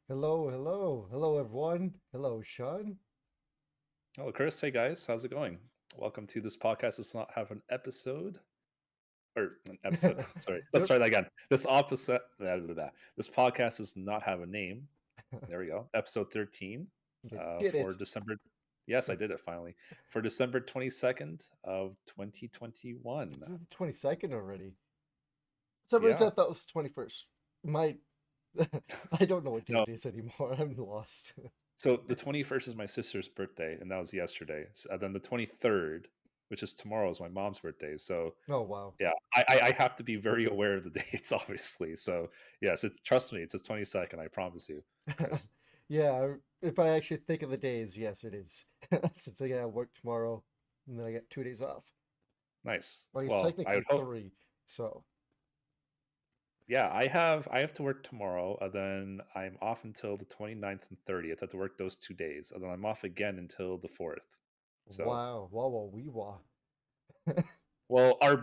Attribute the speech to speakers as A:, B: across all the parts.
A: Hello, hello, hello, everyone. Hello, Shawn.
B: Hello, Chris. Hey, guys. How's it going? Welcome to this podcast. Does not have an episode or an episode. Sorry, let's
A: Yep,
B: try that again. This opposite. This podcast does not have a name. There we go. Episode 13
A: you did
B: for
A: it.
B: December. Yes, I did it finally. For December 22nd of 2021.
A: This is the 22nd already. For some reason,
B: Yeah.
A: I thought it was the 21st. My, I don't know what day
B: No.
A: it is anymore. I'm lost.
B: So the 21st is my sister's birthday, and that was yesterday. Then the 23rd, which is tomorrow, is my mom's birthday. So
A: Oh, wow.
B: yeah, I have to be very aware of the dates, obviously. So yes, trust me, it's the 22nd. I promise you, Chris.
A: Yeah, if I actually think of the days, yes, it is. Since I gotta work tomorrow, and then I get 2 days off.
B: Nice.
A: Well, it's
B: Well, I
A: technically
B: would hope.
A: three, so.
B: Yeah, I have to work tomorrow, and then I'm off until the 29th and 30th. I have to work those 2 days, and then I'm off again until the 4th. So,
A: Wow, wow, wow, wee wah.
B: well, our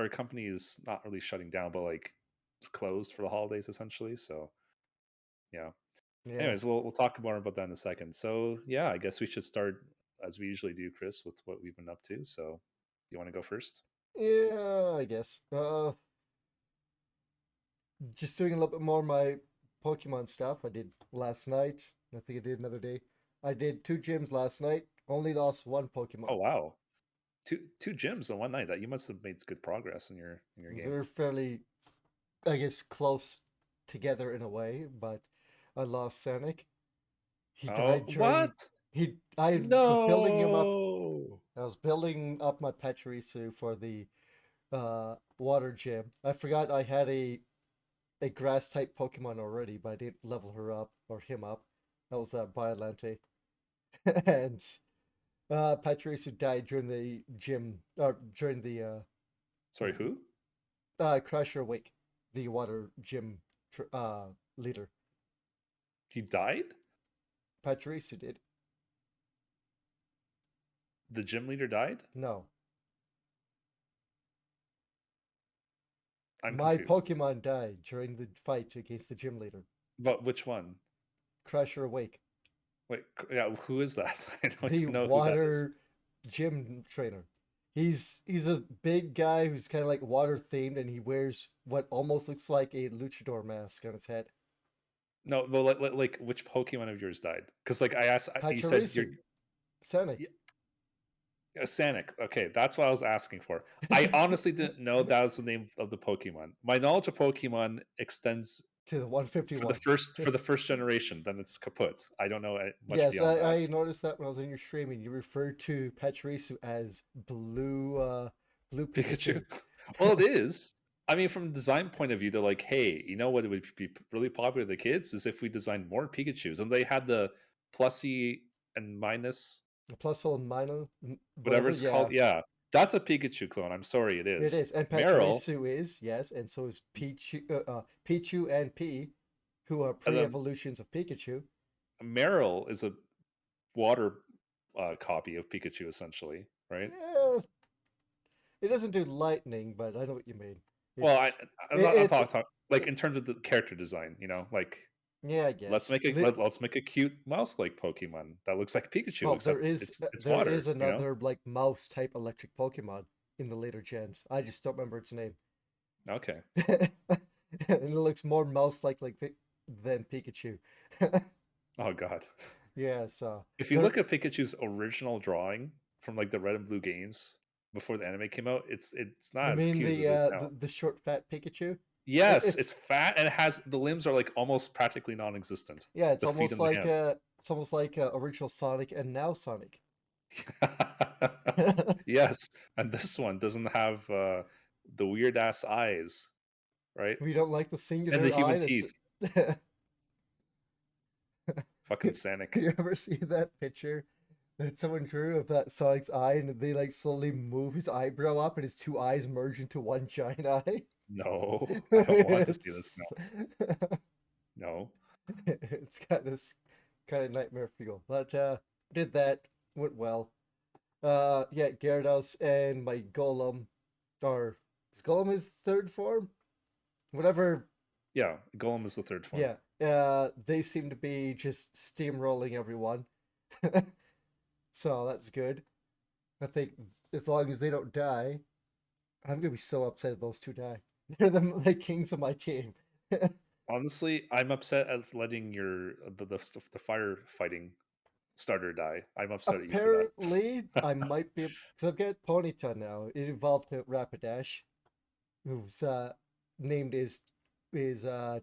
B: company is not really shutting down, but like it's closed for the holidays essentially. So yeah.
A: Yeah.
B: Anyways, we'll talk more about that in a second. So yeah, I guess we should start as we usually do, Chris, with what we've been up to. So you want to go first?
A: Yeah, I guess. Just doing a little bit more of my Pokemon stuff. I did last night. I think I did another day. I did 2 gyms last night. Only lost one
B: Oh
A: Pokemon.
B: wow, two gyms in one night. That you must have made good progress in your game.
A: They're fairly, I guess, close together in a way, but I lost Sonic. He
B: Oh
A: died
B: what?
A: during he. I was building him up.
B: No.
A: I was building up my Pachirisu for the water gym. I forgot I had a grass type Pokemon already, but I didn't level her up or him up. That was Biolante. And Pachirisu died during the gym, or during the
B: Sorry, who?
A: Crusher Wake, the water gym leader.
B: He died?
A: Pachirisu did.
B: The gym leader died?
A: No,
B: I'm
A: my
B: confused.
A: Pokemon died during the fight against the gym leader.
B: But which one?
A: Crusher Wake,
B: Wait, yeah, who is that? I don't
A: the
B: even know who that is.
A: water gym trainer. He's a big guy who's kind of like water themed, and he wears what almost looks like a luchador mask on his head.
B: No, well, like which Pokemon of yours died? Because like I asked, you said you're
A: Pachirisu, Sonic.
B: Sanic. Okay, that's what I was asking for. I honestly didn't know that was the name of the Pokemon. My knowledge of Pokemon extends
A: To the
B: for the
A: 151.
B: first generation. Then it's kaput. I don't know much
A: Yes,
B: beyond that.
A: I noticed that when I was in your streaming, you referred to Pachirisu as blue
B: Pikachu.
A: Pikachu.
B: Well, it is. I mean, from a design point of view, they're like, hey, you know what would be really popular with the kids is if we designed more Pikachu's, and they had the plusy and minus
A: Plus or minus,
B: whatever
A: whatever.
B: it's
A: Yeah,
B: called. Yeah, that's a Pikachu clone. I'm sorry, it
A: it
B: is.
A: is. And
B: Meryl,
A: Pachirisu is, yes, and so is Pichu and P, who are
B: and then
A: pre-evolutions of Pikachu.
B: Meryl is a water copy of Pikachu, essentially, right?
A: Yeah, it doesn't do lightning, but I know what you mean.
B: Well,
A: It's
B: I'm not. I'm
A: it's
B: talking like
A: it,
B: in terms of the character design. You know, like
A: yeah, I guess.
B: let's make a cute mouse-like Pokemon that looks like Pikachu,
A: Well,
B: except it's
A: there is
B: water. You know?
A: another like mouse type electric Pokemon in the later gens. I just don't remember its name.
B: Okay.
A: And it looks more mouse like than Pikachu.
B: Oh God.
A: Yeah, so
B: If you
A: there.
B: look at Pikachu's original drawing from like the Red and Blue games before the anime came out, it's
A: You
B: not as
A: mean
B: cute as it is now.
A: the short fat Pikachu?
B: Yes, it's
A: It's
B: fat and it has the limbs are like almost practically non-existent.
A: yeah,
B: The feet and the hands.
A: it's almost like original Sonic and now Sonic.
B: Yes, and this one doesn't have the weird ass eyes, right?
A: We don't like the
B: And the
A: singular
B: human
A: eye. That's
B: teeth. Fucking Sanic.
A: you ever see that picture that someone drew of that Sonic's eye, and they like slowly move his eyebrow up, and his two eyes merge into one giant eye?
B: No, I don't want to see this now.
A: it's
B: No.
A: it's kind of nightmare fuel. But did that, went well. Yeah, Gyarados and my Golem, or is Golem his third form? Whatever
B: Yeah, Golem is the third form.
A: Yeah, they seem to be just steamrolling everyone, so that's good. I think as long as they don't die, I'm gonna be so upset if those two die. They're the kings of my team.
B: Honestly, I'm upset at letting your the firefighting starter die. I'm upset at you for
A: Apparently,
B: that.
A: I might be because I've got Ponyta now. It evolved to Rapidash, who's named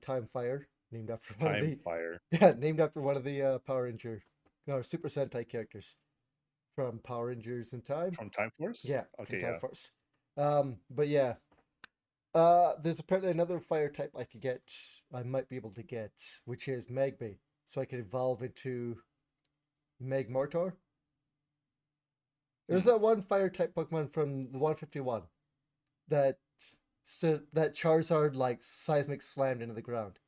A: Time Fire, named after one of
B: Time
A: the
B: fire
A: yeah, named after one of the Power Ranger or Super Sentai characters from Power Rangers in Time.
B: from Time Force.
A: Yeah, from
B: Okay,
A: Time
B: yeah.
A: Force. But yeah, there's apparently another fire type I could get. I might be able to get, which is Magby, so I could evolve into Magmortar. There's
B: Hmm.
A: that one fire type Pokemon from the 151 that that Charizard like seismic slammed into the ground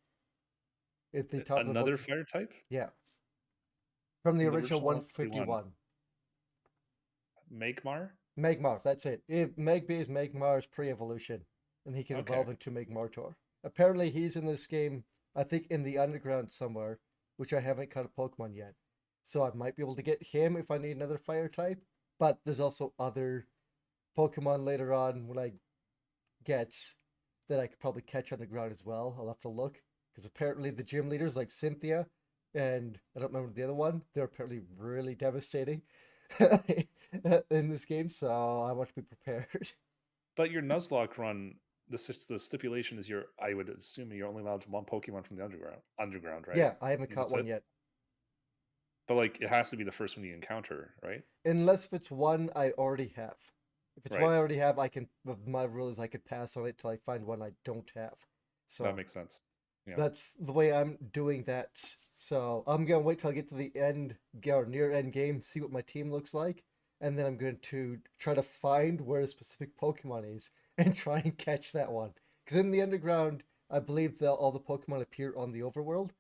A: at the top of the
B: Another
A: Pokemon.
B: fire type
A: Yeah, from the
B: from the
A: original
B: original 151.
A: 151.
B: Magmar.
A: Magmar, that's it. Magby is Magmar's pre-evolution, and he can
B: Okay.
A: evolve into Magmortar. Apparently, he's in this game, I think in the underground somewhere, which I haven't caught a Pokemon yet. So I might be able to get him if I need another fire type. But there's also other Pokemon later on when I get that I could probably catch on the ground as well. I'll have to look because apparently the gym leaders like Cynthia and I don't remember the other one. They're apparently really devastating in this game, so I want to be prepared.
B: But your Nuzlocke run, the stipulation is I would assume you're only allowed one Pokemon from the underground, right?
A: Yeah, I haven't caught
B: That's
A: one
B: it.
A: yet.
B: But like, it has to be the first one you encounter, right?
A: Unless if it's one I already have. If it's one I
B: Right.
A: already have, I can. My rule is I could pass on it till I find one I don't have.
B: That
A: So
B: makes sense. Yeah.
A: that's the way I'm doing that. So I'm gonna wait till I get to the end or near end game, see what my team looks like, and then I'm going to try to find where a specific Pokemon is and try and catch that one. Because in the underground, I believe that all the Pokemon appear on the overworld,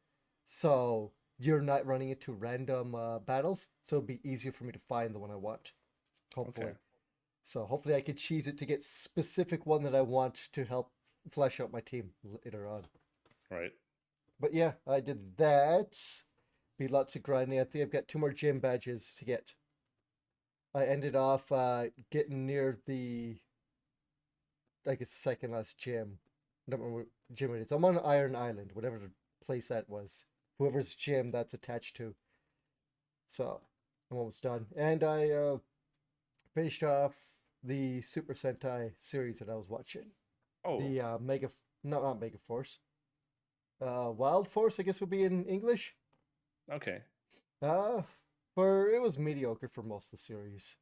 A: so you're not running into random battles, so it'd be easier for me to find the one I want.
B: Okay.
A: Hopefully. So hopefully I could cheese it to get specific one that I want to help flesh out my team later on.
B: Right.
A: But yeah, I did that. Be lots of grinding. I think I've got two more gym badges to get. I ended off getting near the, I guess, second last gym. I don't remember what gym it is. I'm on Iron Island, whatever the place that was. Whoever's gym that's attached to. So I'm almost done. And I finished off the Super Sentai series that I was watching.
B: Oh,
A: The Mega, no, not Mega Force. Wild Force, I guess would be in English.
B: okay.
A: Uh, for it was mediocre for most of the series.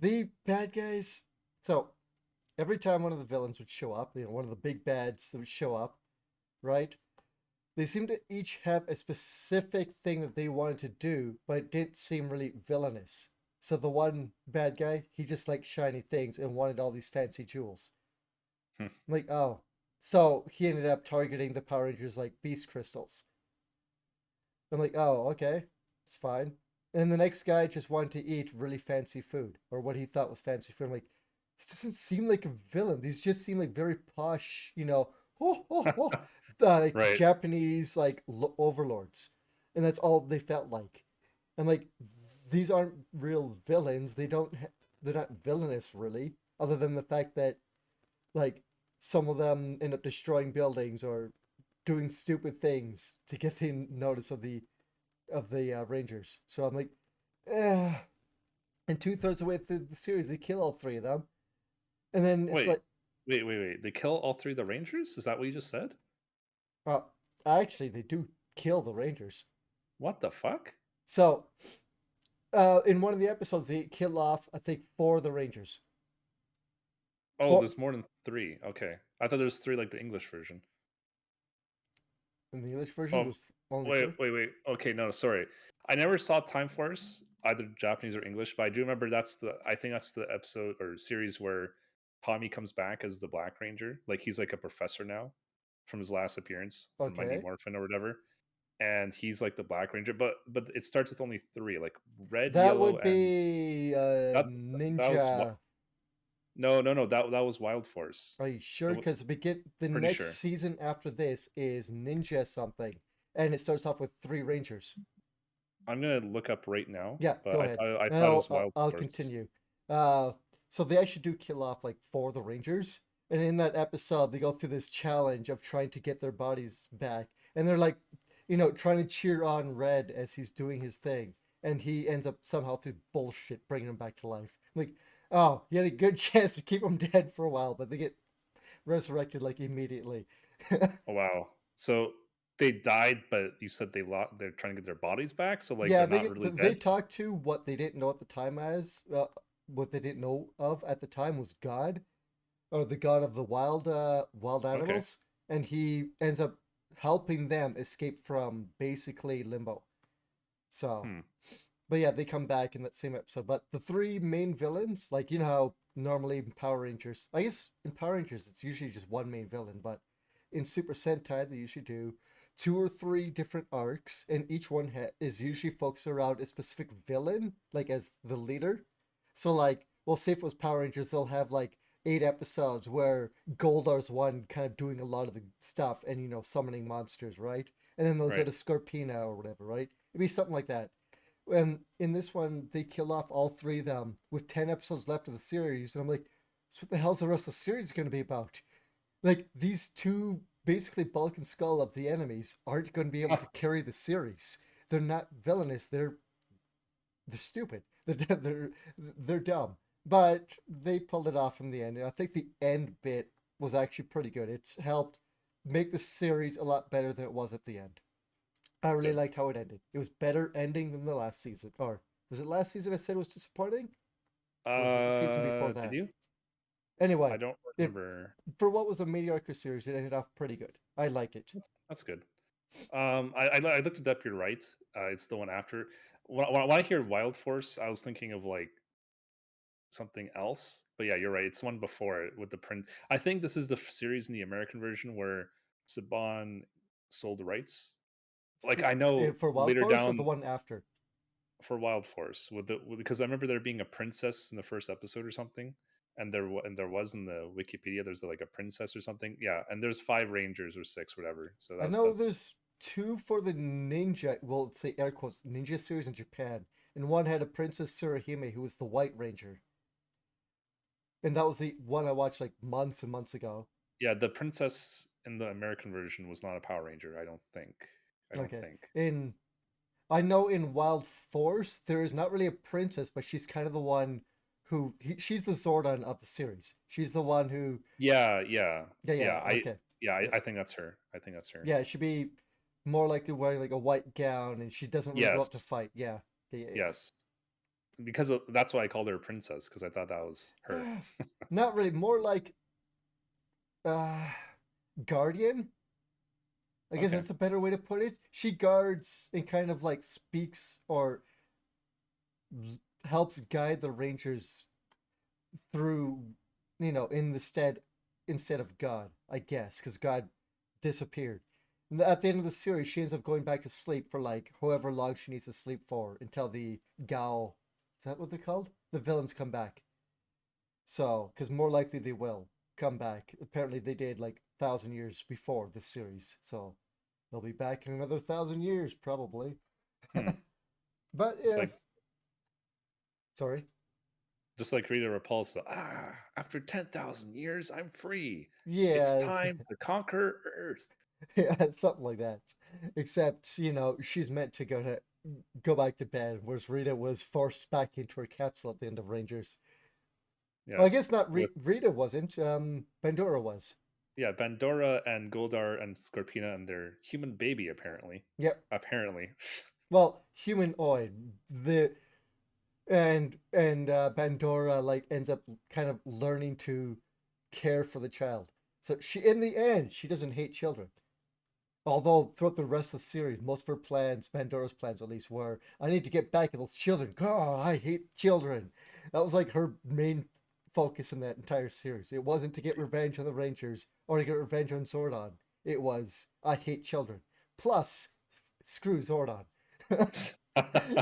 A: The bad guys. So every time one of the villains would show up, one of the big bads that would show up, right? They seemed to each have a specific thing that they wanted to do, but it didn't seem really villainous. So the one bad guy, he just liked shiny things and wanted all these fancy jewels.
B: Hmm.
A: I'm like, oh. So he ended up targeting the Power Rangers like beast crystals. I'm like, oh, okay, it's fine. And the next guy just wanted to eat really fancy food, or what he thought was fancy food. I'm like, this doesn't seem like a villain. These just seem like very posh, like
B: Right.
A: Japanese like overlords, and that's all they felt like. I'm like, these aren't real villains. They're not villainous really, other than the fact that like some of them end up destroying buildings or doing stupid things to get the notice of the Rangers. So I'm like, eh. And 2/3 of the way through the series, they kill all three of them, and then it's
B: Wait.
A: like,
B: Wait. They kill all three of the Rangers? Is that what you just said?
A: uh, actually, they do kill the Rangers.
B: What the fuck?
A: So, in one of the episodes, they kill off, I think, four of the Rangers.
B: Oh,
A: Four
B: there's more than three. Okay. I thought there was three like the English version.
A: in the English version.
B: Oh,
A: There's only two.
B: wait. Okay, no, sorry. I never saw Time Force, either Japanese or English, but I do remember I think that's the episode or series where Tommy comes back as the Black Ranger. Like he's like a professor now from his last appearance from Mighty
A: Okay,
B: Morphin or whatever. And he's like the Black Ranger, but it starts with only three, like red,
A: that
B: yellow,
A: would
B: and
A: be
B: that's that was what
A: Ninja.
B: No. That was Wild Force.
A: Are you sure?
B: W-
A: Because the
B: Pretty
A: next
B: sure.
A: season after this is Ninja something, and it starts off with 3 Rangers.
B: I'm gonna look up right now,
A: Yeah,
B: but
A: go ahead.
B: I
A: And
B: thought it was Wild
A: I'll
B: Force.
A: continue. Uh, so they actually do kill off like 4 of the Rangers, and in that episode, they go through this challenge of trying to get their bodies back, and they're like, trying to cheer on Red as he's doing his thing, and he ends up somehow through bullshit bringing him back to life. Like, oh, you had a good chance to keep him dead for a while, but they get resurrected like immediately.
B: Oh wow. So they died, but you said they're trying to get their bodies back, so like
A: Yeah,
B: they're not really
A: they
B: dead.
A: talked to what they didn't know at the time as what they didn't know of at the time was God, or the god of the wild
B: Okay.
A: animals, and he ends up helping them escape from basically limbo. So,
B: Hmm.
A: but yeah, they come back in that same episode. But the 3 main villains, like how normally in Power Rangers, I guess in Power Rangers it's usually just one main villain, but in Super Sentai they usually do 2 or 3 different arcs, and each one is usually focused around a specific villain, like as the leader. So like, well, say if it was Power Rangers, they'll have like 8 episodes where Goldar's one kind of doing a lot of the stuff and summoning monsters, right? And then they'll go
B: Right.
A: to Scorpina or whatever, right? It'd be something like that. And in this one, they kill off all 3 of them with 10 episodes left of the series. And I'm like, so what the hell's the rest of the series going to be about? Like, these two, basically Bulk and Skull of the enemies, aren't going to be able to carry the series. They're not villainous. They're stupid. They're dumb. But they pulled it off in the end. And I think the end bit was actually pretty good. It's helped make the series a lot better than it was at the end. I really
B: Good.
A: liked how it ended. It was better ending than the last season. Or was it last season I said it was disappointing? Or was it the season before
B: Did
A: that?
B: you? I
A: Anyway,
B: don't
A: it
B: remember.
A: for what was a mediocre series, it ended off pretty good. I liked it.
B: That's good. I looked it up. You're right. It's the one after. When I hear Wild Force, I was thinking of like something else. But yeah, you're right. It's one before it with the print. I think this is the series in the American version where Saban sold the rights. Like I know
A: For Wild
B: later
A: Force or the
B: down
A: one after?
B: for Wild Force because I remember there being a princess in the first episode or something, and there was in the Wikipedia there's like a princess or something. Yeah, and there's 5 rangers or 6, whatever. So
A: I
B: that's
A: know there's 2 for the ninja, well, let's say air quotes, ninja series in Japan. And one had a Princess Tsurahime who was the White Ranger. And that was the one I watched like months and months ago.
B: yeah. The princess in the American version was not a Power Ranger. I don't think. I don't
A: Okay.
B: think.
A: I know in Wild Force there is not really a princess, but she's kind of the one she's the Zordon of the series. She's the one who
B: Yeah, yeah,
A: yeah,
B: yeah. I
A: okay.
B: yeah.
A: Yeah.
B: I think that's her. I think that's her.
A: Yeah, she'd be more likely wearing like a white gown and she doesn't really go
B: Yes,
A: up to fight. Yeah. Yeah.
B: yes. That's why I called her a princess because I thought that was her.
A: Yeah. Not really, more like uh guardian. I guess
B: Okay.
A: that's a better way to put it. She guards and kind of like speaks or helps guide the Rangers through, in the instead of God, I guess, because God disappeared. And at the end of the series, she ends up going back to sleep for like however long she needs to sleep for until the Gao, is that what they're called? The villains come back. So, because more likely they will come back. Apparently, they did like 1,000 years before this series, so they'll be back in another 1,000 years probably.
B: Hmm.
A: But
B: It's like
A: sorry.
B: just like Rita Repulsa. After 10,000 years, I'm free. It's
A: Yeah,
B: time to conquer Earth.
A: yeah, something like that. Except, she's meant to go back to bed, whereas Rita was forced back into her capsule at the end of Rangers. Well, I
B: Yes.
A: guess not.
B: With
A: Rita wasn't. Bandora was.
B: yeah, Bandora and Goldar and Scorpina and their human baby apparently.
A: Yep.
B: Apparently.
A: Well, humanoid. The and Bandora like ends up kind of learning to care for the child. So in the end, she doesn't hate children. Although throughout the rest of the series, most of her plans, Pandora's plans at least, were I need to get back at those children. God, I hate children. That was like her main focus in that entire series. It wasn't to get revenge on the Rangers or to get revenge on Zordon. It was I hate children. Plus, screw Zordon.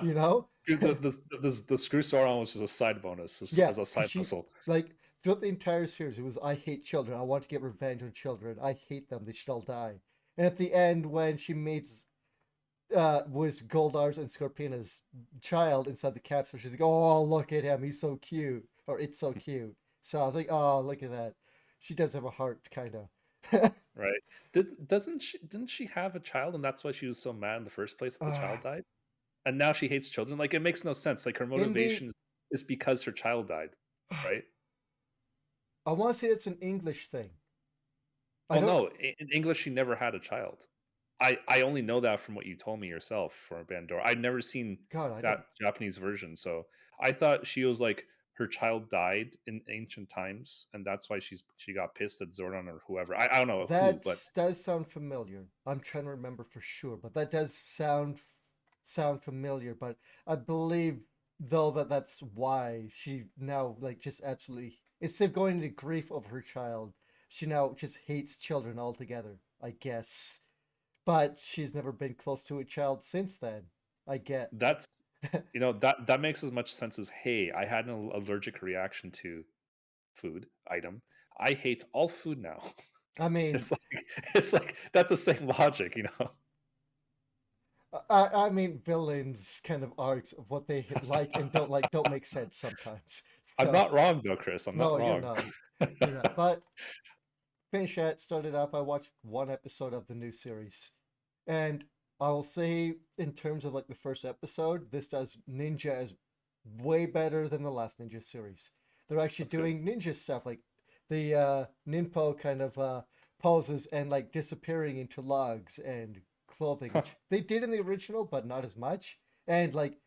A: you know?
B: The screw Sauron was just a side bonus
A: Yeah,
B: as a
A: because
B: side hustle.
A: like throughout the entire series, it was I hate children. I want to get revenge on children. I hate them. They should all die. And at the end, when she meets was Goldar's and Scorpiona's child inside the capsule, she's like, "Oh, look at him. He's so cute," or "It's so cute." So I was like, "Oh, look at that." She does have a heart, kind of.
B: Right. Didn't she have a child and that's why she was so mad in the first place that the
A: uh,
B: child died? And now she hates children? Like, it makes no sense. Like, her
A: in the,
B: motivation is because her child died, right?
A: I want to say it's an English thing. I
B: Oh,
A: don't.
B: no, in English, she never had a child. I only know that from what you told me yourself for Bandora. I'd never seen
A: God, I don't.
B: that Japanese version, so I thought she was like her child died in ancient times, and that's why she got pissed at Zordon or whoever. I don't know who,
A: That
B: but
A: does sound familiar. I'm trying to remember for sure, but that does sound familiar. But I believe though that that's why she now like just absolutely instead of going into grief over her child, she now just hates children altogether. I guess, but she's never been close to a child since then. I get.
B: that's that makes as much sense as, hey, I had an allergic reaction to food item. I hate all food now.
A: I mean,
B: It's like that's the same logic.
A: I mean, villains kind of arcs of what they like don't make sense sometimes.
B: I'm
A: So
B: not wrong though, Chris. I'm not
A: no, you're
B: wrong.
A: not. You're not. But finish that started up. I watched one episode of the new series, and I'll say in terms of like the first episode, this does ninja is way better than the last ninja series. They're actually
B: That's good.
A: doing ninja stuff like the ninpo kind of poses and like disappearing into logs and clothing,
B: Huh.
A: which they did in the original, but not as much. And like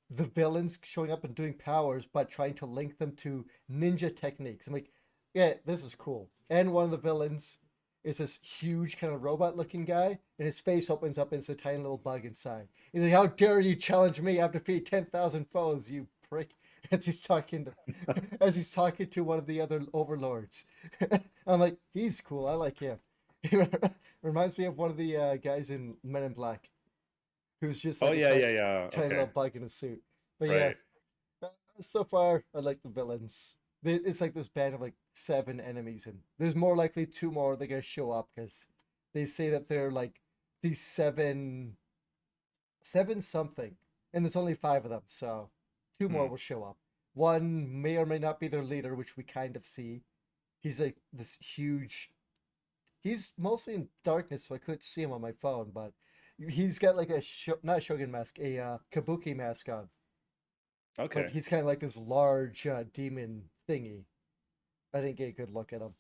A: the villains showing up and doing powers, but trying to link them to ninja techniques. I'm like, yeah, this is cool. And one of the villains is this huge kind of robot looking guy, and his face opens up and it's a tiny little bug inside. He's like, "How dare you challenge me? I've defeated 10,000 foes, you prick!" As he's talking to one of the other overlords. I'm like, he's cool. I like him. He reminds me of one of the guys in Men in Black, who's just
B: Oh
A: like a
B: yeah, yeah, yeah.
A: tiny
B: Okay.
A: little bug in a suit. But yeah,
B: Right.
A: so far I like the villains. It's like this band of like 7 enemies, and there's more likely 2 more that are gonna show up because they say that they're like these seven something, and there's only 5 of them, so 2 more
B: Hmm.
A: will show up. One may or may not be their leader, which we kind of see. He's like this huge. He's mostly in darkness, so I couldn't see him on my phone, but he's got like not a shogun mask, a kabuki mask on, but
B: Okay.
A: he's kind of like this large demon thingy. I didn't get a good look at him.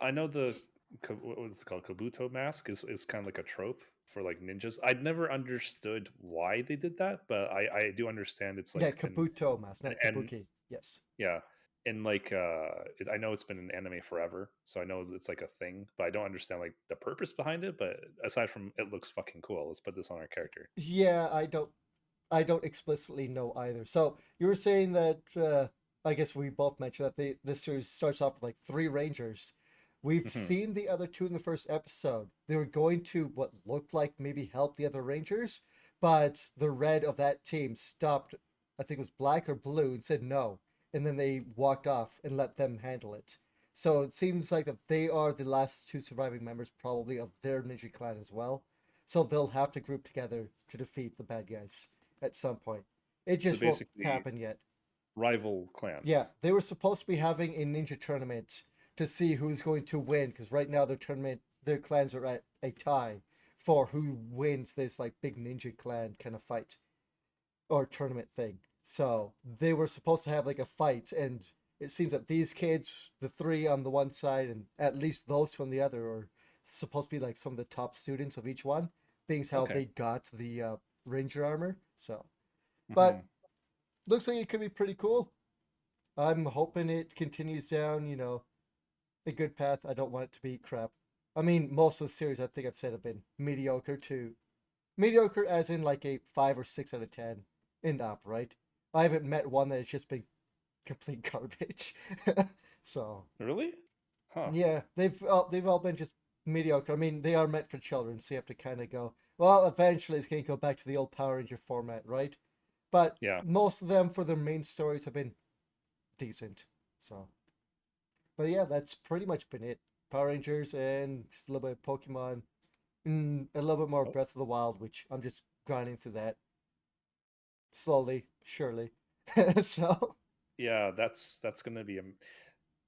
B: I know what's it called? Kabuto mask is kind of like a trope for like ninjas. I'd never understood why they did that, but I do understand it's
A: Yeah,
B: like an
A: kabuto mask, not
B: and
A: kabuki. Yes.
B: yeah, and like I know it's been an anime forever, so I know it's like a thing, but I don't understand like the purpose behind it. But aside from it looks fucking cool, let's put this on our character.
A: Yeah, I don't explicitly know either. So you were saying that I guess we both mentioned that this series starts off with like 3 rangers. We've
B: Hmm.
A: seen the other 2 in the first episode. They were going to what looked like maybe help the other rangers, but the red of that team stopped. I think it was black or blue and said no, and then they walked off and let them handle it. So it seems like that they are the last 2 surviving members, probably of their ninja clan as well. So they'll have to group together to defeat the bad guys at some point. It
B: So
A: just won't
B: basically,
A: happen yet.
B: rival
A: Yeah,
B: clans.
A: they were supposed to be having a ninja tournament to see who's going to win because right now their clans are at a tie for who wins this like big ninja clan kind of fight or tournament thing. So they were supposed to have like a fight, and it seems that these kids, the 3 on the one side and at least those 2 on the other, are supposed to be like some of the top students of each one, being as how
B: Okay.
A: they got the ranger armor. So,
B: Hmm.
A: but looks like it could be pretty cool. I'm hoping it continues down, a good path. I don't want it to be crap. I mean, most of the series I think I've said have been mediocre as in like a 5 or 6 out of 10 and up, right? I haven't met one that has just been complete garbage. So
B: Really? Huh.
A: yeah, they've all been just mediocre. I mean, they are meant for children, so you have to kind of go. Well, eventually it's going to go back to the old Power Ranger format, right? But
B: Yeah.
A: most of them for their main stories have been decent. So But yeah, that's pretty much been it. Power Rangers and just a little bit of Pokemon, and a little bit more
B: Oh,
A: Breath of the Wild, which I'm just grinding through that slowly, surely. So
B: yeah, that's gonna be a.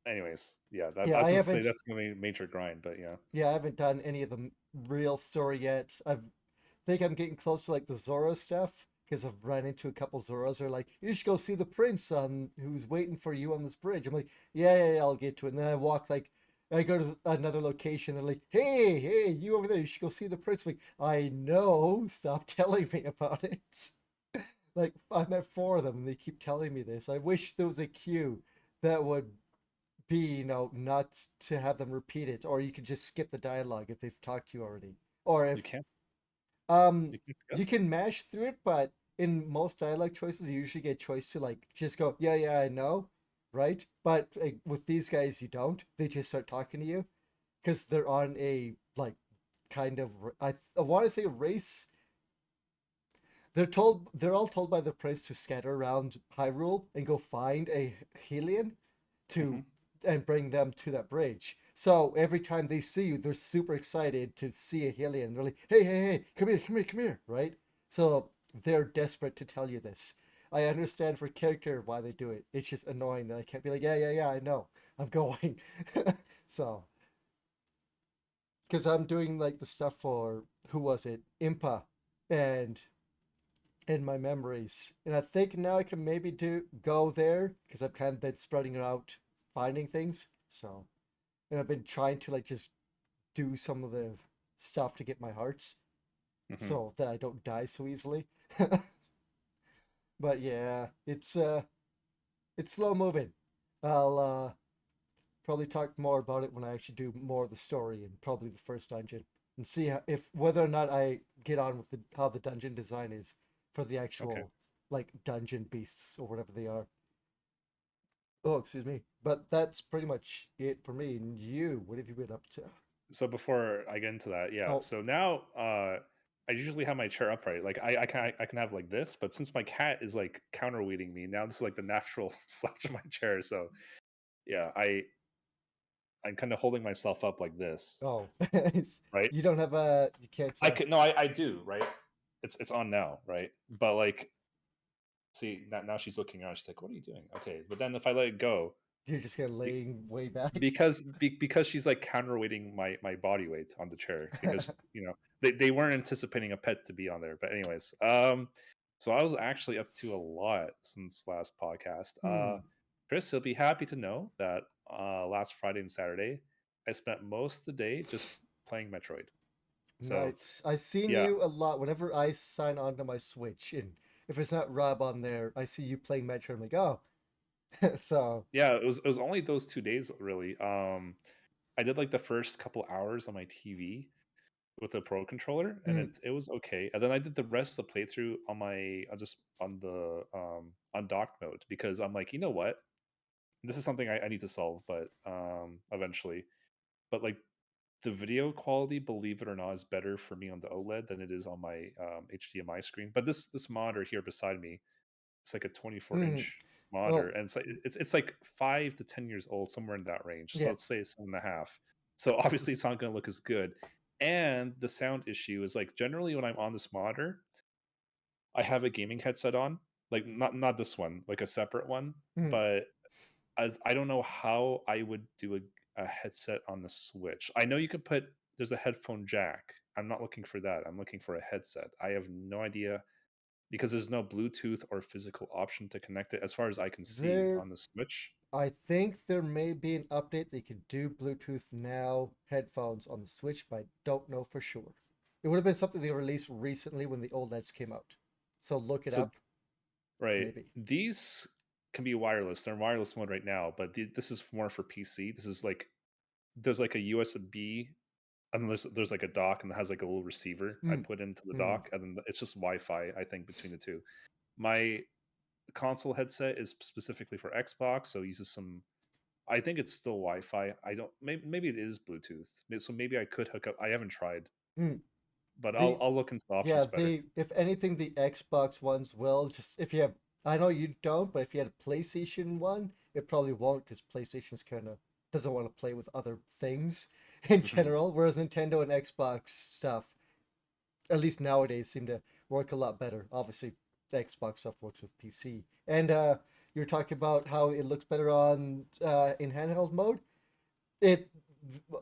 B: Anyways, yeah, that,
A: yeah,
B: I was
A: I
B: gonna say
A: haven't
B: that's gonna be a major grind, but yeah,
A: yeah, I haven't done any of the real story yet. Think I'm getting close to like the Zoro stuff because I've run into a couple Zoros who are like, you should go see the prince who's waiting for you on this bridge. I'm like, yeah, I'll get to it. And then I walk like I go to another location. They're like, hey, you over there, you should go see the prince. I'm like, I know, stop telling me about it. Like I've met four of them and they keep telling me this. I wish there was a queue that would be, not to have them repeat it, or you could just skip the dialogue if they've talked to you already. Or
B: you
A: if
B: can't
A: um
B: you can't skip.
A: you can mash through it, but in most dialogue choices you usually get a choice to like just go, yeah, I know, right? But like, with these guys you don't. They just start talking to you because they're on a like kind of I want to say race. They're all told by the prince to scatter around Hyrule and go find a Hylian
B: Hmm.
A: to and bring them to that bridge. So every time they see you, they're super excited to see a Hylian. They're like, hey, come here, right? So they're desperate to tell you this. I understand for character why they do it. It's just annoying that I can't be like, yeah, I know, I'm going. So, because I'm doing like the stuff for who was it, Impa, and in my memories. And I think now I can maybe do go there because I've kind of been spreading it out, finding things. So, and I've been trying to like just do some of the stuff to get my hearts
B: Hmm.
A: so that I don't die so easily. But yeah, it's slow moving. I'll probably talk more about it when I actually do more of the story and probably the first dungeon and see if whether or not I get on with how the dungeon design is for the
B: Okay.
A: actual like dungeon beasts or whatever they are. Oh, excuse me. But that's pretty much it for me. And you, what have you been up to?
B: So before I get into that, yeah.
A: Oh,
B: So now, I usually have my chair upright. Like I can have like this, but since my cat is like counterweighting me, now this is like the natural slouch of my chair. So yeah, I'm kind of holding myself up like this,
A: oh,
B: right?
A: you don't have you can't.
B: I could no, I do, right? It's on now, right? But like, see, now she's looking around. She's like, "What are you doing?" Okay, but then if I let it go,
A: You're just kind of
B: be,
A: laying way back.
B: because she's like counterweighting my body weight on the chair because they weren't anticipating a pet to be on there. But anyways, so I was actually up to a lot since last podcast.
A: Hmm.
B: Chris, you'll be happy to know that last Friday and Saturday I spent most of the day just playing Metroid. So
A: Nice. I've seen
B: yeah,
A: you a lot whenever I sign on to my Switch, and if it's not Rob on there, I see you playing Metro. I'm like, oh, so.
B: yeah, it was only those 2 days really. I did like the first couple hours on my TV with a pro controller, and
A: Hmm.
B: it was okay. And then I did the rest of the playthrough on my just on the on dock mode because I'm like, you know what? This is something I need to solve, but eventually. But like the video quality, believe it or not, is better for me on the OLED than it is on my HDMI screen. But this monitor here beside me, it's like a 24
A: Hmm.
B: inch monitor,
A: Well,
B: and it's like 5 to 10 years old, somewhere in that range. So
A: yeah.
B: let's say 7.5. So obviously it's not going to look as good. And the sound issue is like generally when I'm on this monitor, I have a gaming headset on, like not this one, like a separate one.
A: Hmm.
B: But as I don't know how I would do a headset on the Switch. I know you could put there's a headphone jack. I'm not looking for that. I'm looking for a headset. I have no idea because there's no Bluetooth or physical option to connect it as far as I can see
A: There,
B: on the Switch.
A: I think there may be an update that you can do Bluetooth now headphones on the Switch, but I don't know for sure. It would have been something they released recently when the old Edge came out. So look it
B: So
A: up,
B: right,
A: maybe.
B: these can be wireless. They're in wireless mode right now, but this is more for PC. This is like there's like a USB and there's like a dock and it has like a little receiver I
A: Hmm.
B: put into the
A: Hmm.
B: dock, and then it's just Wi-Fi. I think between the two. My console headset is specifically for Xbox, so it uses some. I think it's still Wi-Fi. I don't. Maybe it is Bluetooth. So maybe I could hook up. I haven't tried,
A: Hmm.
B: but I'll
A: The
B: I'll look into the
A: Yeah,
B: options better.
A: the if anything, the Xbox ones will just if you have. I know you don't, but if you had a PlayStation one, it probably won't because PlayStation's kind of. doesn't want to play with other things in
B: Hmm.
A: general. Whereas Nintendo and Xbox stuff, at least nowadays, seem to work a lot better. Obviously, the Xbox stuff works with PC. And you're talking about how it looks better on in handheld mode. It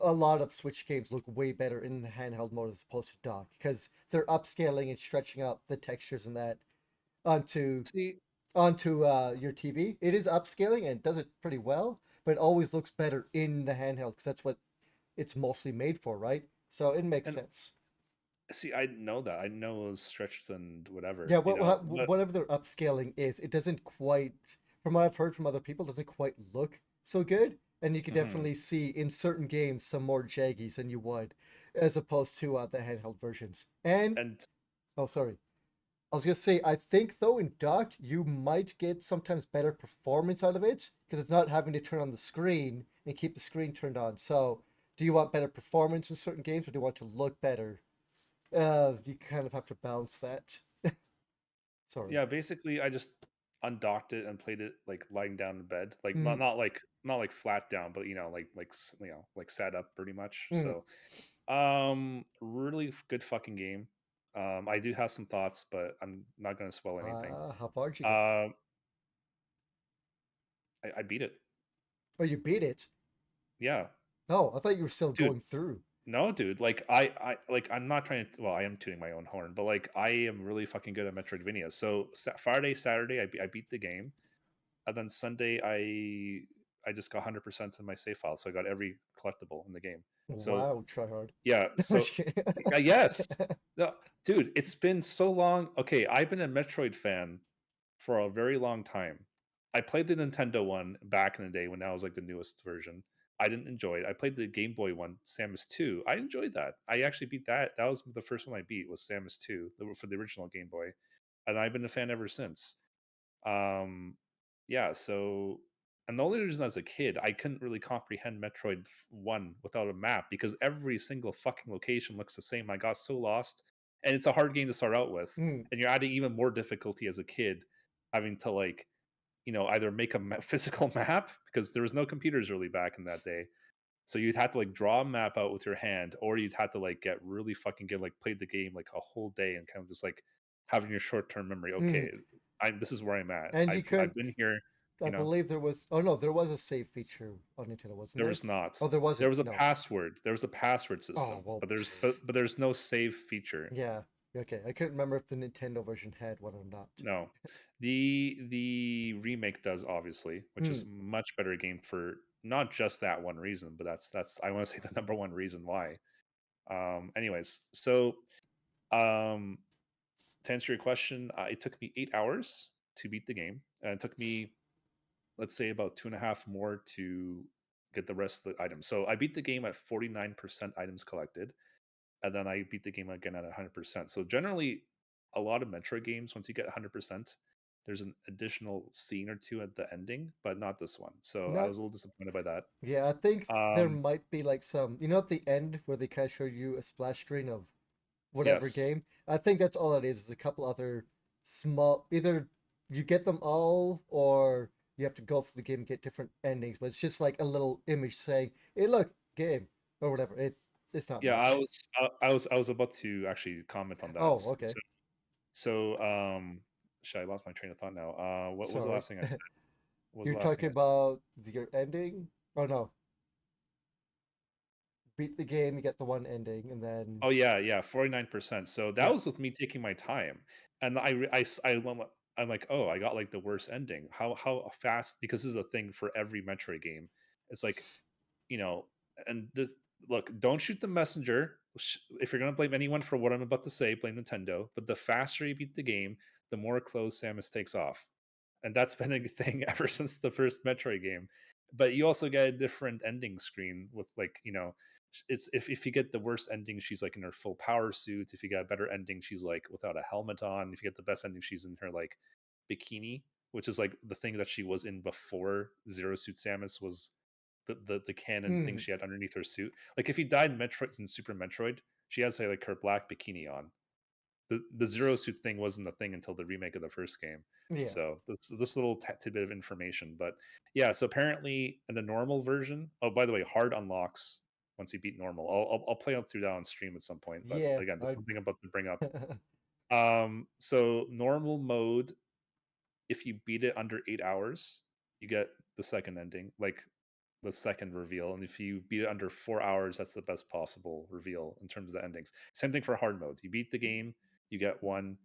A: A lot of Switch games look way better in the handheld mode as opposed to dock because they're upscaling and stretching out the textures and that onto
B: See,
A: your TV. It is upscaling and it does it pretty well, but it always looks better in the handheld because that's what it's mostly made for, right? So it makes
B: and
A: sense.
B: see, I know that. I know it was stretched and whatever,
A: Yeah,
B: but
A: whatever their upscaling is, it doesn't quite, from what I've heard from other people, doesn't quite look so good. And you can
B: mhm.
A: definitely see in certain games some more jaggies than you would, as opposed to the handheld versions. And
B: And
A: oh, sorry, I was gonna say, I think though in docked you might get sometimes better performance out of it because it's not having to turn on the screen and keep the screen turned on. So, do you want better performance in certain games, or do you want to look better? You kind of have to balance that. Sorry.
B: yeah, basically, I just undocked it and played it like lying down in bed, like
A: Mm,
B: not like flat down, but like sat up pretty much.
A: mm.
B: So, really good fucking game. I do have some thoughts, but I'm not gonna spoil anything.
A: How far did you get?
B: Um, I beat it.
A: Oh, you beat it.
B: Yeah,
A: Oh, I thought you were still
B: dude.
A: going through.
B: No, dude. Like I'm not trying to. Well, I am tooting my own horn, but like I am really fucking good at Metroidvania. So Friday, Saturday, I beat the game, and then Sunday, I just got 100% in my save file, so I got every collectible in the game. So
A: Wow, try hard.
B: yeah,
A: I'm
B: so
A: just kidding.
B: yes, no, dude, it's been so long. Okay, I've been a Metroid fan for a very long time. I played the Nintendo one back in the day when that was like the newest version. I didn't enjoy it. I played the Game Boy one, Samus 2. I enjoyed that. I actually beat that. That was the first one I beat was Samus 2 for the original Game Boy. And I've been a fan ever since. Um yeah, so and the only reason as a kid I couldn't really comprehend Metroid 1 without a map because every single fucking location looks the same. I got so lost. And it's a hard game to start out with.
A: Mm,
B: And you're adding even more difficulty as a kid having to like either make a physical map because there was no computers really back in that day. So you'd have to like draw a map out with your hand, or you'd have to like get really fucking good, like play the game like a whole day and kind of just like having your short term memory.
A: mm.
B: Okay, this is where I'm at.
A: And you
B: I've
A: could,
B: been here.
A: I
B: You know,
A: believe there was. Oh no, there was a save feature on Nintendo, wasn't
B: there
A: there?
B: was not.
A: Oh, there
B: There
A: wasn't.
B: was a
A: No.
B: password. There was a password
A: Oh
B: system,
A: well.
B: but there's no save feature.
A: Yeah. Okay. I couldn't remember if the Nintendo version had one or not.
B: No, the remake does obviously, which is
A: Hmm.
B: a much better game for not just that one reason, but that's I want to say the number one reason why. Anyways, so um, to answer your question, it took me 8 hours to beat the game, and it took me let's say about 2.5 more to get the rest of the items. So I beat the game at 49% items collected, and then I beat the game again at 100%. So generally, a lot of Metroid games, once you get 100%, there's an additional scene or two at the ending, but not this one. So I
A: Not.
B: was a little disappointed by that.
A: Yeah, I think there
B: Um,
A: might be like some. At the end where they kind of show you a splash screen of whatever
B: yes,
A: game. I think that's all it is. Is a couple other small. Either you get them all, or you have to go through the game and get different endings. But it's just like a little image saying, "Hey, look, game," or whatever. It's not
B: yeah,
A: much.
B: I was about to actually comment on that.
A: Oh, okay.
B: Shit, I lost my train of thought now. What was the
A: Sorry.
B: last thing I said? What was
A: You're
B: the last thing
A: talking
B: I said?
A: about your ending? Oh no, beat the game, you get the one ending, and then
B: Oh yeah, yeah, 49%. So that
A: yeah.
B: was with me taking my time. And I re- I s- I went li- I'm like, "Oh, I got like the worst ending." How fast because this is a thing for every Metroid game. It's like, you know, and this look, don't shoot the messenger. If you're going to blame anyone for what I'm about to say, blame Nintendo, but the faster you beat the game, the more clothes Samus takes off. And that's been a thing ever since the first Metroid game. But you also get a different ending screen with like, it's if you get the worst ending, she's like in her full power suit. If you get a better ending, she's like without a helmet on. If you get the best ending, she's in her like bikini, which is like the thing that she was in before Zero Suit Samus was the canon thing
A: Hmm.
B: she had underneath her suit. Like if you died in Metroid in Super Metroid, she has like her black bikini on. the zero suit thing wasn't a thing until the remake of the first game.
A: Yeah.
B: So this little tidbit of information, but yeah. So apparently in the normal version, oh by the way, hard unlocks once you beat normal. I'll play up through that on stream at some point. But
A: Yeah.
B: again, there's
A: I
B: something about to bring up. So normal mode, if you beat it under 8 hours, you get the second ending, like the second reveal. And if you beat it under 4 hours, that's the best possible reveal in terms of the endings. Same thing for hard mode. You beat the game, you get one.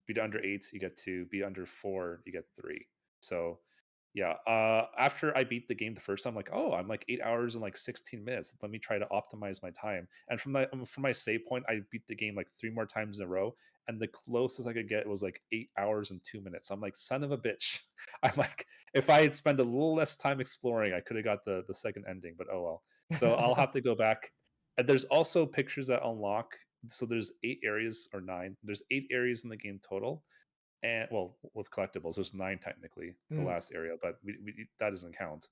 B: Beat it under 8, you get two. Beat it under 4, you get three. So yeah, after I beat the game the first time, like, oh, I'm like 8 hours and like 16 minutes. Let me try to optimize my time. And from my save point, I beat the game like 3 more times in a row, and the closest I could get was like 8 hours and 2 minutes. I'm like, son of a bitch. I'm like, if I had spent a little less time exploring, I could have got the second ending. But oh well. So I'll have to go back. And there's also pictures that unlock. So there's 8 areas or nine. There's 8 areas in the game total, and well, with collectibles there's nine technically, the
A: Mm,
B: last area, but that doesn't count.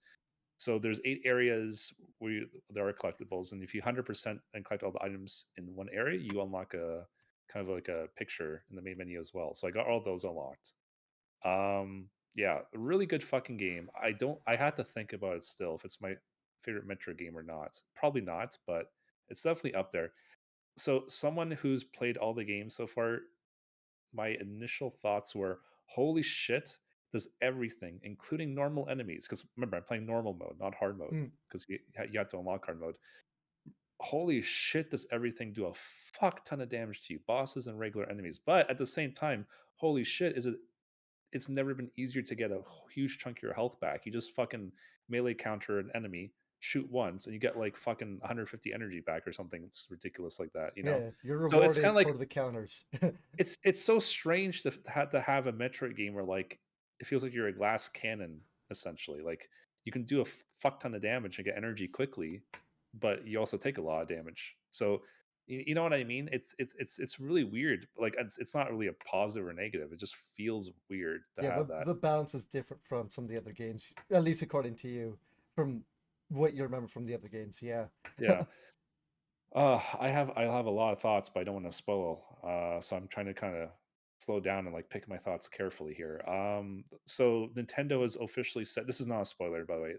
B: So there's 8 areas where there are collectibles, and if you 100% and collect all the items in one area, you unlock a kind of like a picture in the main menu as well. So I got all those unlocked. Yeah, a really good fucking game. I had to think about it still, if it's my favorite Metro game or not. Probably not, but it's definitely up there. So someone who's played all the games so far, my initial thoughts were, holy shit, does everything, including normal enemies, because remember, I'm playing normal mode, not hard mode,
A: mm.
B: because you have to unlock hard mode. Holy shit, does everything do a fuck ton of damage to you, bosses and regular enemies. But at the same time, holy shit, it's never been easier to get a huge chunk of your health back. You just fucking melee counter an enemy, shoot once, and you get like fucking 150 energy back or something ridiculous like that, you know?
A: Yeah. You're
B: So it's kind
A: rewarded
B: of like,
A: for the counters.
B: it's so strange to have a Metroid game where like it feels like you're a glass cannon essentially. Like you can do a fuck ton of damage and get energy quickly, but you also take a lot of damage. So you know what I mean? It's really weird. Like it's not really a positive or negative. It just feels weird to
A: Yeah,
B: have that.
A: the balance is different from some of the other games, at least according to you, from what you remember from the other games. Yeah.
B: Yeah. I have a lot of thoughts, but I don't want to spoil. So I'm trying to kind of slow down and like pick my thoughts carefully here. So Nintendo has officially said, this is not a spoiler, by the way.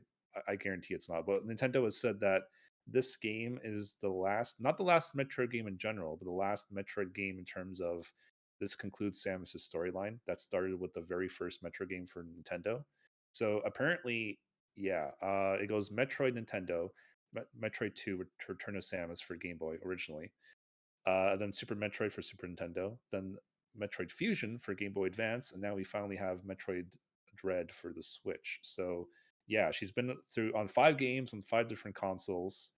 B: I guarantee it's not. But Nintendo has said that this game is the last, not the last Metroid game in general, but the last Metroid game in terms of this concludes Samus's storyline that started with the very first Metroid game for Nintendo. So apparently, yeah, it goes Metroid Nintendo, Metroid 2 Return of Samus for Game Boy originally, then Super Metroid for Super Nintendo, then Metroid Fusion for Game Boy Advance, and now we finally have Metroid Dread for the Switch. So yeah, she's been through on 5 games on 5 different consoles,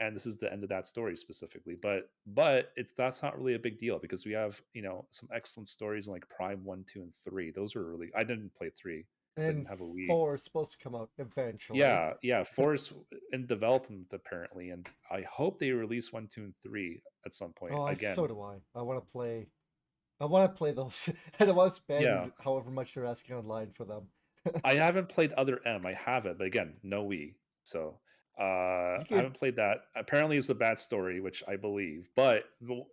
B: and this is the end of that story specifically. But it's that's not really a big deal because we have some excellent stories in like Prime 1, 2, and 3. Those were really, I didn't play 3 because I
A: And
B: didn't have a Wii.
A: 4 is supposed to come out eventually.
B: Yeah, yeah. 4 is in development apparently, and I hope they release 1, 2, and 3 at some point.
A: Oh, so
B: Again,
A: do I. I want to play. I want to play those. I don't want to
B: yeah.
A: spend however much they're asking online for them.
B: I haven't played Other M. I have it, but again, no Wii. So
A: You
B: I
A: could.
B: haven't played that. Apparently, it's a bad story, which I believe, but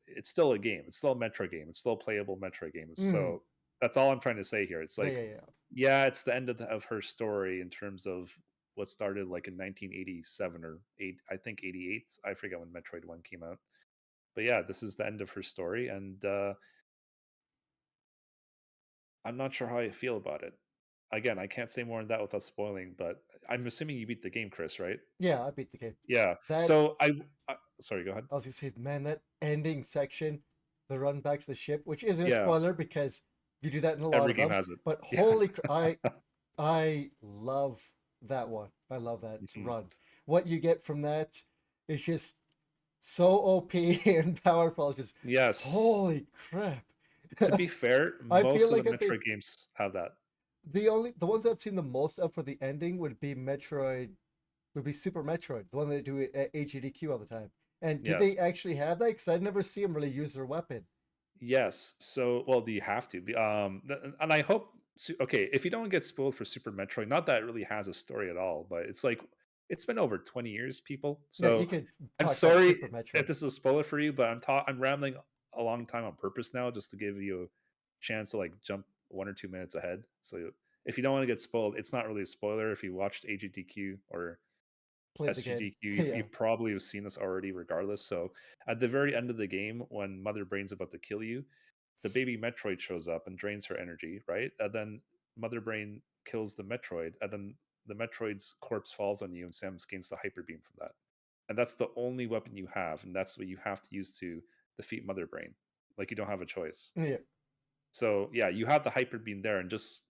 B: it's still a game. It's still a Metro game. It's still a playable Metro game.
A: Mm,
B: So that's all I'm trying to say here. It's
A: yeah,
B: like,
A: yeah, yeah.
B: yeah, it's the end of her story in terms of what started like in 1987 or eight, I think 88. I forget when Metroid One came out. But yeah, this is the end of her story, and I'm not sure how I feel about it. Again, I can't say more than that without spoiling, but I'm assuming you beat the game, Chris, right?
A: Yeah, I beat the game.
B: Yeah.
A: That
B: So sorry, go ahead.
A: I was gonna say, man, that ending section, the run back to the ship, which isn't a
B: Yeah,
A: spoiler because you do that in a lot
B: every
A: of
B: game
A: them.
B: has it.
A: But
B: Yeah.
A: holy, I love that one. I love that
B: Mhm.
A: run. What you get from that is just so OP and powerful. It's just
B: Yes.
A: holy crap.
B: To be fair,
A: I feel
B: most of the
A: like I've been
B: Metroid games have that.
A: the ones I've seen the most of for the ending would be Metroid, would be Super Metroid, the one they do at HEDQ all the time. And do
B: Yes.
A: they actually have that? Because I never see them really use their weapon.
B: Yes. So, well, do you have to? And I hope. Okay, if you don't get spoiled for Super Metroid, not that it really has a story at all, but it's like it's been over 20 years, people.
A: Yeah, you
B: So
A: could
B: I'm
A: talk about
B: sorry
A: Super
B: if
A: Metroid.
B: this is a spoiler for you, but I'm rambling a long time on purpose now, just to give you a chance to like jump 1 or 2 minutes ahead. So if you don't want to get spoiled, it's not really a spoiler. If you watched AGDQ or
A: Played the game.
B: SGDQ,
A: Yeah.
B: you probably have seen this already, regardless. So at the very end of the game, when Mother Brain's about to kill you, the baby Metroid shows up and drains her energy, right? And then Mother Brain kills the Metroid, and then the Metroid's corpse falls on you, and Samus gains the Hyper Beam from that. And that's the only weapon you have, and that's what you have to use to defeat Mother Brain. Like you don't have a choice.
A: Yeah.
B: So yeah, you have the Hyper Beam there, and just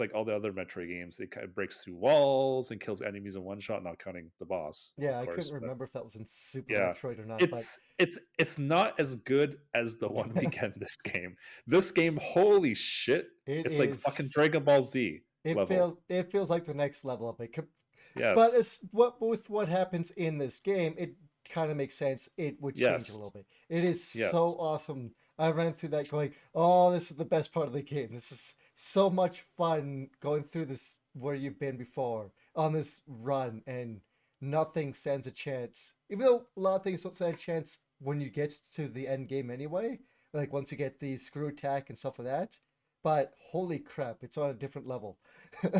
B: like all the other Metroid games, it kind of breaks through walls and kills enemies in one shot, not counting the boss, of
A: Yeah, I couldn't
B: course. But
A: remember if that was in Super
B: yeah,
A: Metroid or not, but
B: it's not as good as the one we get in this game. This game, holy shit,
A: it
B: it's like fucking
A: is.
B: Dragon Ball Z level.
A: It feels like the next level of it. But
B: Yes,
A: it's what with what happens in this game, it kind of makes sense. It would change a
B: yes,
A: little bit. It is
B: yes.
A: so awesome. I ran through that going, oh, this is the best part of the game. This is so much fun going through this where you've been before on this run, and nothing stands a chance. Even though a lot of things don't stand a chance when you get to the end game anyway, like once you get the screw attack and stuff like that. But holy crap, it's on a different level.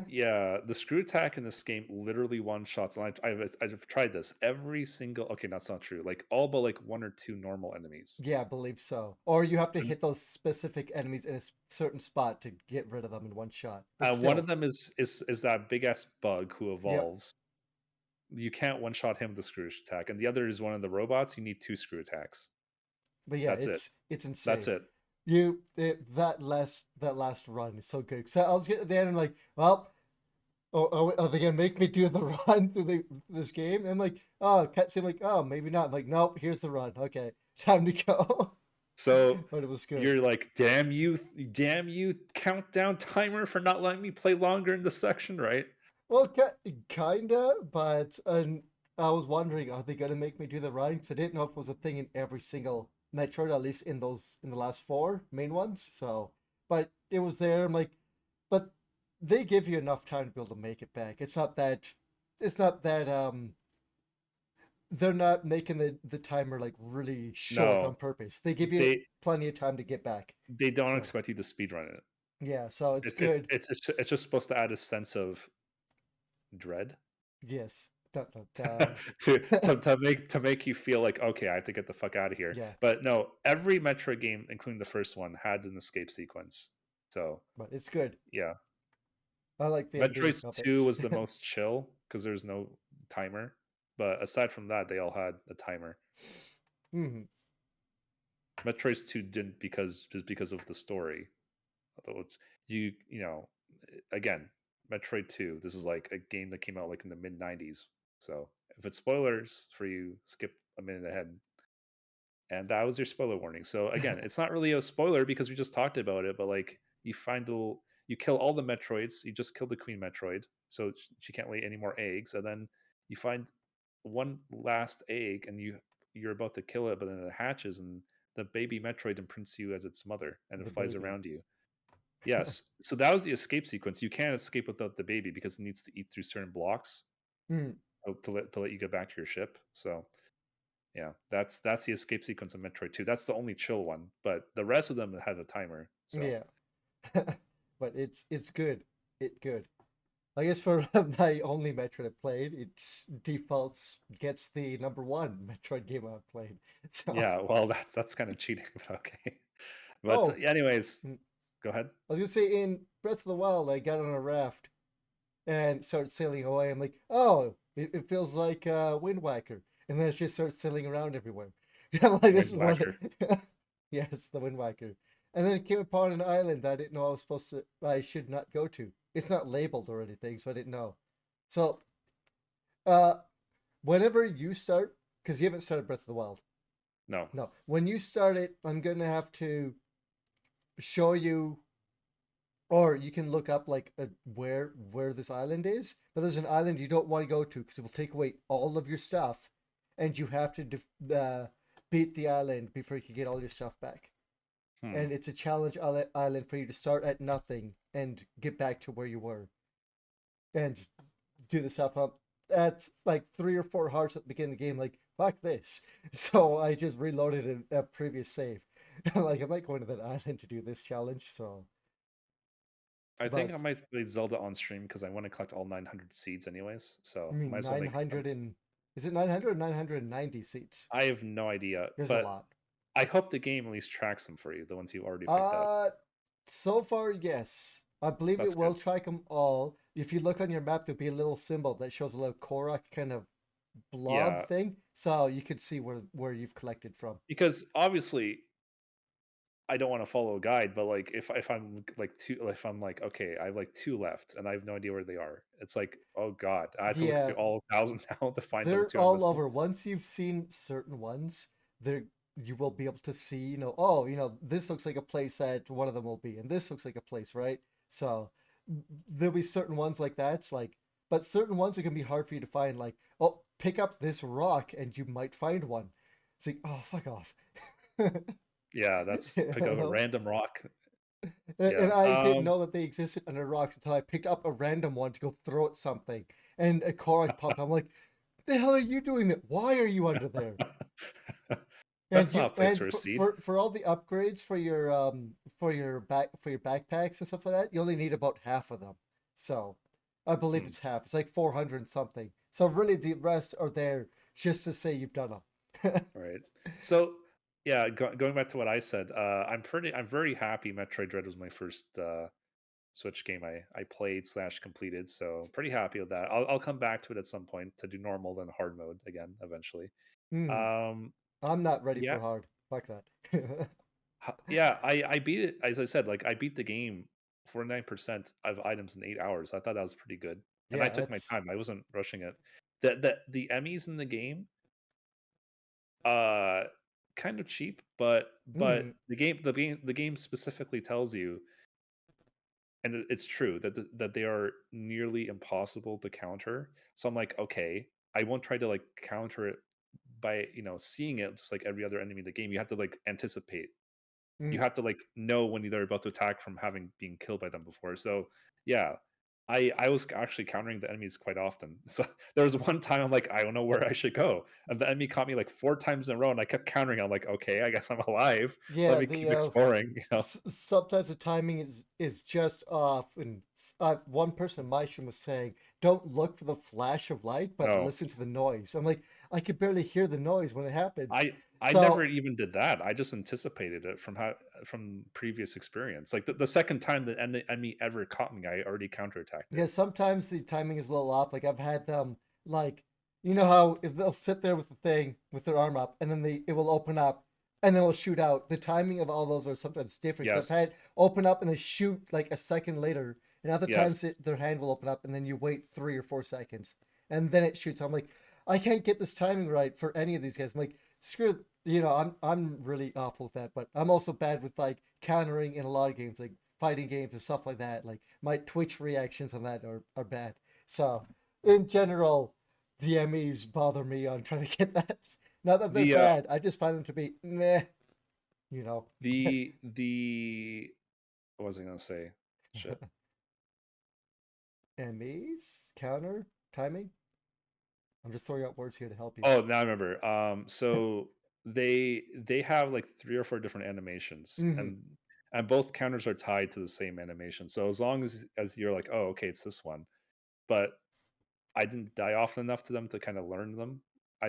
B: Yeah, the screw attack in this game literally one shots. And I've tried this every single. Okay, that's not true. Like all but like 1 or 2 normal enemies.
A: Yeah, I believe so. Or you have to
B: And,
A: hit those specific enemies in a certain spot to get rid of them in one shot. But
B: one of
A: still,
B: them is that big ass bug who
A: yep.
B: evolves. You can't one shot him with the screw attack, and the other is one of the robots. You need 2 screw attacks.
A: But yeah,
B: That's it.
A: it's
B: That's
A: insane.
B: it.
A: That last run is so good. So I was getting there and I'm like, well, are they gonna make me do the run through this game? And I'm like, oh, cutscene, like, oh, maybe not. I'm like, nope, here's the run. Okay, time to go.
B: So
A: But it was good.
B: you're like, damn you, countdown timer for not letting me play longer in this section, right?
A: Well, kinda, but I was wondering, are they gonna make me do the run? Because I didn't know if it was a thing in every single Metroid, at least in the last four main ones. So, but it was there. I'm like, but they give you enough time to be able to make it back. It's not that they're not making the timer like really short on
B: No,
A: purpose. They give you
B: they
A: plenty of time to get back.
B: they don't
A: So
B: expect you to speedrun it.
A: yeah, so it's
B: It's it,
A: good.
B: it's just supposed to add a sense of dread
A: Yes. Dun, dun, dun.
B: to make you feel like, okay, I have to get the fuck out of here.
A: Yeah,
B: But no, every Metroid game, including the first one, had an escape sequence. So
A: but it's good.
B: yeah,
A: I like the ending
B: Metroid's
A: of
B: 2
A: it.
B: was the most chill because there's no timer. But aside from that, they all had a timer.
A: Hmm.
B: Metroid's 2 didn't because of the story. Although you know, again, Metroid 2, this is like a game that came out like in the mid 90s. So if it's spoilers for you, skip a minute ahead. And that was your spoiler warning. So again, it's not really a spoiler because we just talked about it, but like you kill all the Metroids, you just kill the Queen Metroid, so she can't lay any more eggs, and then you find one last egg and you're about to kill it, but then it hatches and the baby Metroid imprints you as its mother and it
A: The
B: flies
A: baby.
B: around you. Yes. So that was the escape sequence. You can't escape without the baby because it needs to eat through certain blocks
A: Hmm.
B: to let you get back to your ship. So yeah, that's the escape sequence of Metroid 2. That's the only chill one, but the rest of them had a timer. So
A: Yeah. But it's good. It good. I guess for my only Metroid I played, it defaults gets the number one Metroid game I played. So
B: yeah, well that's kind of cheating, but okay. But
A: oh,
B: anyways,
A: mm,
B: go ahead.
A: I was gonna say in Breath of the Wild, I got on a raft and started sailing away. I'm like, oh, it feels like Wind Waker, and then it just starts sailing around everywhere. I'm like, this
B: Wind
A: is what.
B: Wacker.
A: Yes, the Wind Waker. And then it came upon an island that I didn't know I should not go to. It's not labeled or anything, so I didn't know. So, uh, whenever you start, because you haven't started Breath of the Wild,
B: No.
A: no, when you start it, I'm gonna have to show you, or you can look up like where this island is. But there's an island you don't want to go to because it will take away all of your stuff, and you have to beat the island before you can get all your stuff back.
B: Hmm.
A: And it's a challenge island for you to start at nothing and get back to where you were and do the stuff up. At like 3 or 4 hearts at the beginning of the game, like, fuck this. So I just reloaded a previous save. Like I might go into that island to do this challenge. So,
B: I think I
A: but
B: might play Zelda on stream because I want to collect all 900 seeds anyways.
A: I
B: So
A: mean,
B: might as well make it fun.
A: 900 and is it 900 or 990 seats?
B: I have no idea,
A: There's a
B: but
A: lot.
B: I hope the game at least tracks them for you, the ones you already picked out.
A: Uh, so far, yes. I believe it
B: That's
A: will
B: good.
A: track them all. If you look on your map, there'll be a little symbol that shows a little Korok kind of blob
B: Yeah,
A: thing, so you can see where you've collected from.
B: because obviously I don't want to follow a guide, but like if I'm like two, if I'm like okay, I have like two left and I have no idea where they are. It's like oh god, I have to look
A: Yeah,
B: through all 1,000 now to find the
A: they're
B: two I'm
A: all
B: missing.
A: over. Once you've seen certain ones, there you will be able to see, oh, this looks like a place that one of them will be, and this looks like a place, right? So there'll be certain ones like that. It's like, but certain ones are gonna be hard for you to find. Like, oh, pick up this rock, and you might find one. It's like, oh, fuck off.
B: Yeah, that's
A: You
B: pick up a
A: know?
B: random rock.
A: And
B: Yeah.
A: I didn't know that they existed under rocks until I picked up a random one to go throw at something, and a Korok popped. I'm like, the hell are you doing that? Why are you under there? And
B: That's not
A: you
B: a place
A: and
B: for a
A: for,
B: seed.
A: for for all the upgrades for your backpacks and stuff like that, you only need about half of them. So I believe
B: Hmm,
A: it's half. It's like 400 and something. So really the rest are there just to say you've done them.
B: right. So yeah, going back to what I said, I'm very happy Metroid Dread was my first Switch game I played slash completed. So pretty happy with that. I'll come back to it at some point to do normal then hard mode again eventually.
A: Hmm.
B: Um,
A: I'm not ready
B: yeah,
A: for hard. Fuck that.
B: yeah, I beat it as I said. Like I beat the game 49% of items in 8 hours. I thought that was pretty good, and I
A: Yeah,
B: took my
A: it's
B: time. I wasn't rushing it. The Emmys in the game, uh, kind of cheap, but
A: mm,
B: the game specifically tells you, and it's true that they are nearly impossible to counter. So I'm like, okay, I won't try to like counter it by seeing it just like every other enemy in the game. You have to like anticipate. You
A: mm.
B: have to like know when they're about to attack from having been killed by them before. So yeah, I was actually countering the enemies quite often. So there was one time I'm like, I don't know where I should go, and the enemy caught me like 4 times in a row, and I kept countering. I'm like, okay, I guess I'm alive. Let
A: Yeah,
B: me keep exploring.
A: sometimes the timing is just off, and one person in my stream was saying, "Don't look for the flash of light, but
B: Oh,
A: listen to the noise." I'm like, I could barely hear the noise when it happens.
B: I never
A: So
B: even did that. I just anticipated it from previous experience. Like the second time the enemy ever caught me, I already counterattacked it.
A: yeah, sometimes the timing is a little off. Like I've had them like how if they'll sit there with the thing with their arm up, and then it will open up, and then it'll shoot out. The timing of all those are sometimes different. So I've
B: Yes,
A: had open up and they shoot like a second later, and other
B: yes.
A: times their hand will open up, and then you wait 3 or 4 seconds, and then it shoots. I'm like, I can't get this timing right for any of these guys. I'm like, screw. I'm really awful with that, but I'm also bad with like countering in a lot of games, like fighting games and stuff like that. Like my Twitch reactions on that are bad. So in general, the MEs bother me on trying to get that. Not that they're
B: The
A: bad, I just find them to be meh, you know.
B: the what was I gonna say? Shit.
A: MEs? Counter? Timing? I'm just throwing out words here to help you.
B: Oh, now I remember. So they have like 3 or 4 different animations,
A: Hmm.
B: and both counters are tied to the same animation. So as long as you're like, oh, okay, it's this one, but I didn't die often enough to them to kind of learn them.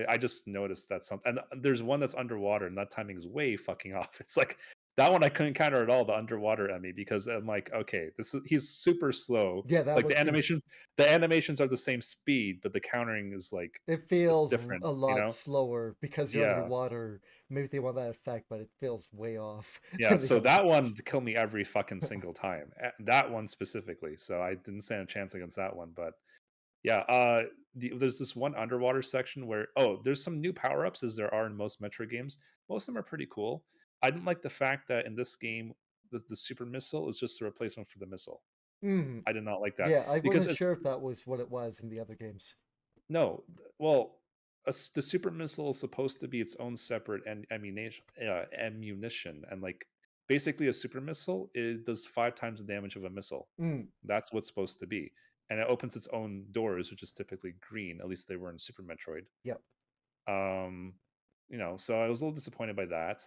B: I just noticed that something, and there's one that's underwater, and that timing is way fucking off. It's like that one I couldn't counter at all, the underwater Emmy, because I'm like, okay, he's super slow.
A: Yeah, that
B: Like
A: one seems.
B: the animations are the same speed, but the countering is like
A: It
B: it's
A: feels
B: different,
A: a
B: you
A: lot
B: know?
A: slower because you're
B: Yeah.
A: underwater. Maybe they want that effect, but it feels way off
B: Yeah,
A: than the
B: so
A: other
B: that one
A: ones.
B: killed me every fucking single time. That one specifically. So I didn't stand a chance against that one, but yeah, there's this one underwater section where there's some new power-ups as there are in most Metro games. Most of them are pretty cool. I didn't like the fact that in this game the super missile is just a replacement for the missile.
A: Hmm.
B: I did not like that
A: Yeah, I
B: because
A: wasn't sure if that was what it was in the other games.
B: no, well, the super missile is supposed to be its own separate ammunition, and like basically a super missile it does 5 times the damage of a missile.
A: Mm,
B: That's what's supposed to be, and it opens its own doors, which is typically green. At least they were in Super Metroid.
A: yep.
B: Um, so I was a little disappointed by that.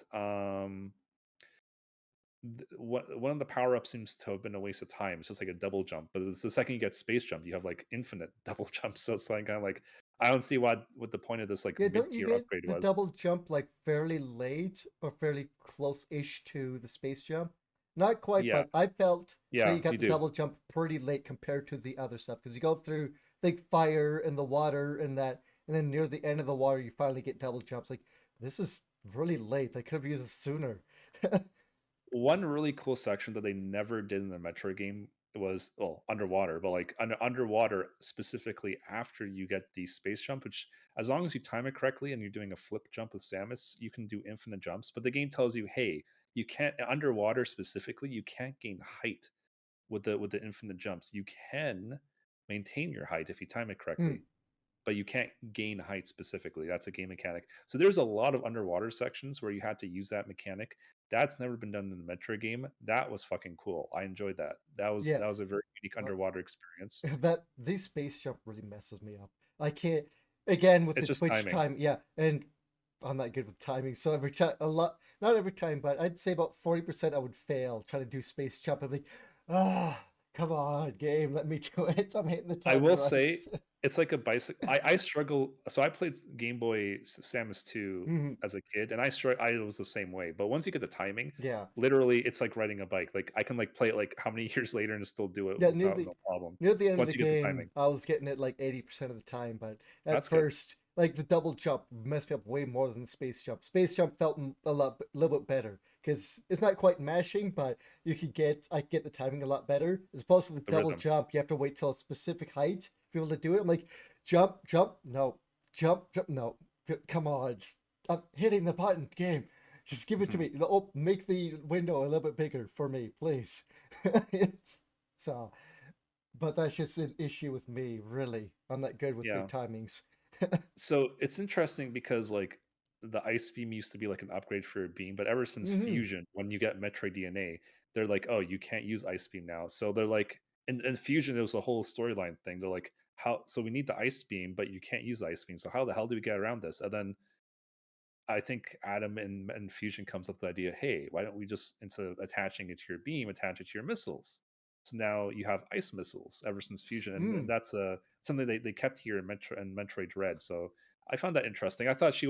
B: One of the power ups seems to have been a waste of time. It's just like a double jump, but it's the second you get space jump, you have like infinite double jumps. So it's like kind of like I don't see what the point of this like
A: Yeah,
B: mid
A: don't you
B: tier
A: get
B: upgrade
A: the
B: was.
A: double jump like fairly late or fairly close-ish to the space jump? Not quite,
B: Yeah,
A: but I felt that
B: yeah,
A: you got
B: you
A: the
B: do.
A: double jump pretty late compared to the other stuff because you go through like fire and the water and that, and then near the end of the water you finally get double jumps. Like this is really late. I could have used it sooner.
B: One really cool section that they never did in the Metro game was, well, underwater, but like underwater specifically after you get the space jump, which as long as you time it correctly and you're doing a flip jump with Samus, you can do infinite jumps. But the game tells you, hey, you can't underwater specifically, you can't gain height with the infinite jumps. You can maintain your height if you time it
A: Hmm.
B: correctly, but you can't gain height specifically. That's a game mechanic. So there's a lot of underwater sections where you had to use that mechanic. That's never been done in the Metro game. That was fucking cool. I enjoyed that.
A: Yeah.
B: That was a very unique
A: Uh,
B: underwater experience.
A: that this space jump really messes me up. I can't again with
B: It's
A: the
B: just
A: Twitch
B: timing.
A: time, yeah, and I'm not good with timing. So every time a lot not every time, but I'd say about 40% I would fail trying to do space jump. I'm like, ah, come on, game, let me do it. I'm hitting the
B: I
A: timing
B: will
A: right.
B: say it's like a bicycle. I struggle. So I played Game Boy Samus 2
A: Mhm.
B: as a kid, and I was the same way. But once you get the timing,
A: Yeah.
B: literally, it's like riding a bike. Like I can like play it like how many years later and still do it
A: Yeah,
B: without no problem.
A: near the end of the
B: Once you get the
A: game,
B: timing,
A: I was getting it like 80% of the time, but at
B: that's good.
A: first, like the double jump messed me up way more than the space jump. Space jump felt a little bit better because it's not quite mashing, but I could get the timing a lot better. As opposed to the
B: The
A: double
B: rhythm.
A: jump, you have to wait till a specific height to be able to do it. I'm like, jump, jump, no, jump, jump, no, come on, I'm hitting the button, game. Just give it to
B: Mhm.
A: me. Oh, make the window a little bit bigger for me, please. it's so. But that's just an issue with me, really. I'm not good with the
B: Yeah.
A: timings.
B: So it's interesting because like the ice beam used to be like an upgrade for a beam, but ever since
A: Hmm.
B: fusion, when you get Metroid DNA, they're like, oh, you can't use ice beam now. So they're like, in fusion, it was a whole storyline thing. They're like, how? So we need the ice beam, but you can't use the ice beam. So how the hell do we get around this? And then I think Adam in Fusion comes up with the idea, hey, why don't we just instead of attaching it to your beam, attach it to your missiles? So now you have ice missiles ever since Fusion, and
A: Mm.
B: that's something they kept here in Metroid Dread. So I found that interesting. I thought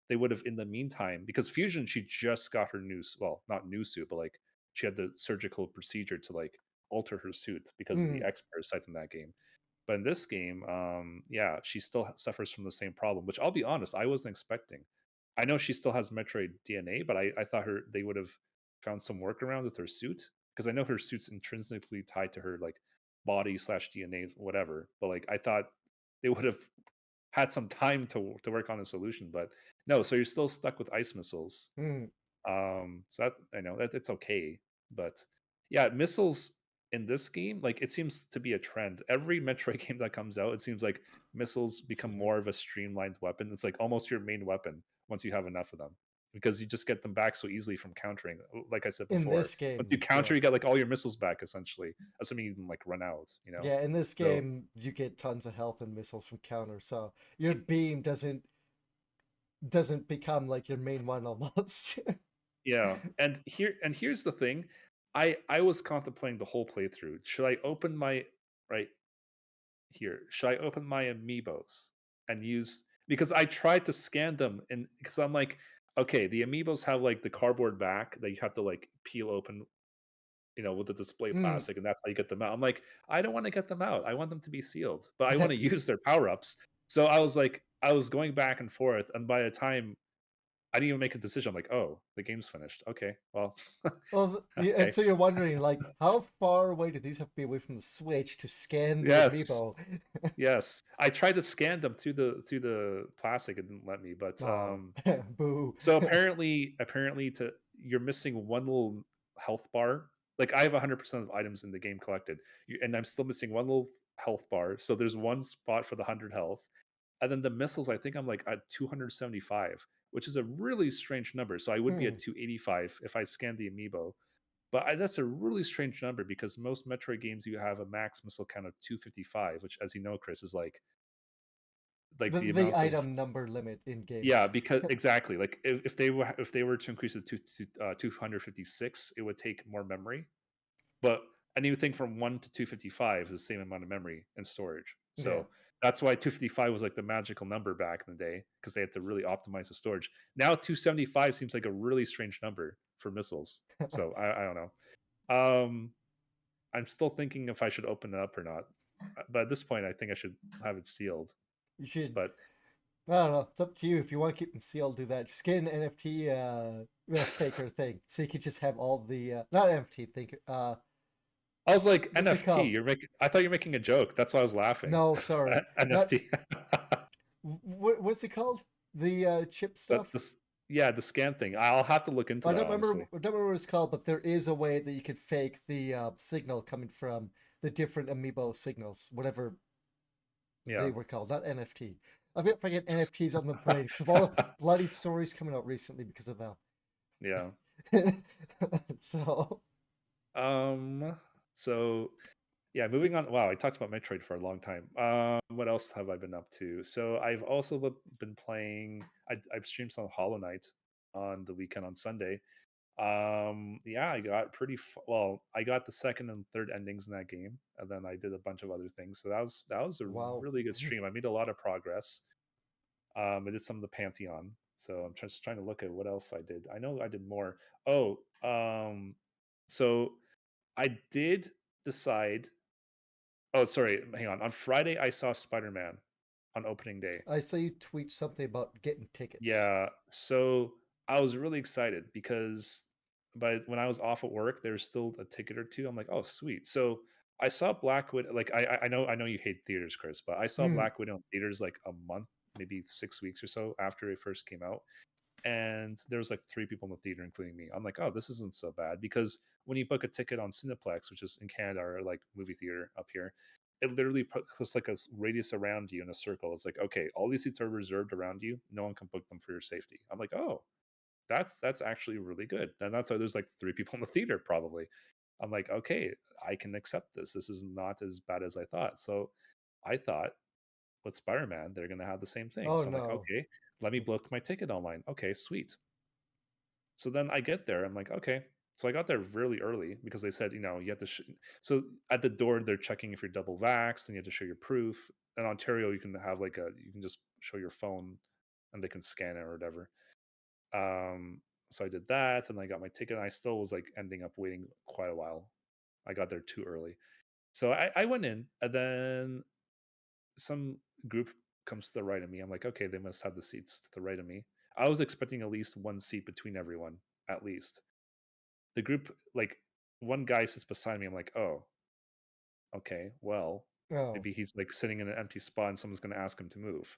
B: they would have in the meantime because Fusion she just got her new well not new suit but like she had the surgical procedure to like alter her suit because of the
A: Mm.
B: X parasites in that game. But in this game, yeah, she still suffers from the same problem, which I'll be honest, I wasn't expecting. I know she still has Metroid DNA, but I thought they would have found some workaround with her suit because I know her suit's intrinsically tied to her like body slash DNA, whatever. But like I thought they would have had some time to work on a solution, but no. So you're still stuck with ice missiles.
A: Mm.
B: So that I know that it's okay, but yeah, missiles in this game, like it seems to be a trend. Every Metroid game that comes out, it seems like missiles become
A: Excuse me.
B: more of a streamlined weapon. It's like almost your main weapon once you have enough of them, because you just get them back so easily from countering. Like I said
A: In
B: before,
A: this
B: once you
A: game,
B: counter,
A: yeah.
B: you get like all your missiles back essentially, assuming you can like run out.
A: Yeah, in this
B: So
A: game, you get tons of health and missiles from counter, so your beam doesn't become like your main one almost.
B: yeah, and here's the thing, I was contemplating the whole playthrough. Should I open my right here? Should I open my amiibos and use because I tried to scan them and because I'm like, okay, the amiibos have like the cardboard back that you have to like peel open, with the display
A: Mm.
B: plastic, and that's how you get them out. I'm like, I don't want to get them out. I want them to be sealed, but I want to use their power ups. So I was like, I was going back and forth, and by the time I didn't even make a decision, I'm like, oh, the game's finished. Okay, well,
A: Well, and
B: okay.
A: so you're wondering, like, how far away do these have to be away from the Switch to scan the
B: Yes,
A: amiibo?
B: yes. I tried to scan them through the plastic, it didn't let me. But
A: Oh, boo.
B: so apparently to you're missing one little health bar. Like I have 100% of items in the game collected, and I'm still missing one little health bar. So there's one spot for the 100 health, and then the missiles. I think I'm like at 275, which is a really strange number. So I would be
A: Hmm.
B: at 285 if I scanned the amiibo. But that's a really strange number because most Metroid games you have a max missile count of 255, which, as you know, Chris, is like like the
A: The
B: amount of
A: item number limit in
B: yeah,
A: games.
B: because exactly like if they were to increase it to 256, it would take more memory. But anything from 1 to 255 is the same amount of memory and storage.
A: Yeah.
B: So that's why 255 was like the magical number back in the day because they had to really optimize the storage. Now 275 seems like a really strange number for missiles. So I don't know. Um, I'm still thinking if I should open it up or not. But at this point, I think I should have it sealed.
A: You should.
B: But
A: I don't know. It's up to you. If you want to keep them sealed, do that. Just get an NFT faker thing, so you could just have all the not NFT thing.
B: I was like,
A: What's it
B: NFT.
A: called?
B: You're making. I thought you're making a joke. That's why I was laughing.
A: No, sorry, not
B: NFT.
A: what's it called? The chip
B: But
A: stuff.
B: this, yeah, the scan thing. I'll have to look into
A: I
B: that
A: don't remember.
B: honestly.
A: I don't remember what it's called, but there is a way that you could fake the signal coming from the different amiibo signals, whatever
B: Yeah.
A: they were called. Not NFT. I forget NFTs on the brain because of all the bloody stories coming out recently because of
B: Yeah.
A: that. So.
B: Um. So yeah, moving on. Wow, I talked about Metroid for a long time. What else have I been up to? So I've also been playing. I've streamed some Hollow Knight on the weekend on Sunday. Yeah, I got well. I got the second and third endings in that game, and then I did a bunch of other things. So that was a
A: Wow.
B: really good stream. I made a lot of progress. I did some of the Pantheon. So I'm just trying to look at what else I did. I know I did more. Oh, so I did decide. Oh, sorry. Hang on. On Friday, I saw Spider Man on opening day.
A: I saw you tweet something about getting tickets.
B: Yeah. So I was really excited because when I was off at work, there's still a ticket or two. I'm like, oh, sweet. So I saw Black Widow. Like I know you hate theaters, Chris, but I saw
A: Hmm.
B: Black Widow in theaters like a month, maybe 6 weeks or so after it first came out, and there was like three people in the theater, including me. I'm like, oh, this isn't so bad because when you book a ticket on Cineplex, which is in Canada or like movie theater up here, it literally puts like a radius around you in a circle. It's like, okay, all these seats are reserved around you. No one can book them for your safety. I'm like, oh, that's actually really good. And that's why there's like three people in the theater probably. I'm like, okay, I can accept this. This is not as bad as I thought. So I thought with Spider-Man, they're gonna have the same thing.
A: Oh
B: So I'm like,
A: no.
B: okay, let me book my ticket online. Okay, sweet. So then I get there. I'm like, okay. So I got there really early because they said, you have to. So at the door, they're checking if you're double vaxxed, and you have to show your proof. In Ontario, you can have you can just show your phone, and they can scan it or whatever. So I did that, and I got my ticket. And I still was like ending up waiting quite a while. I got there too early. So I went in, and then some group comes to the right of me. I'm like, okay, they must have the seats to the right of me. I was expecting at least one seat between everyone, at least. The group, like, one guy sits beside me. I'm like, oh, okay, well,
A: Oh.
B: maybe he's like sitting in an empty spot and someone's going to ask him to move.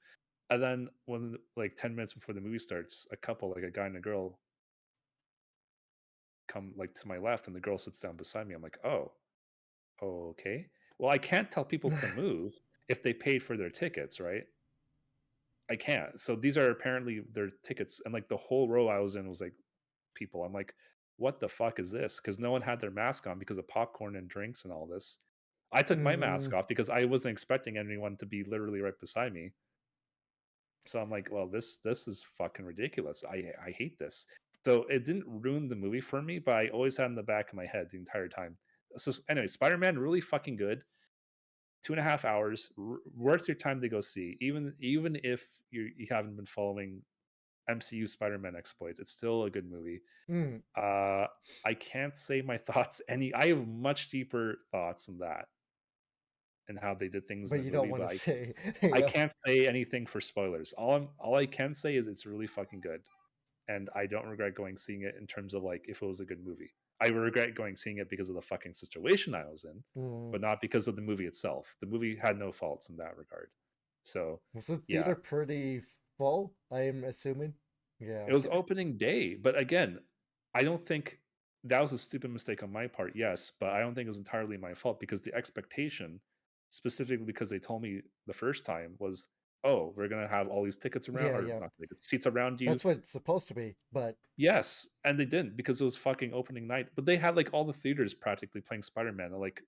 B: And then when like 10 minutes before the movie starts, a couple, like a guy and a girl, come like to my left and the girl sits down beside me. I'm like, oh, okay. Well, I can't tell people to move if they paid for their tickets, right? I can't. So these are apparently their tickets, and like the whole row I was in was like people. I'm like, what the fuck is this? Because no one had their mask on because of popcorn and drinks and all this. I took my
A: Hmm.
B: mask off because I wasn't expecting anyone to be literally right beside me. So I'm like, well, this is fucking ridiculous. I hate this. So it didn't ruin the movie for me, but I always had in the back of my head the entire time. So anyway, Spider-Man really fucking good. 2.5 hours, worth your time to go see. Even if you haven't been following MCU Spider-Man exploits, it's still a good movie.
A: Hmm.
B: Uh, I can't say my thoughts any. I have much deeper thoughts than that and how they did things in
A: But
B: the
A: you don't
B: movie,
A: want
B: but
A: to
B: I
A: say.
B: I
A: Yeah.
B: can't say anything for spoilers. All I can say is it's really fucking good, and I don't regret going seeing it in terms of like if it was a good movie. I regret going seeing it because of the fucking situation I was in,
A: Hmm.
B: but not because of the movie itself. The movie had no faults in that regard. So
A: Was the
B: yeah,
A: theater pretty full? I'm assuming.
B: it
A: Yeah.
B: was opening day, but again, I don't think that was a stupid mistake on my part. Yes, but I don't think it was entirely my fault because the expectation, specifically because they told me the first time, was, "Oh, we're gonna have all these tickets around,
A: Yeah.
B: or
A: Yeah.
B: not tickets, seats around you."
A: That's what it's supposed to be. But
B: Yes, and they didn't because it was fucking opening night. But they had like all the theaters practically playing Spider Man. Like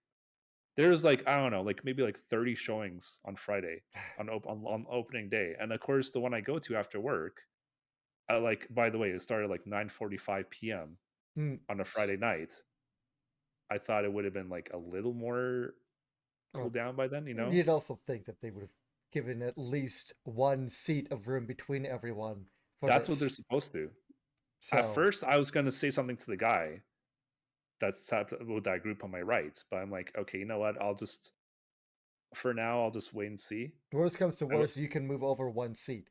B: There's like, I don't know, like maybe like 30 showings on Friday on opening day. And of course, the one I go to after work, like by the way, it started like 9:45 p.m.
A: Mm.
B: on a Friday night. I thought it would have been like a little more cool
A: Well,
B: down by then, you know?
A: you'd also think that they would have given at least one seat of room between everyone for
B: That's what they're
A: this.
B: supposed to. At
A: So,
B: first, I was gonna say something to the guy that's sat with that group on my right, but I'm like, okay, you know what? I'll just for now, I'll just wait and see.
A: worst comes to
B: I w-
A: worst, you can move over one seat.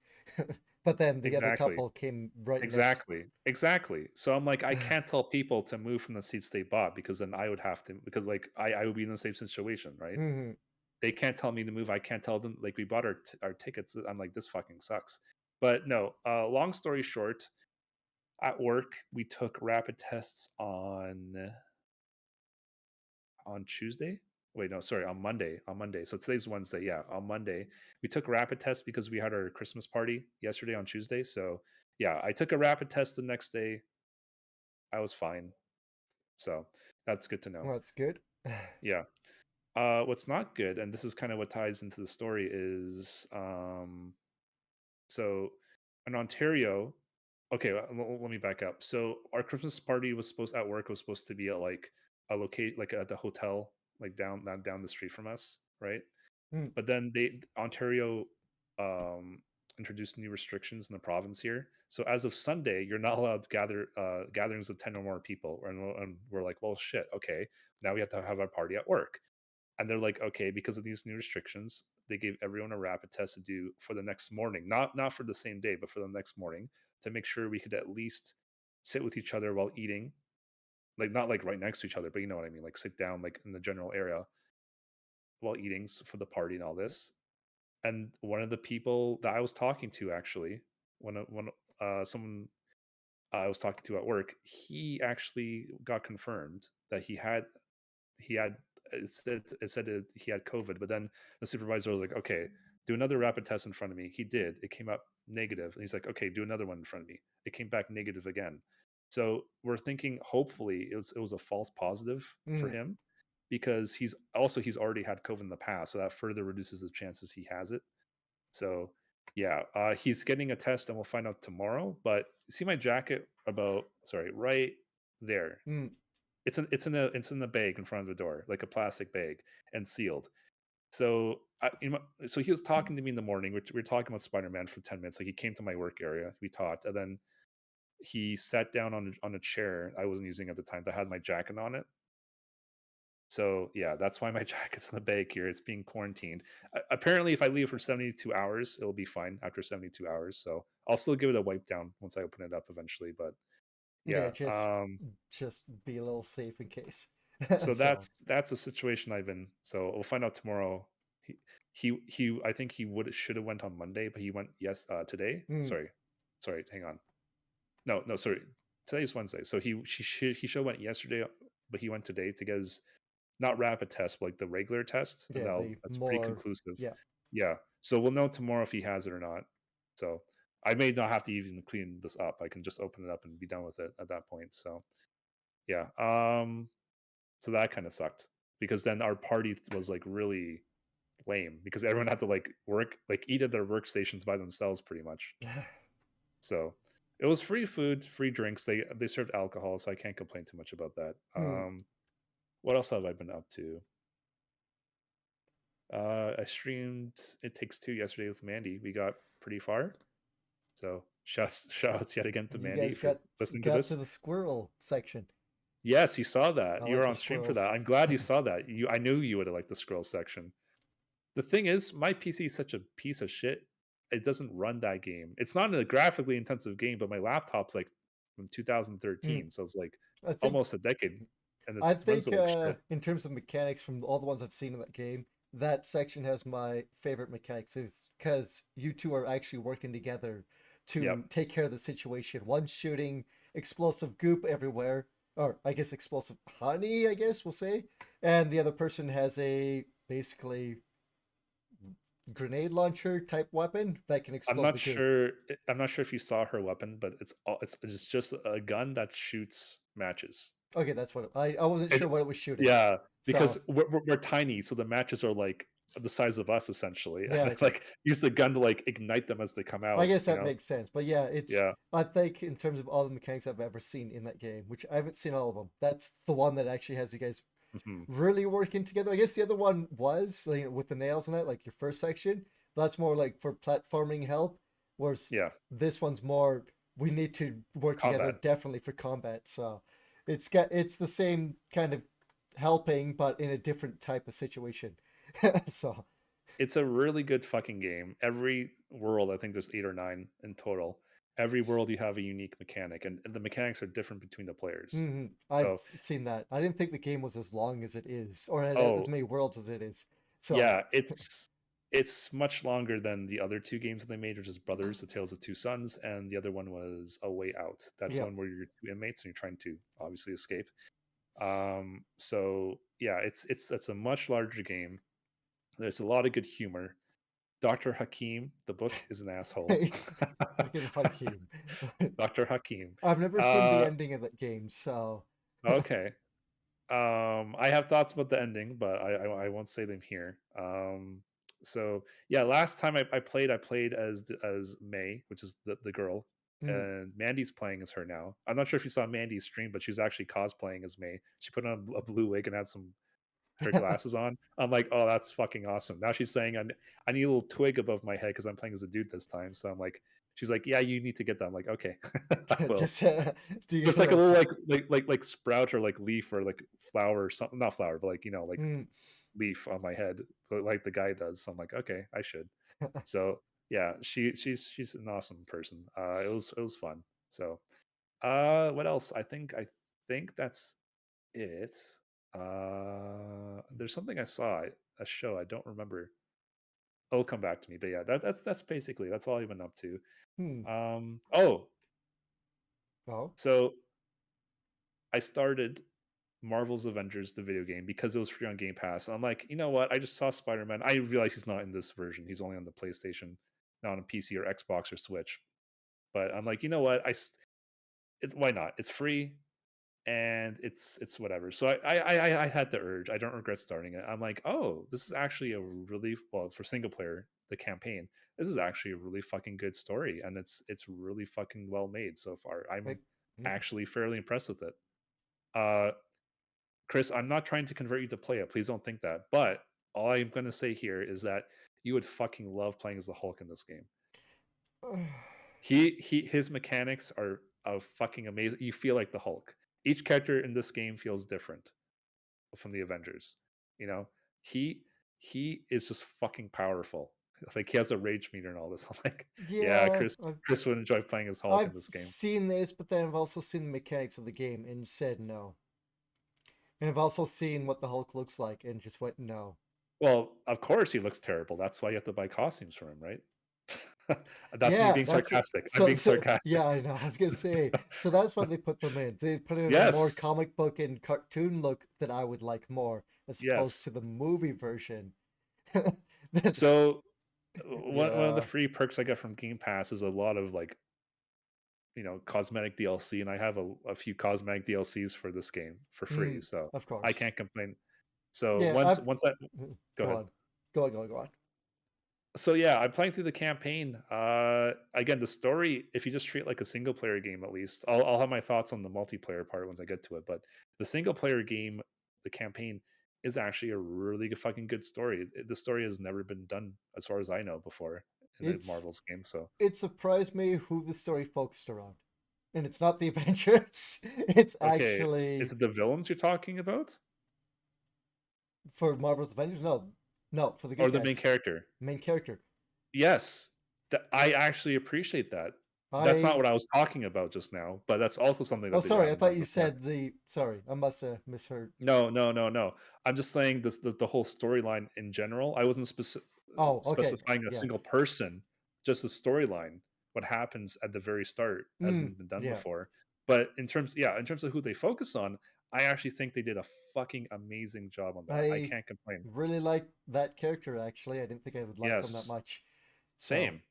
A: But then the other
B: exactly.
A: couple came right next.
B: Exactly, exactly. So I'm like, I can't tell people to move from the seats they bought because then I would have to because like I would be in the same situation, right?
A: Mhm.
B: They can't tell me to move. I can't tell them like we bought our tickets. I'm like, this fucking sucks. But no, long story short, at work we took rapid tests on Tuesday. Wait, no, sorry, on Monday. On Monday. So today's Wednesday. Yeah, on Monday. We took rapid tests because we had our Christmas party yesterday on Tuesday. So yeah, I took a rapid test the next day. I was fine. So that's good to know.
A: Well, that's good.
B: Yeah. What's not good, and this is kind of what ties into the story, is so in Ontario. Okay, let me back up. So our Christmas party was supposed at work was supposed to be at like a locate like at the hotel like down the street from us, right?
A: Mm.
B: But then they Ontario um, introduced new restrictions in the province here. So as of Sunday, you're not allowed to gather gatherings of 10 or more people. And we're like, well, shit. Okay, now we have to have our party at work. And they're like, okay, because of these new restrictions, they gave everyone a rapid test to do for the next morning, not for the same day, but for the next morning, to make sure we could at least sit with each other while eating, like not like right next to each other, but you know what I mean, like sit down like in the general area while eating for the party and all this. And one of the people that I was talking to actually, when someone I was talking to at work, he actually got confirmed that he had it said he had COVID, but then the supervisor was like, okay, do another rapid test in front of me. He did. It came up negative, and he's like, okay, do another one in front of me. It came back negative again. So we're thinking hopefully it was a false positive for
A: Mm.
B: him because he's already had COVID in the past, so that further reduces the chances he has it. So yeah, he's getting a test, and we'll find out tomorrow. But see my jacket about sorry right there.
A: Mm.
B: It's in the bag in front of the door, like a plastic bag, and sealed. So so he was talking to me in the morning. We were talking about Spider-Man for 10 minutes. Like he came to my work area, we talked, and then he sat down on a chair I wasn't using at the time that had my jacket on it. So yeah, that's why my jacket's in the bag here. It's being quarantined. Apparently, if I leave for 72 hours, it'll be fine after 72 hours. So I'll still give it a wipe down once I open it up eventually. But
A: Yeah,
B: yeah,
A: just be a little safe in case.
B: so
A: So,
B: that's a situation I've been. So we'll find out tomorrow. He I think he would should have went on Monday, but he went today.
A: mm.
B: Sorry, hang on. No, sorry. Today's Wednesday. So he should have went yesterday, but he went today to get his not rapid test, but like the regular test, and
A: Yeah, the
B: that's pretty
A: more,
B: conclusive.
A: yeah.
B: Yeah. So we'll know tomorrow if he has it or not. So I may not have to even clean this up. I can just open it up and be done with it at that point. So yeah. So that kind of sucked because then our party was like really lame because everyone had to like eat at their workstations by themselves pretty much. So it was free food, free drinks. They served alcohol, so I can't complain too much about that.
A: Mm.
B: What else have I been up to? I streamed It Takes Two yesterday with Mandy. We got pretty far. So shout outs yet again to
A: You
B: Mandy
A: guys
B: if you're listening to
A: got to
B: this.
A: the squirrel section.
B: Yes, you saw
A: I
B: that. You
A: like
B: were
A: the
B: on stream for
A: squirrels.
B: that. I'm glad you saw that. I knew you would have liked the scroll section. The thing is, my PC is such a piece of shit. It doesn't run that game. It's not a graphically intensive game, but my laptop's like from
A: Mm.
B: 2013, so it's like
A: I think
B: almost a decade, and it
A: I
B: runs
A: think
B: like shit.
A: in terms of mechanics from all the ones I've seen in that game, that section has my favorite mechanics is because you two are actually working together
B: Yep.
A: to take care of the situation. One shooting explosive goop everywhere, or I guess explosive honey, I guess we'll say, and the other person has a basically grenade launcher type weapon that can
B: I'm
A: explode
B: not
A: the goop.
B: sure. I'm not sure if you saw her weapon, but it's just a gun that shoots matches.
A: Okay, that's what I wasn't
B: It,
A: sure what it was shooting.
B: yeah. because
A: So
B: we're tiny, so the matches are like the size of us essentially, and
A: yeah,
B: then
A: okay.
B: like use the gun to like ignite them as they come
A: I
B: out.
A: guess that makes sense. But yeah, it's
B: Yeah.
A: I think in terms of all the mechanics I've ever seen in that game, which I haven't seen all of them, that's the one that actually has you guys
B: Hmm.
A: really working together. I guess the other one was like, with the nails in it, like your first section. That's more like for platforming help, whereas
B: Yeah.
A: this one's more we need to work together
B: Combat.
A: definitely for combat. So it's the same kind of helping, but in a different type of situation. So
B: It's a really good fucking game. Every world, I think there's 8 or 9 in total. Every world you have a unique mechanic, and the mechanics are different between the players.
A: I've
B: So,
A: seen that. I didn't think the game was as long as it is, or had as
B: oh
A: many worlds as it is. So
B: yeah, it's much longer than the other 2 games they made, which is Brothers: The Tales of Two Sons, and the other one was A Way Out. That's the
A: yeah,
B: one where you're 2 inmates and you're trying to obviously escape. So yeah, it's a much larger game. There's a lot of good humor. Dr. Hakim, the book, is an asshole.
A: fucking Hakeem.
B: Dr. Hakim.
A: I've never seen the
B: Uh,
A: ending of that game, so
B: okay. I have thoughts about the ending, but I won't say them here. So yeah, last time I played as May, which is the girl,
A: mm.
B: and Mandy's playing as her now. I'm not sure if you saw Mandy's stream, but she's actually cosplaying as May. She put on a blue wig and had some her glasses on. I'm like, oh, that's fucking awesome. Now she's saying I need a little twig above my head because I'm playing as a dude this time. So I'm like, she's like, yeah, you need to get that. I'm like, okay, I will.
A: Just do you
B: Just like a
A: like
B: little like sprout or like leaf or like flower or something, not flower, but like like
A: mm.
B: leaf on my head, like the guy does. So I'm like, okay, I should. So yeah, she's an awesome person. It was fun. So what else? I think that's it. There's something I saw, a show I don't remember. It'll come back to me, but yeah, that's basically that's all I've been up to.
A: Hmm.
B: Oh,
A: Oh.
B: so I started Marvel's Avengers, the video game, because it was free on Game Pass. And I'm like, you know what? I just saw Spider Man. I realize he's not in this version. He's only on the PlayStation, not on PC or Xbox or Switch. But I'm like, you know what? It's why not? It's free and it's whatever. So I had the urge. I don't regret starting it. I'm like, oh, this is actually a really well for single player. The campaign. This is actually a really fucking good story, and it's really fucking well made so far. I'm
A: Like, mm.
B: actually fairly impressed with it. Uh, Chris, I'm not trying to convert you to play it. Please don't think that. But all I'm going to say here is that you would fucking love playing as the Hulk in this game. His mechanics are fucking amazing. You feel like the Hulk. Each character in this game feels different from the Avengers. You know, he he is just fucking powerful. Like he has a rage meter and all this. I'm like, yeah,
A: Yeah,
B: Chris would enjoy playing as Hulk in
A: I've
B: this game.
A: seen this, but then I've also seen the mechanics of the game and said no. And I've also seen what the Hulk looks like and just went no.
B: Well, of course he looks terrible. That's why you have to buy costumes for him, right? That's me
A: Yeah,
B: being
A: that's it.
B: sarcastic. I'm
A: So,
B: being
A: so
B: sarcastic.
A: yeah, I know. I was gonna say. So that's why they put them in. They put in a more
B: Yes,
A: comic book and cartoon look that I would like more, as opposed
B: yes.
A: to the movie version.
B: So one of the
A: Yeah.
B: free perks I get from Game Pass is a lot of like cosmetic DLC, and I have a few cosmetic DLCs for this game for free,
A: Mm,
B: so
A: of
B: I
A: course.
B: can't complain. So
A: Yeah,
B: once I go
A: go
B: ahead.
A: on. Go on, go on, go on.
B: So yeah, I'm playing through the campaign. Again, the story, if you just treat it like a single player game, at least, I'll have my thoughts on the multiplayer part once I get to it. But the single player game, the campaign, is actually a really fucking good story. The story has never been done, as far as I know, before in the
A: It's
B: Marvels game. So
A: it surprised me who the story focused around. And it's not the Avengers. It's
B: okay, is
A: actually
B: it the villains you're talking about,
A: for Marvel's Avengers. No, no, for the
B: or
A: good
B: the main
A: guys,
B: character?
A: main character.
B: Yes, I actually appreciate that. That's not
A: I
B: what I was talking about just now, but that's also something
A: oh
B: that they
A: sorry, I
B: haven't done
A: thought you
B: before.
A: said the sorry. I must have misheard.
B: No, no, no, no. I'm just saying this the whole storyline in general. I wasn't
A: Oh, okay,
B: specifying a
A: yeah.
B: single person, just a storyline. What happens at the very start
A: Mm,
B: hasn't been done
A: yeah.
B: before. But in terms of who they focus on, I actually think they did a fucking amazing job on that. I
A: I
B: can't complain.
A: really like that character actually. I didn't think I would like them that
B: Yes,
A: much. So,
B: same,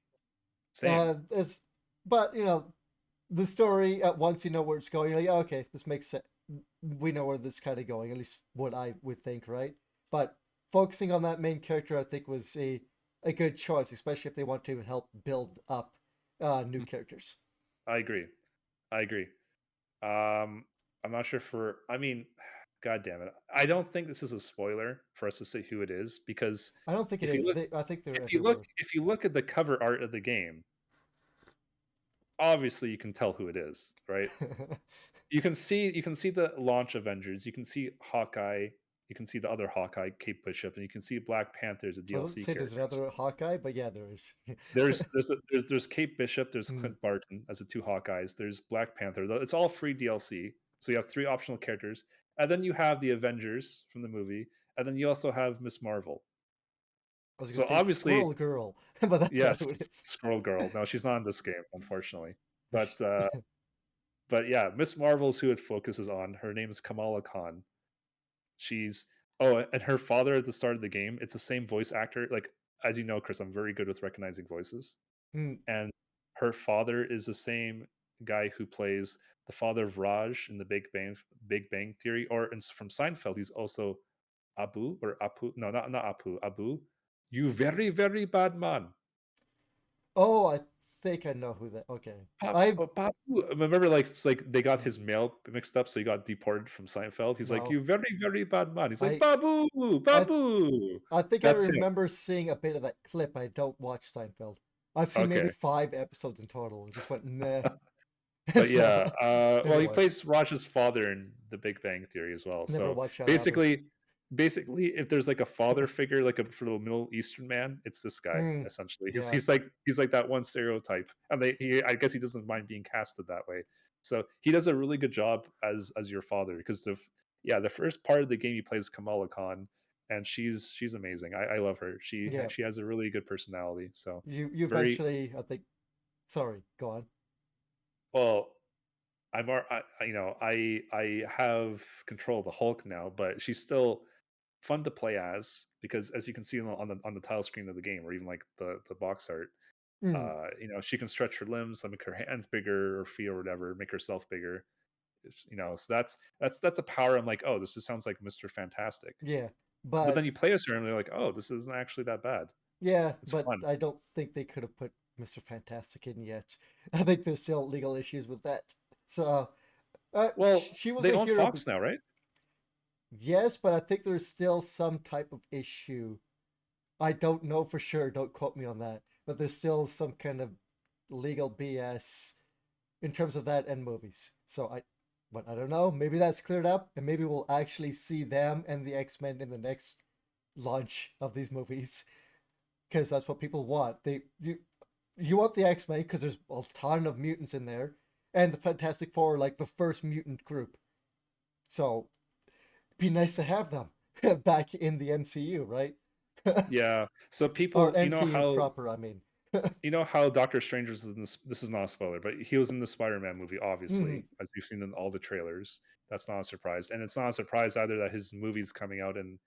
B: same.
A: it's but the story at once you know where it's going. You're like, "Oh, okay, this makes sense. we know where this is kind of going, at least what I would think, right? But focusing on that main character, I think, was a good choice, especially if they want to help build up new characters.
B: I agree. I agree. Um, I'm not sure for. I mean, God damn it! I don't think this is a spoiler for us to say who it is because
A: I don't think it
B: if you
A: is.
B: look,
A: I think they're
B: if you look,
A: everywhere.
B: if you look at the cover art of the game, obviously you can tell who it is, right? You can see the launch Avengers. You can see Hawkeye. You can see the other Hawkeye, Kate Bishop, and you can see Black Panther as a
A: I wouldn't
B: DLC
A: say there's
B: characters.
A: another Hawkeye, but yeah, there is.
B: There's Kate Bishop, there's
A: Hmm.
B: Clint Barton as the two Hawkeyes, there's Black Panther. It's all free DLC. So you have three optional characters, and then you have the Avengers from the movie, and then you also have Miss Marvel.
A: I was gonna
B: So
A: say
B: obviously,
A: Squirrel Girl, but that's not
B: yes,
A: who it is.
B: Squirrel Girl. No, she's not in this game, unfortunately. But but yeah, Miss Marvel is who it focuses on. Her name is Kamala Khan. She's and her father at the start of the game, it's the same voice actor. Like as you know, Chris, I'm very good with recognizing voices.
A: Hmm.
B: And her father is the same guy who plays the father of Raj in the Big Bang Theory, or from Seinfeld. He's also Abu or Apu. No, not Apu. Abu. You very very bad man.
A: Oh, I think I know who that. Okay, I
B: Babu. Remember, like it's like they got
A: hmm,
B: his mail mixed up, so he got deported from Seinfeld. He's like,
A: no,
B: "You very very bad man." He's like,
A: I
B: "Babu,
A: I
B: Babu."
A: I think I
B: That's him.
A: remember seeing a bit of that clip. I don't watch Seinfeld. I've seen maybe
B: Okay.
A: 5 episodes in total and just went nah.
B: But
A: So
B: yeah, well, he
A: anyway,
B: plays Raj's father in The Big Bang Theory as well.
A: never
B: So
A: watched that either.
B: basically, if there's like a father figure, like a sort of Middle Eastern man, it's this guy
A: Hmm.
B: essentially. He's
A: Yeah,
B: he's like that one stereotype, and I guess he doesn't mind being casted that way. So he does a really good job as your father because the first part of the game he plays Kamala Khan, and she's amazing. I love her.
A: yeah.
B: She has a really good personality. So
A: You
B: very
A: eventually, I think. Sorry, go on.
B: well. I have control of the Hulk now, but she's still fun to play as because as you can see on the title screen of the game or even like the box art,
A: Hmm.
B: she can stretch her limbs, like make her hands bigger or feet or whatever, make herself bigger. So that's a power. I'm like, oh, this just sounds like Mr. Fantastic.
A: Yeah,
B: But
A: but
B: then you play as her and you're like, oh, this isn't actually that bad.
A: yeah,
B: It's
A: but
B: fun.
A: I don't think they could have put Mr. Fantastic in yet. I think there's still legal issues with that. So,
B: Well,
A: she was
B: they
A: a
B: own
A: hero.
B: Fox now, right?
A: Yes, but I think there's still some type of issue. I don't know for sure. Don't quote me on that. But there's still some kind of legal BS in terms of that and movies. But I don't know. Maybe that's cleared up, and maybe we'll actually see them and the X-Men in the next launch of these movies, because that's what people want. You want the X-Men because there's a ton of mutants in there, and the Fantastic Four are like the first mutant group. So it'd be nice to have them back in the MCU, right?
B: Yeah. So
A: Or
B: people,
A: MCU proper, I mean.
B: Doctor Strange was in this is not a spoiler, but he was in the Spider-Man movie,
A: Hmm.
B: obviously, as we've seen in all the trailers. That's not a surprise. And it's not a surprise either that his movie's coming out and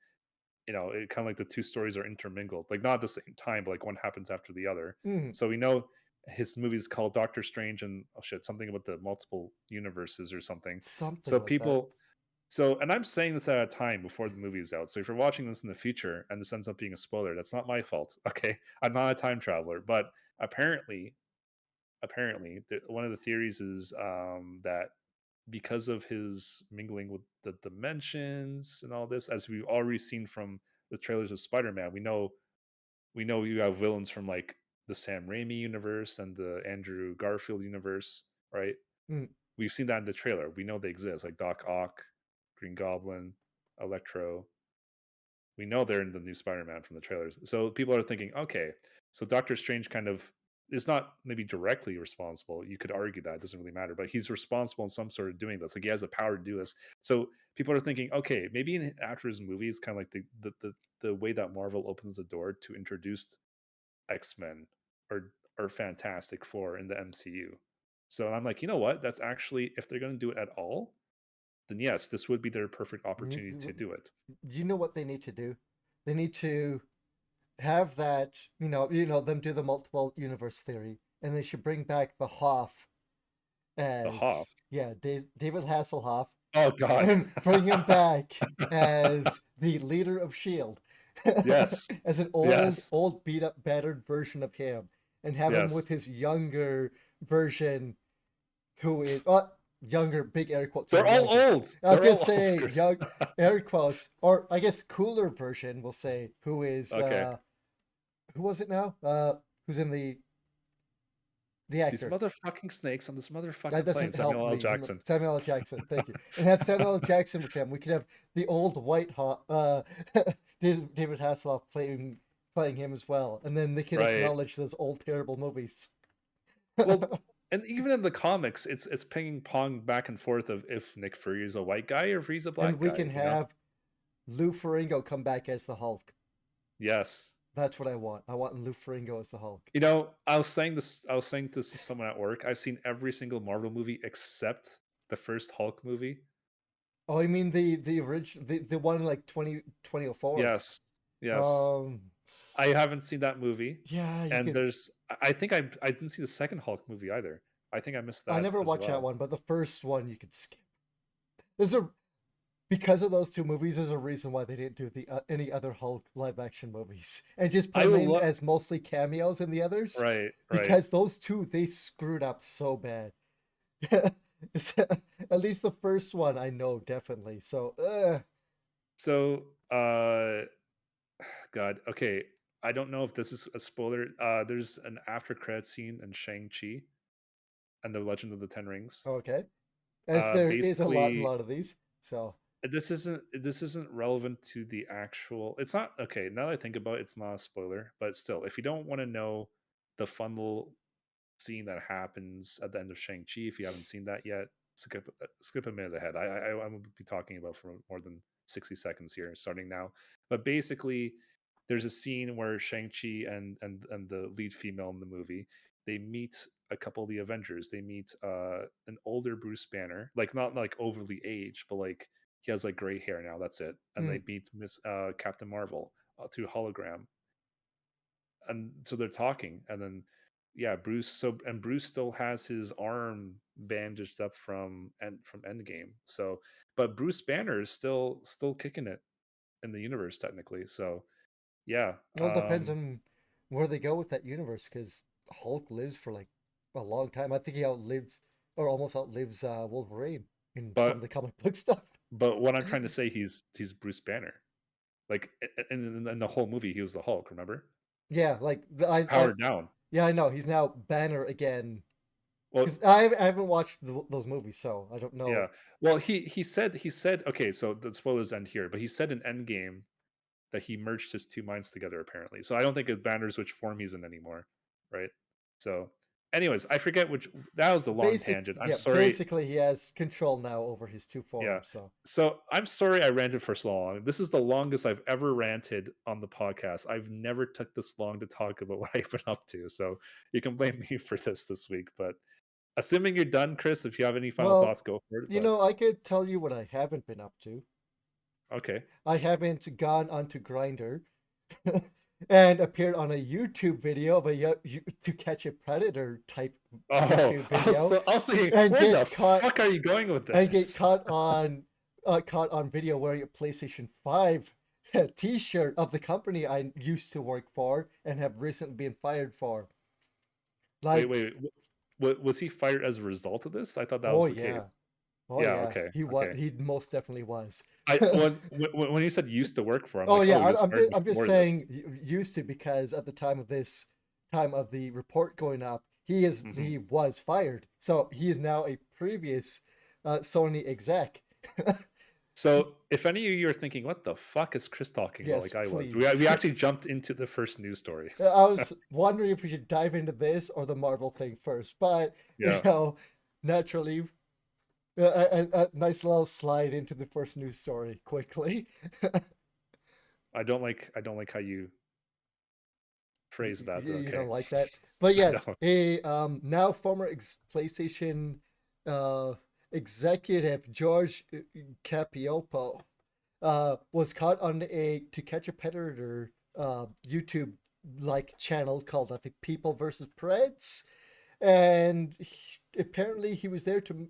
B: it kind of like the two stories are intermingled. Like not at the same time, but like one happens after the other.
A: Hmm.
B: So we know his movie is called Doctor Strange and oh shit, something about the multiple universes or something.
A: Something
B: So
A: like that.
B: and I'm saying this at a time before the movie is out. So if you're watching this in the future and this ends up being a spoiler, that's not my fault. Okay, I'm not a time traveler, but apparently, one of the theories is that because of his mingling with the dimensions and all this, as we've already seen from the trailers of Spider-Man, we know you have villains from like the Sam Raimi universe and the Andrew Garfield universe, right?
A: Hmm.
B: We've seen that in the trailer. We know they exist, like Doc Ock, Green Goblin, Electro. We know they're in the new Spider-Man from the trailers. So people are thinking, okay, so Doctor Strange kind of is not maybe directly responsible. You could argue that it doesn't really matter, but he's responsible in some sort of doing this. Like he has the power to do this. So people are thinking, okay, maybe after his movie, it's kind of like the way that Marvel opens the door to introduce X-Men or Fantastic Four in the MCU. So I'm like, you know what? That's actually if they're going to do it at all, then yes, this would be their perfect opportunity to do it.
A: You know what they need to do? They need to have that, them do the multiple universe theory, and they should bring back the Hoff
B: The Hoff.
A: as, yeah, David Hasselhoff.
B: Oh God.
A: and bring him back as the leader of Shield,
B: Yes.
A: as an
B: Yes.
A: old beat up, battered version of him, and have him with
B: Yes.
A: his younger version, who is younger, big air quotes
B: They're
A: on
B: all
A: younger.
B: old.
A: I was
B: They're
A: gonna
B: all old,
A: say
B: Chris.
A: young air quotes, or I guess cooler version. We'll say who is
B: Okay.
A: who was it now? Who's in the
B: These
A: actor?
B: motherfucking snakes on this
A: That
B: motherfucking plane.
A: doesn't help
B: Samuel L.
A: me.
B: Jackson.
A: Samuel L. Jackson, thank you. And have Samuel L. Jackson with him. We could have the old White Hawk, David Hasselhoff playing him as well, and then they can
B: Right.
A: acknowledge those old terrible movies.
B: Well, and even in the comics, it's ping pong back and forth of if Nick Fury is a white guy or if he's a
A: And
B: black
A: we can
B: guy. You know?
A: have Lou Ferrigno come back as the Hulk.
B: Yes.
A: That's what I want. I want Lou Ferrigno as the Hulk.
B: You know, I was saying this. I was saying this to someone at work. I've seen every single Marvel movie except the first Hulk movie.
A: Oh, you mean the original, the one in like 2004?
B: Yes. Yes.
A: Um,
B: I haven't seen that movie,
A: yeah, you
B: and
A: could.
B: I think I didn't see the second Hulk movie either. I think I missed
A: I
B: that
A: never
B: as
A: watched that
B: well.
A: one, but the first one you could skip. There's a Because of those two movies, there's a reason why they didn't do the any other Hulk live action movies and just put
B: I
A: them
B: will
A: in
B: look.
A: as mostly cameos in the others.
B: Right, right.
A: Because those two they screwed up so bad. At least the first one I know definitely. So
B: So, God, okay. I don't know if this is a spoiler. There's an after credit scene in Shang-Chi and the Legend of the Ten Rings.
A: okay, as there is a
B: Basically,
A: lot of these. So
B: this isn't relevant to the actual. It's not okay. Now that I think about it, it's not a spoiler, but still, if you don't want to know the fun little scene that happens at the end of Shang-Chi, if you haven't seen that yet, skip a minute ahead. I won't be talking about for more than 60 seconds here, starting now. But basically, there's a scene where Shang-Chi and the lead female in the movie, they meet a couple of the Avengers. They meet an older Bruce Banner, like not like overly aged, but like he has like gray hair now. That's it. And
A: mm,
B: they meet Miss Captain Marvel through hologram, and so they're talking, and then yeah, Bruce still has his arm bandaged up from Endgame. So, but Bruce Banner is still kicking it in the universe technically. So yeah,
A: well, it depends on where they go with that universe. Because Hulk lives for like a long time. I think he outlives or almost outlives Wolverine in some of
B: but
A: the comic book stuff.
B: what I'm trying to say, he's Bruce Banner. Like in the whole movie, he was the Hulk. Remember,
A: Yeah, like
B: powered down.
A: yeah, I know he's now Banner again.
B: Well,
A: Because I haven't watched those movies, so I don't
B: yeah.
A: know.
B: Well, he said okay. So the spoilers end here, but he said in Endgame that he merged his two minds together apparently. So I don't think it matters which form he's in anymore, right? So, anyways, I forget which. That was a long tangent. I'm sorry.
A: Basically he has control now over his two
B: Yeah.
A: forms. So
B: So I'm sorry I ranted for so long. This is the longest I've ever ranted on the podcast. I've never took this long to talk about what I've been up to. So you can blame me for this week. But assuming you're done, Chris, if you have any final
A: well,
B: thoughts, go for it.
A: you
B: But
A: know, I could tell you what I haven't been up to.
B: okay.
A: I haven't gone onto Grinder and appeared on a YouTube video of to catch a predator type
B: Oh,
A: YouTube
B: I was,
A: video
B: I was thinking,
A: and
B: where the
A: get caught
B: fuck are you going with
A: and get
B: this?
A: caught on video wearing a PlayStation 5 t-shirt of the company I used to work for and have recently been fired for.
B: Wait,
A: Like,
B: wait. Was he fired as a result of this? I thought that
A: oh
B: was the case.
A: yeah. Oh
B: Yeah.
A: yeah.
B: Okay.
A: He
B: Okay.
A: he most definitely was.
B: I when you said used to work for, I'm
A: Oh
B: like,
A: yeah,
B: oh, he was fired
A: I'm just
B: before this.
A: saying used to, because at the time of the report going up,
B: Hmm.
A: he was fired. So he is now a previous Sony exec.
B: So, if any of you are thinking, what the fuck is Chris talking about?
A: Yes,
B: Like I was,
A: please.
B: we actually jumped into the first news story.
A: I was wondering if we should dive into this or the Marvel thing first, but
B: Yeah,
A: naturally, a nice little slide into the first news story quickly.
B: I don't like how you phrase that, but
A: You
B: okay.
A: don't like that, but
B: I
A: yes,
B: don't.
A: a now former PlayStation uh, executive George Capiopo was caught on a To Catch a Predator YouTube like channel called, I think, People versus Preds, and apparently he was there to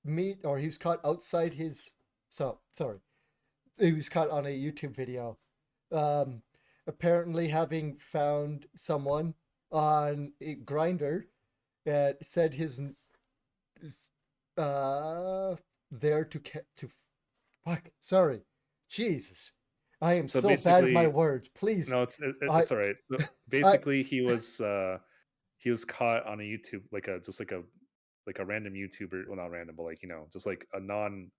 A: he was caught outside his. So sorry, he was caught on a YouTube video. Um, Apparently having found someone on a grinder that said his uh there to fuck. Sorry, Jesus, I am
B: So
A: so bad at my
B: basically,
A: words. Please,
B: no,
A: I
B: it's all right. So
A: I
B: basically, he was caught on a YouTube like a just like a random YouTuber, well not random, but like just like a non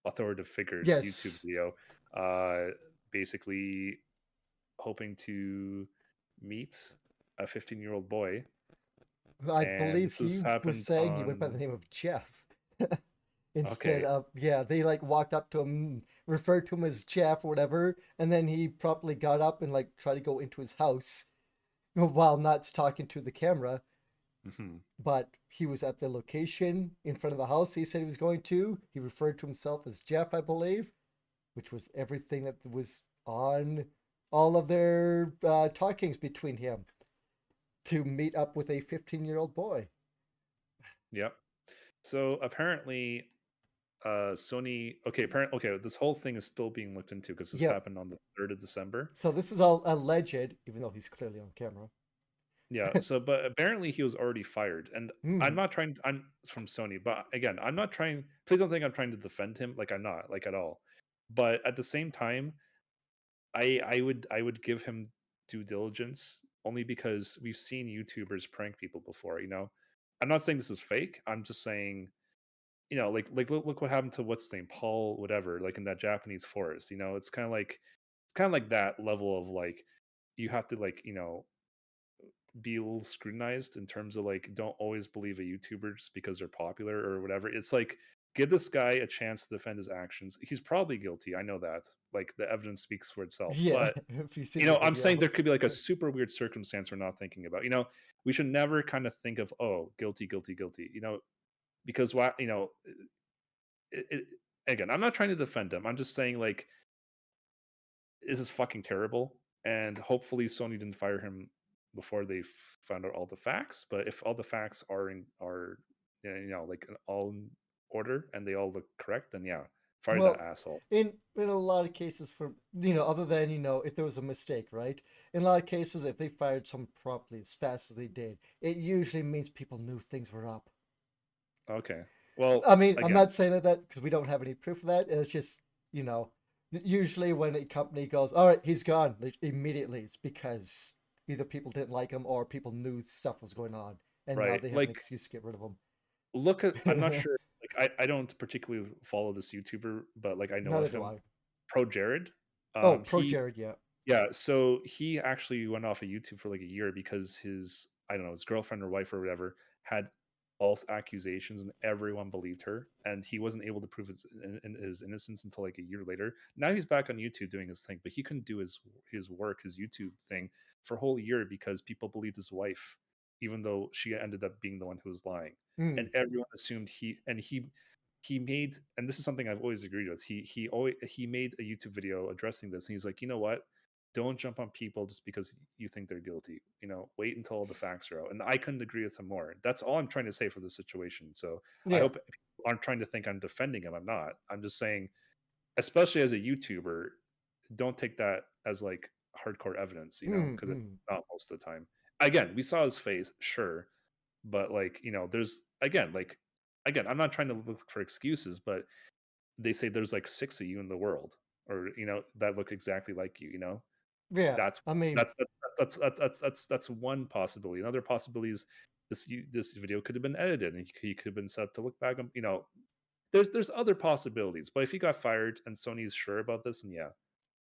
B: authoritative figure's YouTube
A: yes,
B: video, uh, basically hoping to meet a 15-year-old boy,
A: I
B: and
A: believe
B: this has
A: he was
B: happened
A: saying he went by the
B: on.
A: name of Jeff. Instead
B: Okay.
A: of, yeah, they like walked up to him, referred to him as Jeff or whatever, and then he promptly got up and like tried to go into his house while not talking to the camera.
B: Hmm.
A: But he was at the location in front of the house he said he was going to. He referred to himself as Jeff, I believe, which was everything that was on all of their talkings between him to meet up with a 15-year-old boy.
B: Yep. So apparently, Sony. Okay, okay. This whole thing is still being looked into because this
A: Yep.
B: happened on the 3rd of December.
A: So this is all alleged, even though he's clearly on camera.
B: Yeah. So, but apparently he was already fired, and I'm
A: Hmm.
B: not trying. I'm from Sony, but again, I'm not trying. Please don't think I'm trying to defend him. Like I'm not, like at all. But at the same time, I would give him due diligence only because we've seen YouTubers prank people before. I'm not saying this is fake. I'm just saying, like look what happened to what's his name, Paul, whatever, like in that Japanese forest. It's kind of like that level of like you have to like be a little scrutinized in terms of like don't always believe a YouTuber just because they're popular or whatever. It's like give this guy a chance to defend his actions. He's probably guilty. I know that. Like the evidence speaks for itself.
A: Yeah,
B: But
A: if you've seen the
B: I'm saying
A: video.
B: there could be like a super weird circumstance we're not thinking about. We should never kind of think of guilty, guilty, guilty. Because why? It, again, I'm not trying to defend him. I'm just saying like this is fucking terrible, and hopefully Sony didn't fire him before they found out all the facts. But if all the facts are like all in order and they all look correct, then yeah, fire that
A: Well,
B: asshole.
A: in a lot of cases, for other than if there was a mistake, right? In a lot of cases, if they fired someone promptly as fast as they did, it usually means people knew things were up.
B: Okay. Well,
A: I mean, I'm
B: again,
A: not saying that because we don't have any proof of that. It's just you know, usually when a company goes, "All right, he's gone," immediately it's because either people didn't like him or people knew stuff was going on, and now
B: right.
A: they have an
B: Like
A: excuse to get rid of
B: look at I'm not
A: him.
B: sure, like I don't particularly follow this YouTuber, but like I know
A: Neither
B: of
A: do
B: him.
A: I.
B: Pro Jared.
A: Oh, Pro
B: He
A: Jared, yeah.
B: Yeah, so he actually went off of YouTube for like a year because his, I don't know, his girlfriend or wife or whatever had false accusations and everyone believed her, and he wasn't able to prove his innocence until like a year later. Now he's back on YouTube doing his thing, but he couldn't do his work, his YouTube thing for a whole year because people believed his wife, even though she ended up being the one who was lying, and
A: Mm,
B: everyone assumed he made, and this is something I've always agreed with. He made a YouTube video addressing this, and he's like, you know what? Don't jump on people just because you think they're guilty. Wait until all the facts are out. And I couldn't agree with him more. That's all I'm trying to say for the situation. So I
A: yeah.
B: hope people aren't trying to think I'm defending him. I'm not. I'm just saying, especially as a YouTuber, don't take that as like hardcore evidence,
A: Mm,
B: because it's
A: mm.
B: not most of the time. Again, we saw his face, sure, but like, there's again, I'm not trying to look for excuses, but they say there's like 6 of you in the world, or that look exactly like you.
A: Yeah.
B: That's
A: I mean,
B: that's one possibility. Another possibility is this video could have been edited and he could have been set up to look back on. There's other possibilities. But if he got fired and Sony's sure about this, then yeah,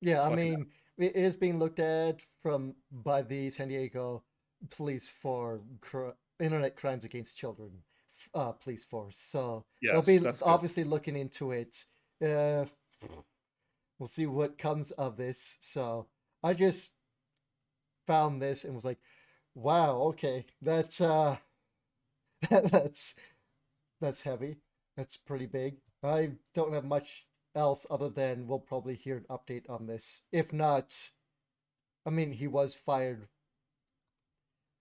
A: yeah. I
B: fucking
A: mean, it is being looked at from by the San Diego police for internet crimes against children, police force. So they'll
B: yes,
A: be
B: that's good.
A: obviously looking into it. Uh, we'll see what comes of this. So I just found this and was like, wow, okay, that's that's that's heavy. That's pretty big. I don't have much else other than we'll probably hear an update on this. If not, I mean, he was fired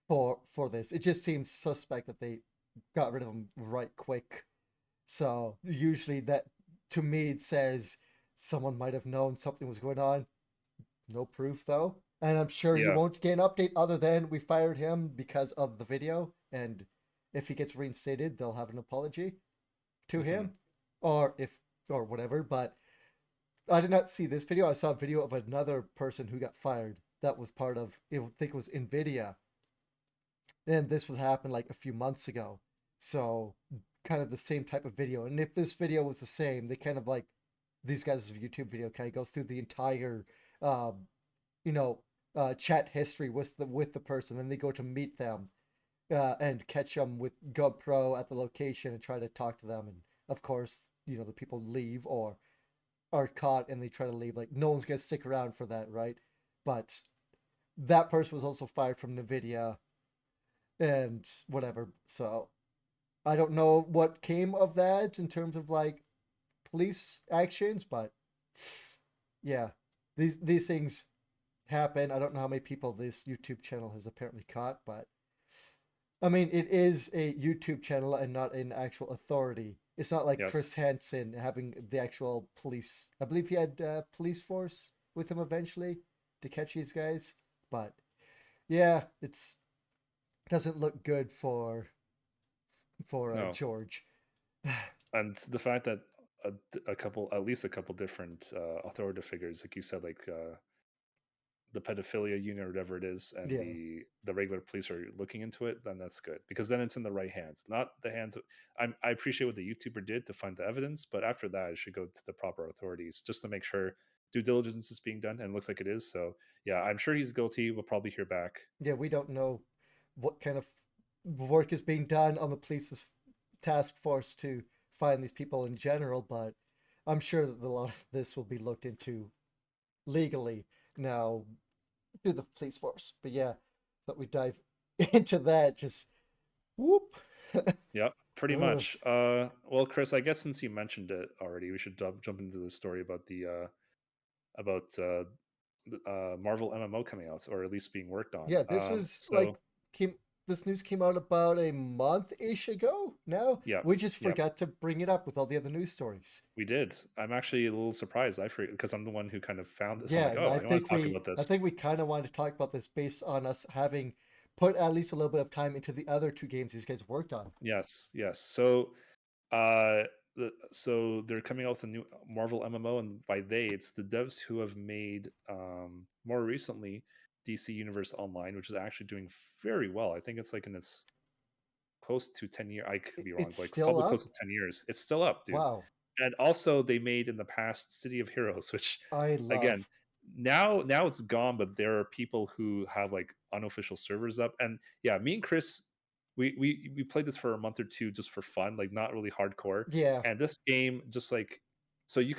A: for this. It just seems suspect that they got rid of him right quick. So usually that, to me, it says someone might have known something was going on. No proof though. And I'm sure you
B: Yeah.
A: won't get an update other than we fired him because of the video. And if he gets reinstated, they'll have an apology to
B: Hmm.
A: him, or if or whatever. But I did not see this video. I saw a video of another person who got fired. That was part of, I think it was Nvidia, and this would happen like a few months ago. So kind of the same type of video. And if this video was the same, they kind of like these guys' YouTube video kind of goes through the entire, um, you know, chat history with the person. Then they go to meet them and catch them with GoPro at the location and try to talk to them. And of course, the people leave or are caught and they try to leave. Like no one's gonna stick around for that, right? But that person was also fired from Nvidia and whatever. So I don't know what came of that in terms of like police actions, but yeah, these things happen. I don't know how many people this YouTube channel has apparently caught, but I mean, it is a YouTube channel and not an actual authority. It's not like
B: Yes.
A: Chris Hansen having the actual police. I believe he had police force with him eventually to catch these guys. But yeah, it's doesn't look good for
B: No.
A: George.
B: And the fact that at least a couple different authoritative figures, like you said, like the pedophilia unit or whatever it is, and
A: Yeah,
B: the regular police are looking into it, then that's good because then it's in the right hands, not the hands of. I appreciate what the YouTuber did to find the evidence, but after that, it should go to the proper authorities just to make sure due diligence is being done, and it looks like it is. So yeah, I'm sure he's guilty. We'll probably hear back.
A: yeah. We don't know what kind of work is being done on the police's task force to find these people in general, but I'm sure that a lot of this will be looked into legally now through the police force. But yeah, thought we dive into that. Just whoop.
B: Yep, pretty
A: Ugh.
B: much. Well, Chris, I guess since you mentioned it already, we should jump into the story about the Marvel MMO coming out, or at least being worked on.
A: Yeah, this was like
B: So
A: came. This news came out about a month-ish ago. Now
B: yeah,
A: we just
B: yeah,
A: forgot to bring it up with all the other news stories.
B: we did. I'm actually a little surprised. I forget because I'm the one who kind of found this. I'm
A: Yeah,
B: like,
A: and
B: oh, I want to talk about
A: I
B: this.
A: think we kind of wanted to talk about this based on us having put at least a little bit of time into the other two games these guys worked on.
B: Yes, yes. So, uh, so they're coming out with a new Marvel MMO, and by they, it's the devs who have made more recently DC Universe Online, which is actually doing very well. I think it's like in its close to 10 year. I could be wrong,
A: It's
B: but like
A: still
B: probably close
A: up.
B: to 10 years. It's still up, dude.
A: Wow,
B: And also they made in the past City of Heroes, which
A: I
B: again,
A: love.
B: now it's gone, but there are people who have like unofficial servers up. And yeah, me and Chris, we played this for a month or two just for fun, like not really hardcore.
A: Yeah.
B: And this game just like, so you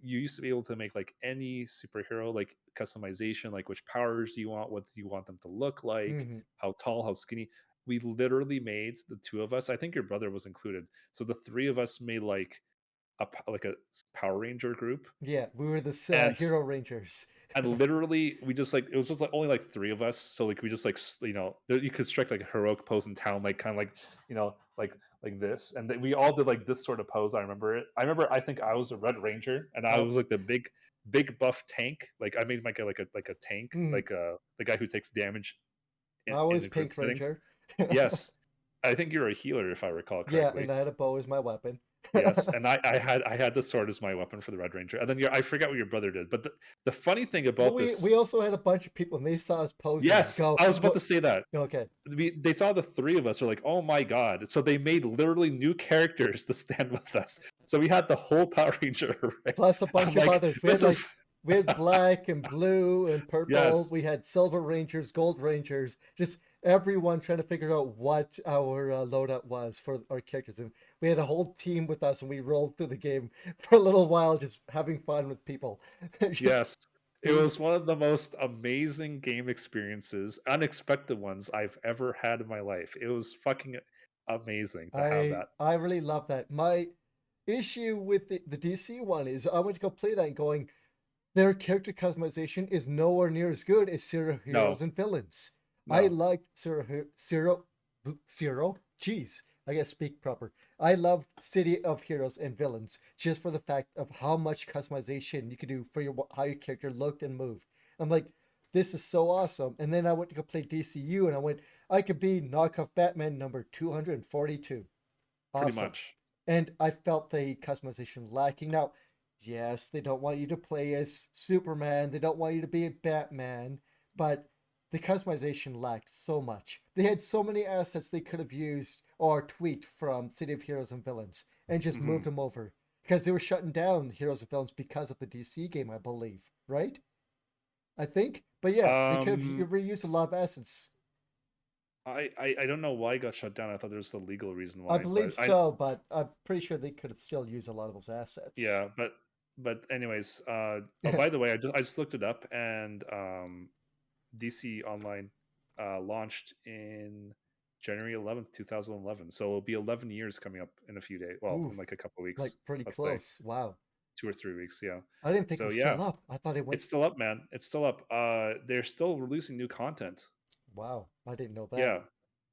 B: used to be able to make like any superhero like customization, like which powers you want, what do you want them to look like,
A: Hmm.
B: how tall, how skinny. We literally made, the two of us, I think your brother was included, so the three of us made like like a Power Ranger group.
A: Yeah, we were the
B: And
A: Hero Rangers.
B: literally we just like, it was just like only like three of us, so like we just like you could strike like a heroic pose in town, like kind of like, like this, and we all did like this sort of pose. I remember it. I think I was a Red Ranger, and I
A: Oh,
B: was like the big buff tank. Like I made like a tank,
A: mhm.
B: like the guy who takes damage
A: I
B: in
A: was
B: the group
A: Pink
B: setting.
A: Ranger.
B: Yes, I think you're a healer if I recall
A: Yeah,
B: correctly.
A: and I had a bow as my weapon.
B: Yes, and I had the sword as my weapon for the Red Ranger, and then I forget what your brother did. But the funny thing
A: Well,
B: about
A: we
B: this,
A: also had a bunch of people, and they saw us posing.
B: yes,
A: Go,
B: I was about
A: what?
B: to say that.
A: Okay.
B: They saw the three of us are like, oh my god! So they made literally new characters to stand with us. So we had the whole Power Ranger array.
A: Plus a
B: I'm
A: bunch of
B: like,
A: others.
B: this is
A: We had black and blue and purple.
B: yes,
A: We had silver rangers, gold rangers. Just everyone trying to figure out what our loadout was for our characters. And we had a whole team with us, and we rolled through the game for a little while, just having fun with people.
B: yes.
A: Just
B: It
A: doing.
B: was one of the most amazing game experiences, unexpected ones I've ever had in my life. It was fucking amazing to have that.
A: I really love that. My issue with the DC one is I went to go play that and going, their character customization is nowhere near as good as Zero
B: No,
A: Heroes and Villains. I
B: no.
A: liked Zero. Jeez, I gotta speak proper. I love City of Heroes and Villains just for the fact of how much customization you could do for how your character looked and moved. I'm like, this is so awesome. And then I went to go play DCU and I went, I could be knockoff Batman number 242.
B: Pretty
A: Awesome.
B: much.
A: And I felt the customization lacking. Now, yes, they don't want you to play as Superman, they don't want you to be a Batman, but the customization lacked so much. They had so many assets they could have used or tweaked from City of Heroes and Villains and just
B: Hmm.
A: moved them over because they were shutting down Heroes and Villains because of the DC game, I believe, right? I think. But yeah, they could have
B: Um,
A: reused a lot of assets.
B: I don't know why it got shut down. I thought there was a legal reason
A: I
B: why,
A: believe
B: but I
A: so, but I'm pretty sure they could have still used a lot of those assets.
B: yeah, but anyways, oh by the way, I just looked it up, and DC Online launched in January 11th, 2011. So it'll be 11 years coming up in a few days. Well, in
A: Oof,
B: like a couple of
A: like
B: weeks,
A: pretty
B: let's say
A: close. Wow.
B: 2 or 3 weeks. Yeah.
A: I didn't think it
B: So
A: was
B: yeah,
A: still up. I thought it went.
B: it's still up, man. It's still up. They're still releasing new content.
A: Wow, I didn't know that.
B: Yeah.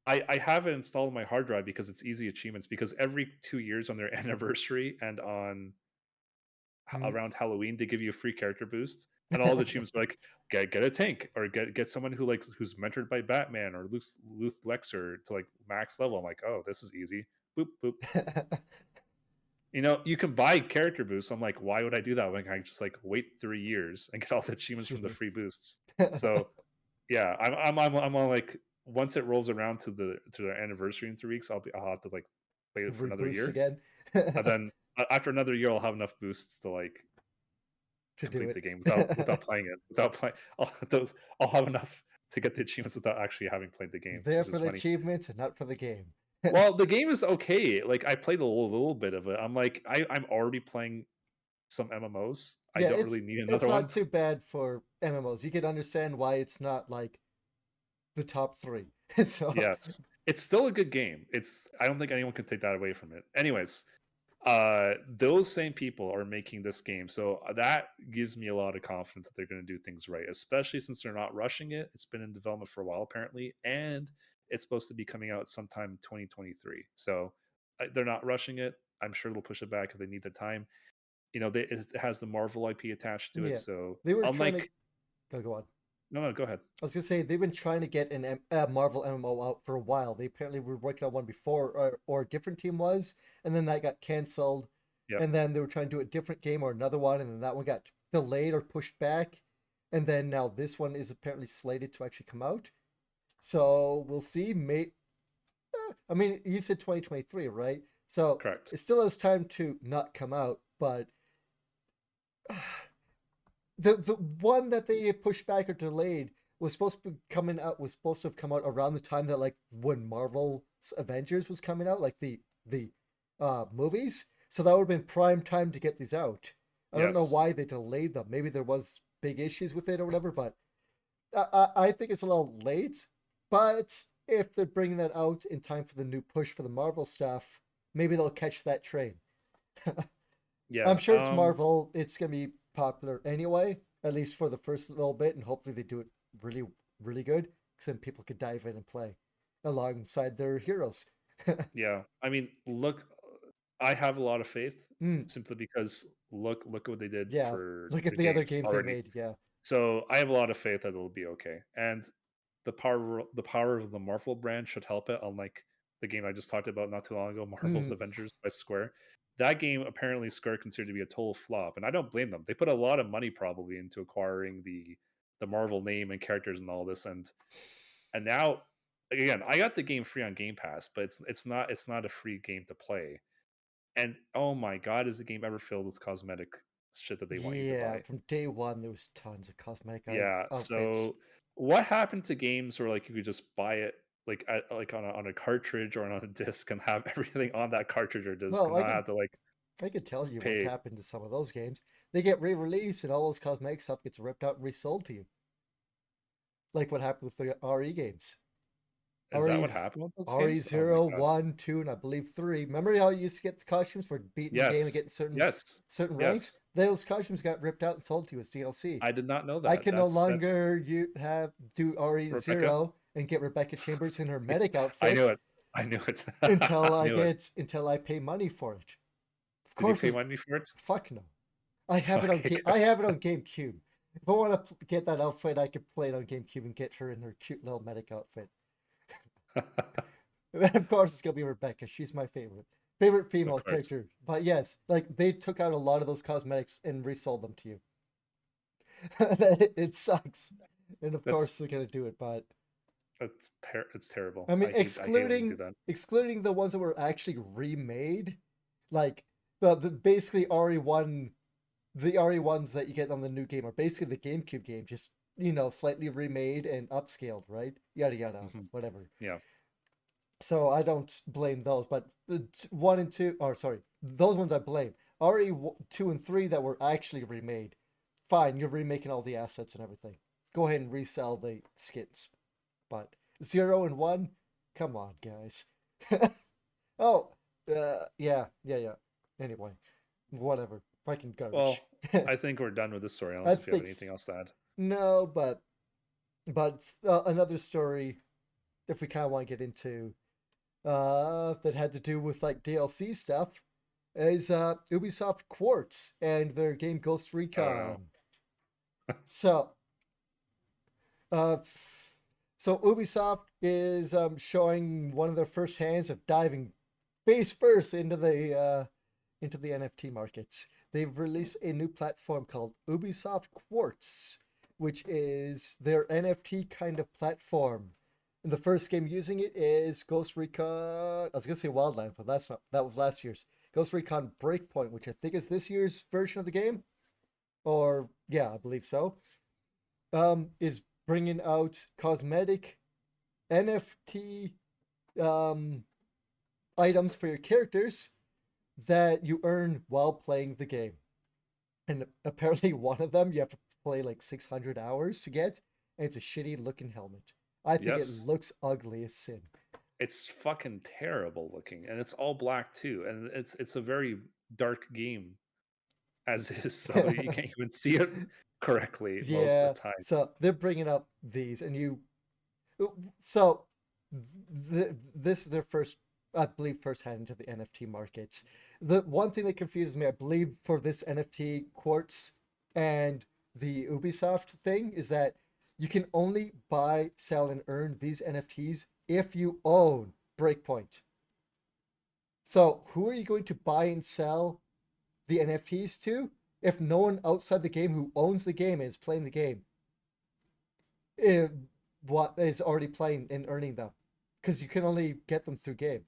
B: I have it installed on my hard drive because it's easy achievements. Because every 2 years on their anniversary and on
A: Hmm.
B: around Halloween, they give you a free character boost, and all the achievements are like get a tank or get someone who's mentored by Batman or Luth Lexer to like max level. I'm like, oh, this is easy. Boop boop. You can buy character boosts. I'm like, why would I do that when I just like wait 3 years and get all the achievements from
A: Excuse
B: the
A: me.
B: free boosts? So yeah, I'm on like once it rolls around to their anniversary in 3 weeks, I'll have to like play it for another
A: Reboost
B: year,
A: again
B: and then after another year, I'll have enough boosts to like
A: to do
B: complete
A: it.
B: the game without playing it. Without playing, I'll have enough to get the achievements without actually having played the game,
A: There
B: which
A: for
B: is
A: the
B: funny.
A: achievements and not for the game.
B: Well, the game is okay. Like I played a little bit of it. I'm like I'm already playing some MMOs. I
A: Yeah,
B: don't really need
A: it's
B: another
A: not
B: one.
A: too bad for MMOs. You can understand why it's not like the top three. So
B: Yes, it's still a good game. I don't think anyone can take that away from it. Anyways, those same people are making this game, so that gives me a lot of confidence that they're going to do things right, especially since they're not rushing it. It's been in development for a while apparently, and it's supposed to be coming out sometime 2023. So they're not rushing it. I'm sure they'll push it back if they need the time. It has the Marvel IP attached to it,
A: yeah,
B: so
A: they were trying to
B: unlike
A: go on.
B: no, go ahead.
A: I was gonna say they've been trying to get a Marvel MMO out for a while. They apparently were working on one before, or a different team was, and then that got canceled.
B: Yep.
A: And then they were trying to do a different game or another one, and then that one got delayed or pushed back. And then now this one is apparently slated to actually come out. So we'll see. I mean, you said 2023, right? So
B: Correct.
A: it still has time to not come out, but the one that they pushed back or delayed was supposed to be coming out was supposed to have come out around the time that like when Marvel's Avengers was coming out, like the movies. So that would have been prime time to get these out. I don't know
B: Yes.
A: why they delayed them. Maybe there was big issues with it or whatever, but I think it's a little late. But if they're bringing that out in time for the new push for the Marvel stuff, maybe they'll catch that train. I'm
B: Yeah.
A: sure it's Marvel. It's gonna be popular anyway, at least for the first little bit, and hopefully they do it really, really good, because then people could dive in and play alongside their heroes.
B: Yeah. I mean, look, I have a lot of faith
A: Mm,
B: simply because look what they did
A: yeah,
B: for
A: look at
B: the
A: the other
B: games
A: games they
B: already.
A: made. Yeah.
B: So I have a lot of faith that it'll be okay. And the power of the Marvel brand should help it, unlike the game I just talked about not too long ago, Marvel's
A: Mm,
B: Avengers by Square. That game apparently Square considered to be a total flop, and I don't blame them. They put a lot of money probably into acquiring the Marvel name and characters and all this, and now again, I got the game free on Game Pass, but it's not a free game to play. And oh my god, is the game ever filled with cosmetic shit that they want you to
A: yeah,
B: buy?
A: from day one there was tons of cosmetic
B: Yeah.
A: outfits.
B: So what happened to games where like you could just buy it like on a cartridge or on a disc and have everything on that cartridge or disc
A: Well,
B: and not have to like
A: I could tell you what
B: pay?
A: happened to some of those games. They get re-released and all those cosmetic stuff gets ripped out and resold to you, like what happened with the RE games.
B: Is that what
A: RE's
B: happened with those
A: RE
B: games? Oh my
A: 0,
B: god.
A: 1, 2, and I believe 3. Remember how you used to get the costumes for beating the game and
B: Yes.
A: getting certain
B: Yes.
A: certain ranks?
B: Yes.
A: Those costumes got ripped out and sold to you as DLC.
B: I did not know
A: I
B: that.
A: can no
B: That's
A: longer do RE
B: Rebecca.
A: 0 and get Rebecca Chambers in her medic
B: I knew
A: outfit.
B: it. I knew it.
A: until
B: I
A: I
B: knew it.
A: until I pay money for it. Of
B: Did you
A: course,
B: pay money for it?
A: fuck no. I have it on
B: Okay,
A: I have it on GameCube. If I want to get that outfit, I could play it on GameCube and get her in her cute little medic outfit.
B: good.
A: And of course, it's gonna be Rebecca. She's my favorite
B: Of
A: female
B: course.
A: character. But yes, like they took out a lot of those cosmetics and resold them to you. It sucks, and of course
B: That's
A: they're gonna do it. But
B: it's terrible.
A: I mean,
B: I hate when they do that.
A: excluding the ones that were actually remade, like the basically RE1, the RE1s that you get on the new game are basically the GameCube game, just slightly remade and upscaled, right? Yada yada,
B: Hmm.
A: whatever.
B: Yeah.
A: So I don't blame those, but one and two, or sorry, those ones I blame. RE2 and 3 that were actually remade. Fine, you're remaking all the assets and everything. Go ahead and resell the skins. But 0 and 1, come on, guys. Oh, yeah. Anyway, whatever. Fucking
B: Well,
A: garbage.
B: I think we're done with this story,
A: I
B: unless if you have
A: think
B: anything else to add.
A: no, but another story, if we kind of want to get into, that had to do with like DLC stuff, is Ubisoft Quartz and their game Ghost
B: Oh no.
A: Recon. So, uh, so Ubisoft is showing one of their first hands of diving face first into the NFT markets. They've released a new platform called Ubisoft Quartz, which is their NFT kind of platform. And the first game using it is Ghost Recon. I was gonna say Wildland, but that's not. That was last year's Ghost Recon Breakpoint, which I think is this year's version of the game. Or yeah, I believe so. Is bringing out cosmetic NFT um, items for your characters that you earn while playing the game. And apparently, one of them you have to play like 600 hours to get, and it's a shitty looking helmet. I think it
B: Yes.
A: looks ugly as sin.
B: It's fucking terrible looking, and it's all black too, and it's a very dark game as is, so you can't even see it correctly most of
A: Yeah,
B: the time.
A: so they're bringing up these, and so this is their first, I believe, first hand into the NFT markets. The one thing that confuses me, I believe, for this NFT Quartz and the Ubisoft thing is that you can only buy, sell, and earn these NFTs if you own Breakpoint. So who are you going to buy and sell the NFTs to if no one outside the game who owns the game and is playing the game eh, what is already playing and earning them? Because you can only get them through game.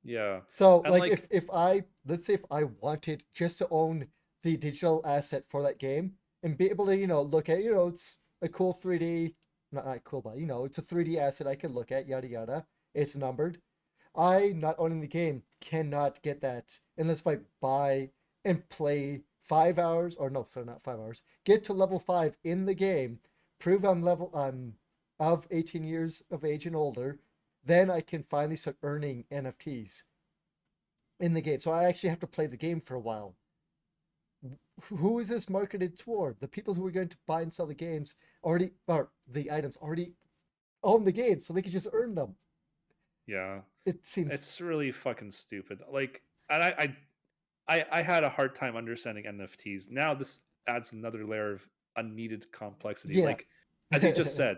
B: Yeah,
A: So
B: and
A: like
B: like
A: if I, let's say if I wanted just to own the digital asset for that game and be able to look at it's a cool 3D, not cool, but it's a 3D asset I can look at, yada yada, it's numbered. I, not owning the game, cannot get that unless if I buy and play 5 hours, or no, sorry, not 5 hours. Get to level 5 in the game, prove I'm of 18 years of age and older, then I can finally start earning NFTs in the game. So I actually have to play the game for a while. Who is this marketed toward? The people who are going to buy and sell the games already, or the items already own the game, so they can just earn them.
B: yeah,
A: It seems,
B: it's really fucking stupid. Like, and I had a hard time understanding NFTs. Now this adds another layer of unneeded complexity.
A: yeah.
B: Like, as you just said,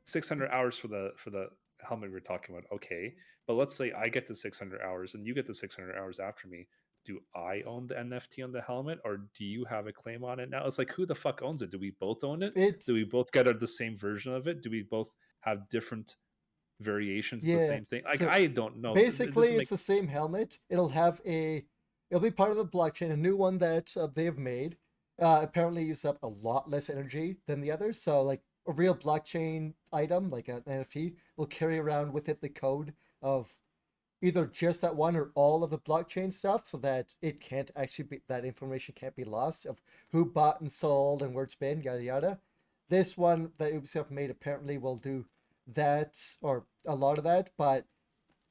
B: 600 hours for the helmet we're talking about. Okay, but let's say I get the 600 hours and you get the 600 hours after me. Do I own the NFT on the helmet, or do you have a claim on it now? It's like, who the fuck owns it? Do we both own it?
A: It
B: Do we both get the same version of it? Do we both have different variations of the
A: Yeah.
B: same thing? Like,
A: So
B: I don't know. It
A: basically,
B: doesn't
A: it's
B: make.
A: the same helmet. It'll be part of the blockchain, a new one that they have made. Apparently, uses up a lot less energy than the others. So, like a real blockchain item, like an NFT, will carry around with it the code of either just that one or all of the blockchain stuff, so that it can't actually be that information can't be lost of who bought and sold and where it's been, yada yada. This one that Ubisoft made apparently will do that or a lot of that, but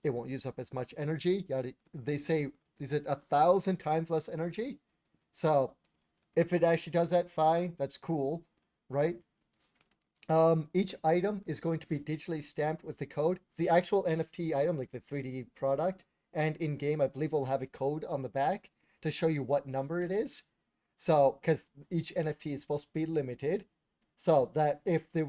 A: it won't use up as much energy. Yada. They say is it 1,000 times less energy? So if it actually does that, fine, that's cool, right? Each item is going to be digitally stamped with the code. The actual NFT item, like the 3D product, and in game, I believe will have a code on the back to show you what number it is. So, because each NFT is supposed to be limited, so that if this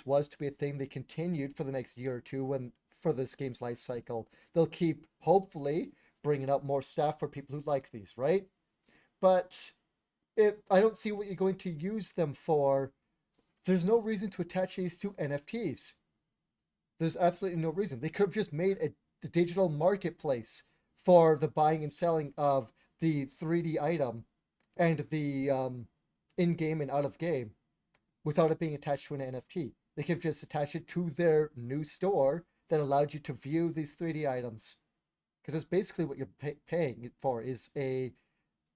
A: was to be a thing they continued for the next year or two, when for this game's life cycle, they'll keep hopefully bringing up more stuff for people who like these, right? But I don't see what you're going to use them for. There's no reason to attach these to NFTs. There's absolutely no reason. They could have just made a digital marketplace for the buying and selling of the 3D item and the in-game and out-of-game without it being attached to an NFT. They could have just attached it to their new store that allowed you to view these 3D items. Because that's basically what you're paying for, is an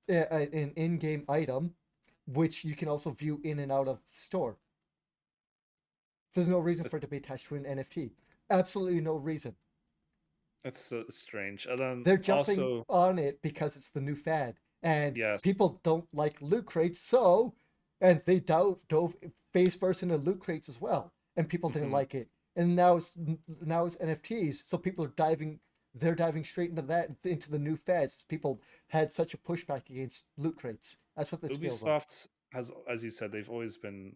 A: in-game item, which you can also view in and out of the store. There's no reason for it to be attached to an NFT. Absolutely no reason.
B: That's so strange. And then
A: They're jumping
B: also,
A: on it because it's the new fad, and
B: yes,
A: people don't like loot crates, and they dove face first into loot crates as well, and people didn't
B: mhm.
A: like it. And now it's NFTs, so people are diving. They're diving straight into that, into the new fads. People had such a pushback against loot crates. That's what this feels like.
B: Ubisoft has, as you said, they've always been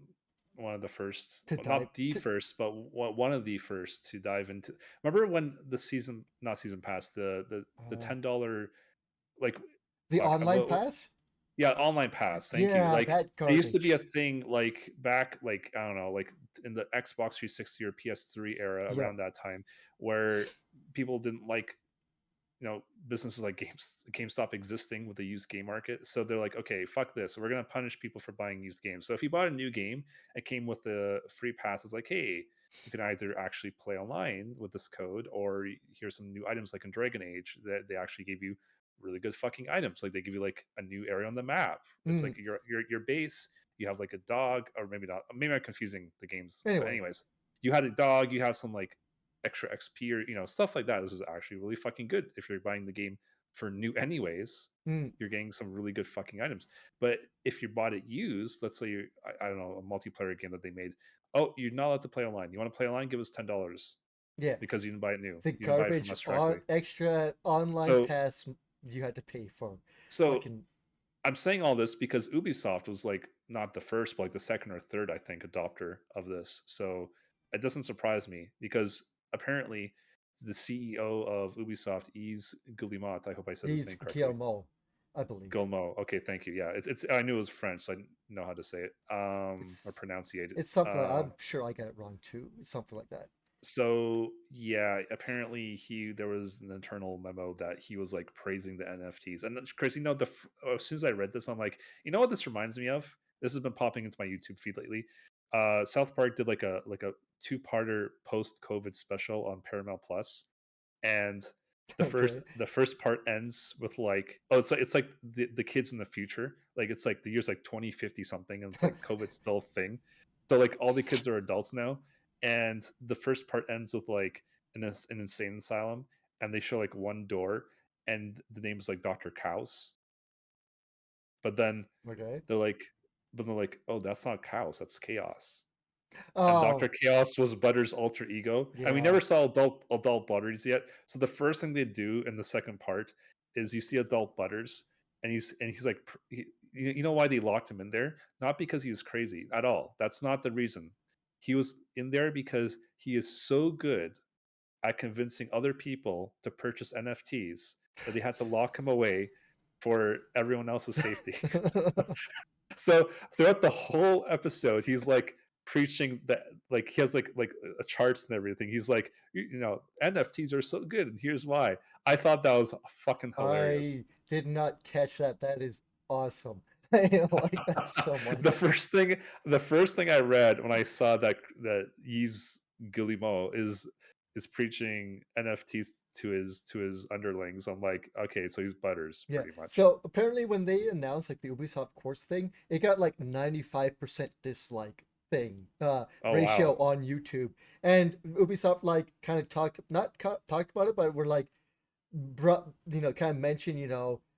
B: one of the first,
A: To
B: well,
A: dive
B: not the
A: to
B: first, but one of the first to dive into. Remember when the season, not season pass, the
A: uh,
B: $10, like,
A: the
B: fuck,
A: online pass.
B: yeah, online pass. Thank you.
A: Yeah,
B: Like,
A: that
B: there used to be a
A: garbage.
B: thing like back, like, I don't know, like in the Xbox 360 or PS3 era,
A: Yep.
B: around that time, where people didn't like, businesses like GameStop existing with the used game market. So they're like, okay, fuck this. We're gonna punish people for buying used games. So if you bought a new game, it came with a free pass. It's like, hey, you can either actually play online with this code, or here's some new items like in Dragon Age that they actually give you really good fucking items. Like they give you like a new area on the map. It's
A: Mm.
B: like your base. You have like a dog, or maybe not. Maybe I'm confusing the games. But
A: Anyway.
B: anyways, you had a dog. You have some like extra XP, or stuff like that. This is actually really fucking good. If you're buying the game for new anyways,
A: Mm.
B: you're getting some really good fucking items. But if you bought it used, let's say you, I don't know, a multiplayer game that they made, oh, you're not allowed to play online. You want to play online? Give us $10
A: Yeah.
B: because you didn't buy it new.
A: The
B: You didn't buy it from
A: garbage
B: us
A: on
B: directly.
A: extra online
B: So
A: pass you had to pay for.
B: so
A: Fucking
B: I'm saying all this because Ubisoft was like not the first, but like the second or third, I think, adopter of this. So it doesn't surprise me because apparently the CEO of Ubisoft, Yves Guillemot, I hope I said his
A: he's
B: name correctly.
A: Guillermo, I believe.
B: Guillemot. Okay, thank you. Yeah, it's I knew it was French, so I know how to say it, or
A: It's
B: pronounce it.
A: it's something I'm sure I got it wrong too. It's something like that.
B: So yeah, apparently there was an internal memo that he was like praising the NFTs. And that's crazy. As soon as I read this, I'm like, you know what this reminds me of? This has been popping into my YouTube feed lately. South Park did like a two-parter post-COVID special on Paramount Plus, and the first
A: Okay.
B: the first part ends with like, oh, it's like the kids in the future, like it's like the year's like 2050 something, and it's like COVID's still a thing. So like all the kids are adults now, and the first part ends with like an insane asylum, and they show like one door, and the name is like Dr. Kaus, but then
A: Okay.
B: they're like, oh, that's not Chaos, that's Chaos. And
A: Oh
B: Dr. Chaos was Butter's alter ego, and we
A: yeah.
B: never saw adult Butters yet. So the first thing they do in the second part is you see adult Butters, and he's like, you know why they locked him in there? Not because he was crazy at all. That's not the reason. He was in there because he is so good at convincing other people to purchase NFTs that they had to lock him away for everyone else's safety. So throughout the whole episode, he's like preaching that, like he has like charts and everything. He's like, NFTs are so good, and here's why. I thought that was fucking hilarious.
A: I did not catch that. That is awesome. I like that so
B: the
A: much.
B: first thing the first thing I read when I saw that Yves Guillemot is preaching NFTs to his underlings. I'm like, okay, so he's Butters
A: Yeah.
B: pretty much.
A: So apparently when they announced like the Ubisoft Quartz thing, it got like 95% dislike thing
B: Oh
A: ratio
B: wow.
A: on YouTube. And Ubisoft like kind of talked about it, but we're like kind of mentioned,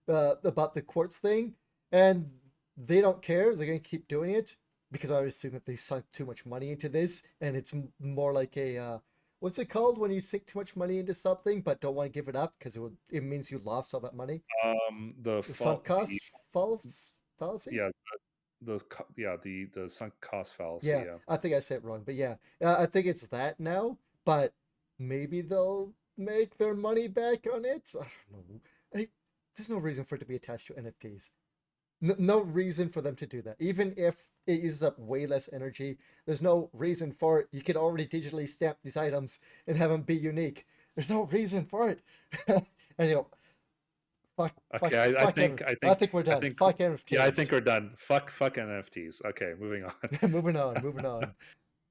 A: about the Quartz thing, and they don't care. They're gonna keep doing it. because I assume that they sunk too much money into this, and it's more like a what's it called when you sink too much money into something but don't want to give it up because it means you lost all that money.
B: The
A: The sunk
B: fault, the
A: cost fallacy.
B: yeah, the sunk cost fallacy.
A: Yeah,
B: Yeah.
A: I think I said it wrong, but yeah, I think it's that now. But maybe they'll make their money back on it. I don't know. There's no reason for it to be attached to NFTs. No reason for them to do that. Even if it uses up way less energy, there's no reason for it. You could already digitally stamp these items and have them be unique. There's no reason for it. And
B: Okay,
A: I think we're
B: I
A: done.
B: think,
A: Fuck
B: yeah, I think
A: NFTs.
B: we're done. Fuck NFTs. Okay, moving on.
A: Moving on, moving on.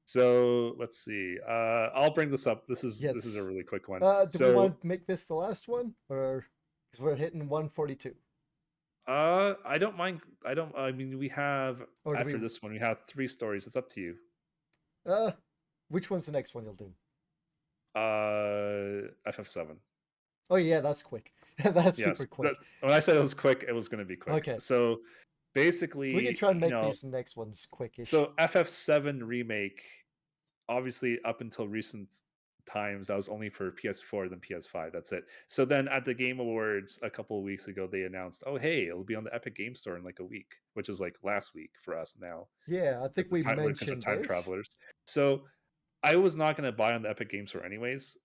B: So let's see. I'll bring this up. This is a
A: Yes.
B: really quick one.
A: Do we
B: So
A: want to make this the last one, or because we're hitting 142,
B: I don't mind. I mean, we have
A: or do we?
B: after this one, we have three stories. It's up to you.
A: Uh, which one's the next one you'll do?
B: FF7.
A: Oh yeah, that's quick. That's
B: Yes.
A: super quick.
B: When I said it was quick, it was going to be quick.
A: Okay,
B: So
A: so we can
B: basically,
A: try and make these next ones quickish.
B: so FF7 remake, obviously up until recent times, that was only for PS4 then PS5. That's it. So then at the Game Awards a couple of weeks ago, they announced, "Oh, hey, it'll be on the Epic Game Store in like a week," which is like last week for us now.
A: Yeah, I think we
B: Because we're
A: mentioned
B: time
A: this.
B: travelers. So I was not going to buy on the Epic Game Store anyways.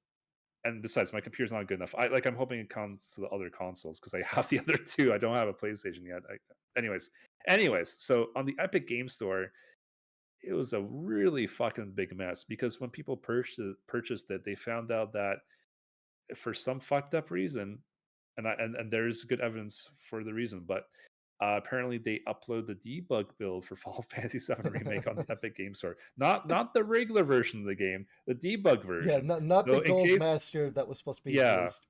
B: And besides, my computer's not good enough. I'm hoping it comes to the other consoles because I have the other two. I don't have a PlayStation yet. Anyways, so on the Epic Game Store, it was a really fucking big mess because when people purchased it, they found out that for some fucked up reason, and there's good evidence for the reason, but apparently they upload the debug build for Final Fantasy VII Remake on the Epic Game Store, not the regular version of the game, the debug
A: Yeah,
B: version.
A: not the
B: So in
A: gold
B: case,
A: master that was supposed to be
B: yeah,
A: released.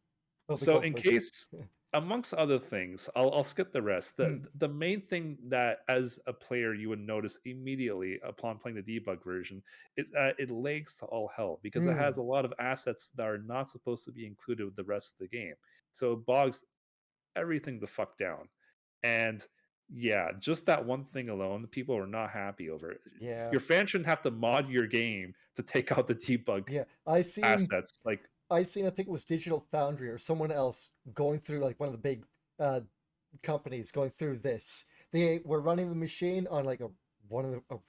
A: Oh, the
B: so
A: gold
B: in
A: version.
B: case, amongst other things, I'll skip the rest. The
A: Hmm.
B: the main thing that as a player you would notice immediately upon playing the debug version, it lags to all hell because it
A: Hmm.
B: has a lot of assets that are not supposed to be included with the rest of the game. So it bogs everything the fuck down. And yeah, just that one thing alone, people are not happy over it.
A: Yeah,
B: Your fans shouldn't have to mod your game to take out the debug
A: yeah.
B: assets. Like,
A: I seen. I think it was Digital Foundry or someone else going through like one of the big uh companies going through this. They were running the machine on like a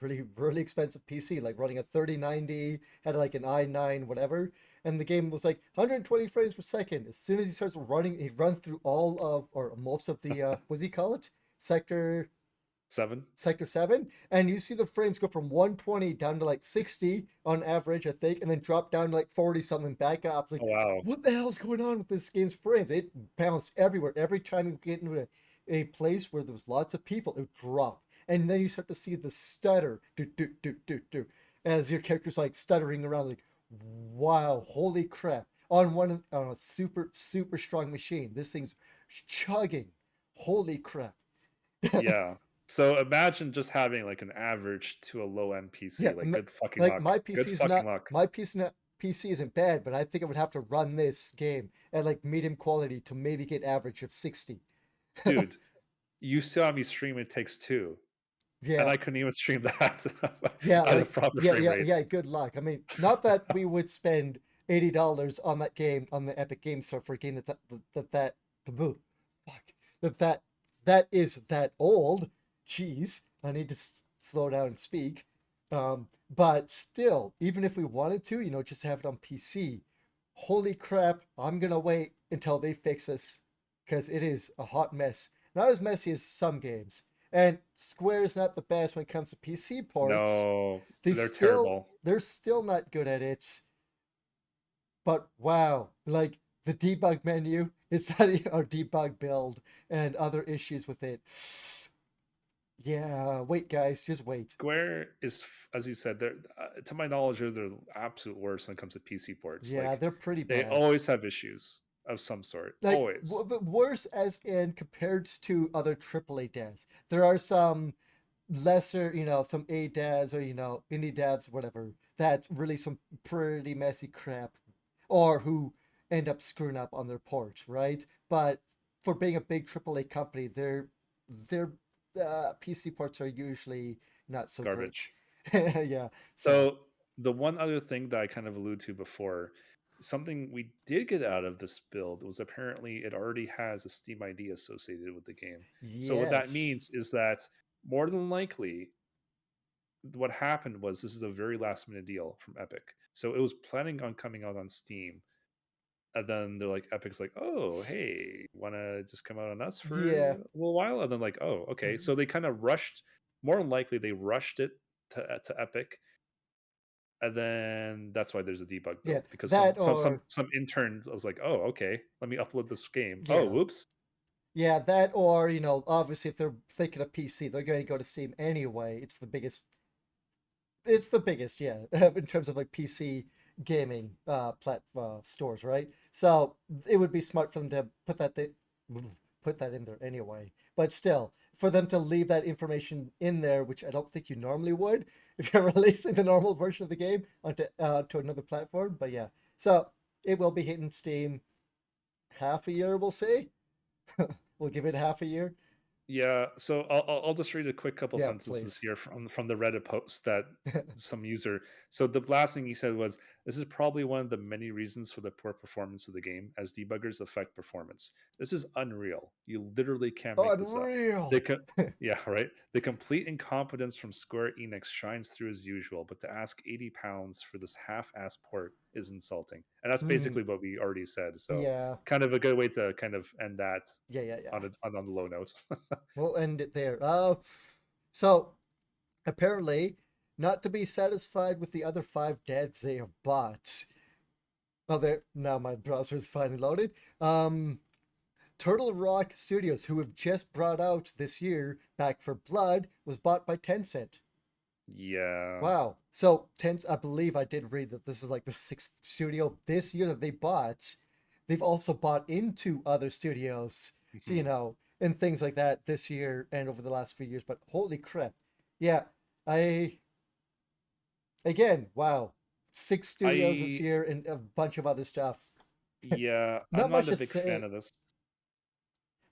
A: really expensive PC, like running a 3090, had like an i9 whatever, and the game was like 120 frames per second. As soon as he starts running, he runs through all of or most of the what does he call it? Sector
B: 7.
A: Sector 7, and you see the frames go from 120 down to like 60 on average, I think, and then drop down to like 40 something back up. It's like,
B: Oh wow.
A: what the hell's going on with this game's frames? It bounced everywhere. Every time you get into a place where there was lots of people, it would drop. And then you start to see the stutter, do, as your character's like stuttering around, like, wow, holy crap. On a super strong machine, this thing's chugging. Holy crap.
B: Yeah. So imagine just having like an average to a low end PC.
A: Yeah,
B: Like, good fucking
A: like
B: luck. Good fucking luck.
A: my PC isn't bad, but I think I would have to run this game at like medium quality to maybe get average of 60.
B: Dude, you saw me stream It Takes Two, and
A: Yeah,
B: I couldn't even stream that
A: yeah,
B: at a
A: like
B: proper frame rate.
A: yeah. Good luck. I mean, not that we would spend $80 on that game on the Epic Game Store for a game that fuck that is that old. Jeez, I need to slow down and speak. But still, even if we wanted to, just have it on PC. Holy crap! I'm gonna wait until they fix this because it is a hot mess. Not as messy as some games. And Square is not the best when it comes to PC ports.
B: No,
A: They
B: they're
A: still
B: terrible.
A: they're still not good at it. But wow, like the debug menu, it's not our debug build and other issues with it. Yeah, wait guys, just wait.
B: Square is, as you said, they're to my knowledge, they're the absolute worst when it comes to PC ports.
A: Yeah,
B: Like,
A: they're pretty
B: they
A: bad.
B: always have issues of some sort.
A: Like
B: Always.
A: but worse as in compared to other AAA devs. There are some lesser, some A devs or indie devs, whatever, that really some pretty messy crap, or who end up screwing up on their port, right? But for being a big AAA company, they're PC ports are usually not so great.
B: Garbage.
A: Yeah. So
B: So the one other thing that I kind of alluded to before, something we did get out of this build was apparently it already has a Steam ID associated with the game. So what that
A: yes.
B: means is that more than likely what happened was this is a very last minute deal from Epic. So it was planning on coming out on Steam. And then they're like, Epic's like, oh, hey, want to just come out on us for
A: Yeah.
B: a little while? And then like, oh, okay. So they kind of rushed. More than likely, they rushed it to Epic, and then that's why there's a debug
A: Yeah.
B: build because
A: That or
B: some interns I was like, oh, okay, let me upload this game. Oh,
A: yeah.
B: whoops.
A: Yeah, that or obviously if they're thinking of PC, they're going to go to Steam anyway. It's the biggest, yeah, in terms of like PC gaming stores, right? So it would be smart for them to put that in there anyway. But still, for them to leave that information in there, which I don't think you normally would if you're releasing the normal version of the game onto to another platform. But yeah, so it will be hitting Steam half a year, we'll say. We'll give it half a year.
B: Yeah, so I'll just read a quick couple
A: Yeah,
B: sentences
A: please.
B: here from the Reddit post that some user. So the last thing he said was, "This is probably one of the many reasons for the poor performance of the game, as debuggers affect performance. This is unreal. You literally can't make this up."
A: Unreal.
B: The co- yeah, right. The complete incompetence from Square Enix shines through as usual, but to ask £80 for this half-ass port is insulting, and that's
A: Hmm.
B: basically what we already said. So
A: Yeah.
B: kind of a good way to kind of end that
A: Yeah, yeah, yeah.
B: on the low note.
A: We'll end it there. So apparently, not to be satisfied with the other five devs they have bought. Oh, there now my browser is finally loaded. Turtle Rock Studios, who have just brought out this year Back for Blood, was bought by Tencent.
B: Yeah.
A: Wow. So I believe I did read that this is like the sixth studio this year that they bought. They've also bought into other studios, to,
B: Mhm.
A: and things like that this year and over the last few years. But holy crap. Yeah. I, again, wow. Six studios this
B: I
A: year and a bunch of other stuff.
B: yeah, I'm
A: Not much
B: not a
A: to
B: big fan
A: say.
B: of this.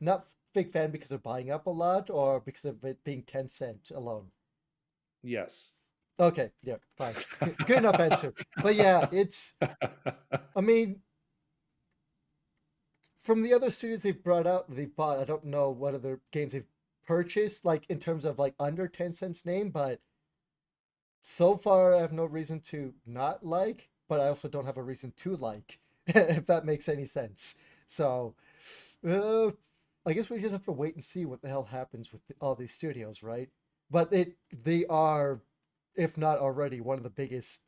A: Not big fan because they're buying up a lot or because of it being Tencent alone.
B: Yes.
A: Okay. Yeah. Fine. Good enough answer. But yeah, I mean, from the other studios they've bought, I don't know what other games they've purchased, like in terms of like under Tencent's name, but so far I have no reason to not like, but I also don't have a reason to like, if that makes any sense. So, uh, I guess we just have to wait and see what the hell happens with all these studios, right? But they are, if not already, one of the biggest,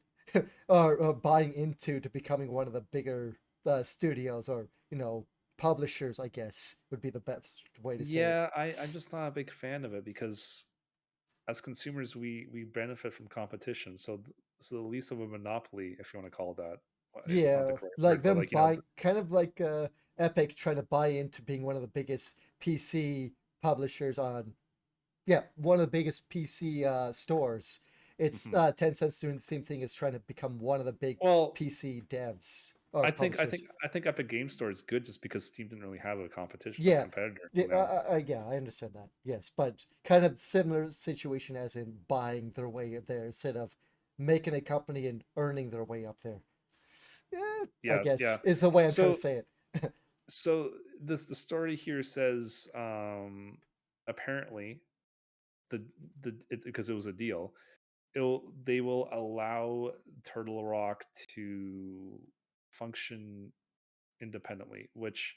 A: or buying into to becoming one of the bigger studios or publishers. I guess would be the best way to say it.
B: Yeah, I'm just not a big fan of it because as consumers we benefit from competition. So the least of a monopoly, if you want to call it that. It's not the
A: Yeah,
B: correct word,
A: like
B: but
A: them
B: like,
A: buying, kind of like Epic trying to buy into being one of the biggest PC publishers on, yeah, one of the biggest PC stores. It's
B: mhm.
A: Tencent's doing the same thing as trying to become one of the big
B: Well,
A: PC devs or
B: I think I
A: publishers.
B: think I think Epic Game Store is good just because Steam didn't really have a competition a
A: Yeah,
B: competitor
A: yeah,
B: until now.
A: yeah, I understand that. Yes, but kind of similar situation as in buying their way there instead of making a company and earning their way up there. Yeah, I
B: Yeah, yeah.
A: guess is the way I'm trying to
B: So
A: say it.
B: so the story here says apparently because it was a deal, they will allow Turtle Rock to function independently, which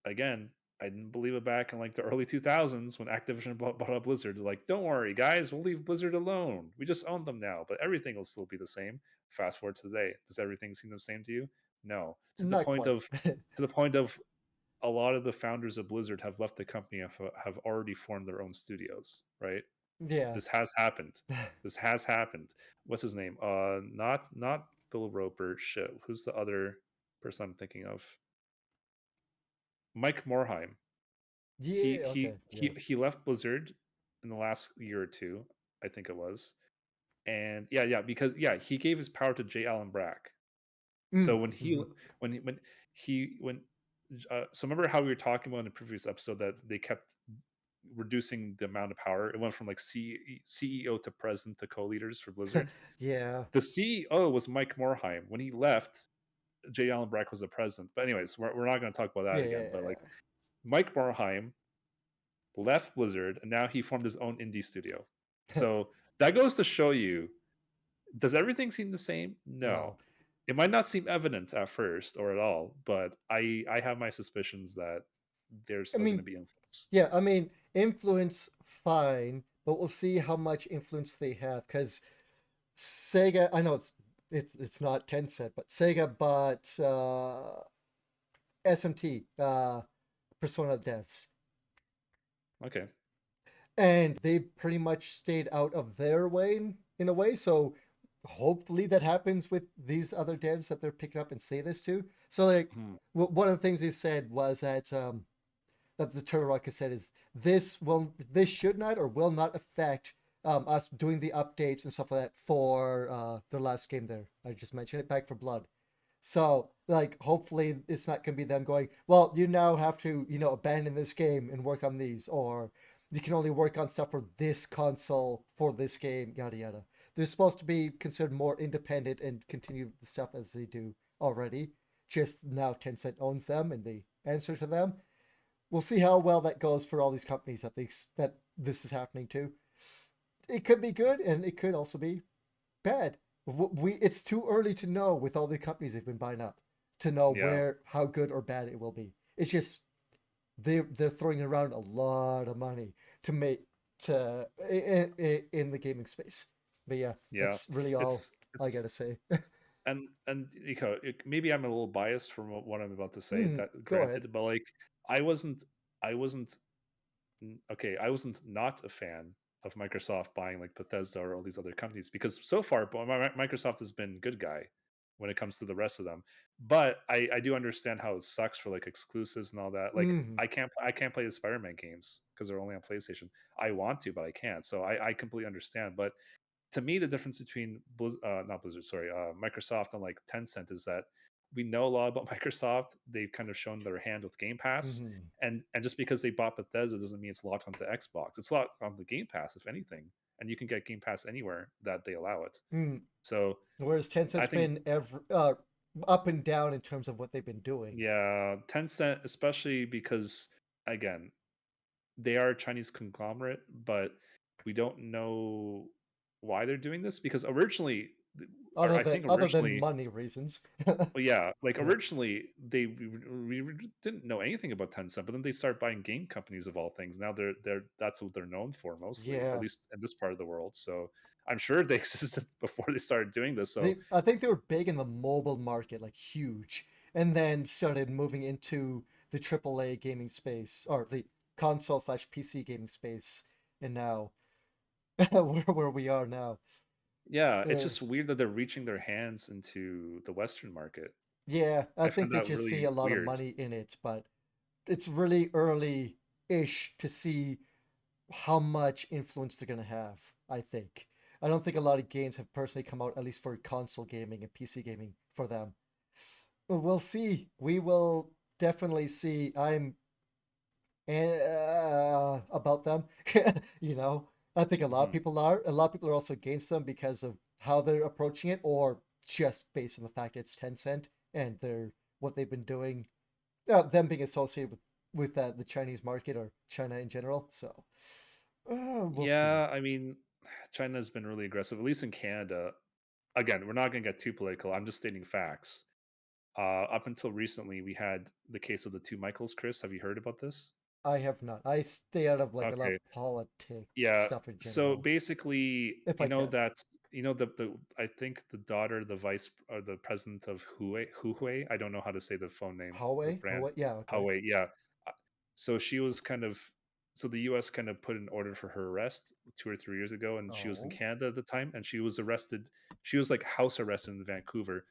B: again, I didn't believe it back in like the early 2000s when Activision bought up Blizzard. They're like, don't worry, guys, we'll leave Blizzard alone. We just own them now, but everything will still be the same. Fast forward to today, does everything seem the same to you? No,
A: Not quite.
B: to the point of a lot of the founders of Blizzard have left the company have already formed their own studios, right?
A: Yeah.
B: This has happened. This has happened. What's his name? Not Bill Roper. Shit. Who's the other person I'm thinking of? Mike Morheim. He
A: Yeah,
B: he
A: okay.
B: he
A: Yeah.
B: he left Blizzard in the last year or two, I think it was. And yeah, because he gave his power to J. Allen Brack. So
A: Mm, mhm.
B: when he when so remember how we were talking about in the previous episode that they kept reducing the amount of power. It went from like CEO to president to co-leaders for Blizzard.
A: Yeah.
B: The CEO was Mike Morhaime. When he left, J. Allen Brack was the president. But anyways, we're not going to talk about that
A: Yeah,
B: again. But like
A: yeah,
B: Mike Morhaime left Blizzard and now he formed his own indie studio.
A: yeah.
B: So that goes to show you, does everything seem the same? No.
A: No.
B: It might not seem evident at first or at all, but I have my suspicions that there's
A: I
B: still going to
A: mean,
B: be influence.
A: yeah, I mean, influence, fine, but we'll see how much influence they have. Because Sega, I know it's not Tencent, but Sega bought SMT, Persona devs,
B: Okay.
A: and they've pretty much stayed out of their way in a way. So hopefully that happens with these other devs that they're picking up and say this to. So like,
B: Hmm.
A: one of the things they said was that the Turtle Rocket said is this should not or will not affect us doing the updates and stuff like that for their last game there. I just mentioned it, Back for Blood. So like hopefully it's not gonna be them going, well, you now have to, abandon this game and work on these, or you can only work on stuff for this console for this game, yada yada. They're supposed to be considered more independent and continue the stuff as they do already. Just now Tencent owns them and they answer to them. We'll see how well that goes for all these companies that this is happening to. It could be good, and it could also be bad. It's too early to know with all the companies they've been buying up to know
B: Yeah.
A: where how good or bad it will be. It's just they're throwing around a lot of money to make to in the gaming space. But yeah,
B: Yeah.
A: that's really all I
B: It's
A: gotta say.
B: and maybe I'm a little biased from what I'm about to say. That
A: Go ahead.
B: granted, but like I wasn't I wasn't okay, I wasn't not a fan of Microsoft buying like Bethesda or all these other companies because so far Microsoft has been good guy when it comes to the rest of them. But I do understand how it sucks for like exclusives and all that. Like
A: Mm-hmm.
B: I can't play the Spider-Man games because they're only on PlayStation. I want to, but I can't. So I completely understand. But to me, the difference between not Blizzard, sorry, Microsoft and like Tencent is that we know a lot about Microsoft. They've kind of shown their hand with Game Pass,
A: Mm-hmm.
B: and just because they bought Bethesda doesn't mean it's locked onto Xbox. It's locked on the Game Pass, if anything, and you can get Game Pass anywhere that they allow it.
A: Mm.
B: So
A: Whereas
B: I
A: Tencent's
B: think,
A: been up and down in terms of what they've been doing.
B: yeah, Tencent, especially because again, they are a Chinese conglomerate, but we don't know why they're doing this because originally, or
A: Other
B: I
A: than
B: think
A: other than
B: originally,
A: money reasons.
B: well, yeah, like
A: Yeah.
B: originally we didn't know anything about Tencent, but then they start buying game companies of all things. Now they're that's what they're known for mostly, at
A: Yeah.
B: least in this part of the world. So I'm sure they existed before they started doing this. So
A: I think they were big in the mobile market, like huge, and then started moving into the AAA gaming space or the console/PC gaming space, and now where we are now.
B: yeah, it's
A: Uh,
B: just weird that they're reaching their hands into the Western market.
A: yeah, I
B: I
A: think
B: find
A: they
B: that
A: just see
B: really
A: a lot of
B: weird.
A: money in it, but it's really early-ish to see how much influence they're gonna have. I think. I don't think a lot of games have personally come out, at least for console gaming and PC gaming, for them. But we'll see. We will definitely see. I'm about them. you know, I think a lot of
B: Mhm.
A: people are. A lot of people are also against them because of how they're approaching it, or just based on the fact it's Tencent and they're what they've been doing. Them being associated with the Chinese market or China in general. So we'll see.
B: Yeah, I mean, China's been really aggressive, at least in Canada. Again, we're not going to get too political. I'm just stating facts. Up until recently, we had the case of the two Michaels. Chris, have you heard about this?
A: I have not. I stay out of like a lot
B: Okay,
A: of politics
B: yeah.
A: stuff in
B: So
A: general,
B: basically,
A: if I can.
B: the I think the daughter, the vice or the president of Huawei. I don't know how to say the phone name, the
A: Huawei,
B: brand.
A: Huawei, yeah, okay.
B: Huawei, yeah. Uh, So she was kind of so the U.S. kind of put an order for her arrest 2 or 3 years ago, and she was in
A: Oh,
B: Canada at the time, and she was arrested. She was like house arrested in Vancouver.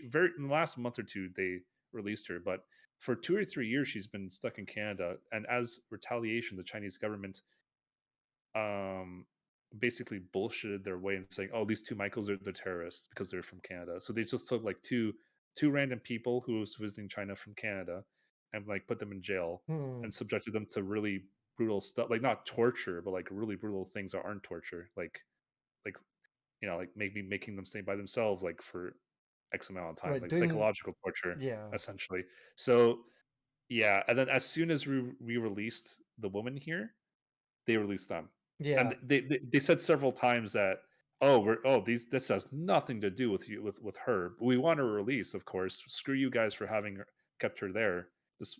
B: Very in the last month or two, they released her, but for 2 or 3 years, she's been stuck in Canada, and as retaliation, the Chinese government um basically bullshitted their way and saying, "Oh, these two Michaels are the terrorists because they're from Canada." So they just took like two random people who was visiting China from Canada and like put them in jail
A: hmm.
B: and subjected them to really brutal stuff, like not torture, but like really brutal things that aren't torture, like like maybe making them stay by themselves like for X amount of time,
A: Right,
B: like
A: doing
B: psychological torture,
A: yeah,
B: essentially. So yeah, and then as soon as we released the woman here, they released them,
A: yeah,
B: and they said several times that, oh, this has nothing to do with you with her. We want her released, of course. Screw you guys for having kept her there. This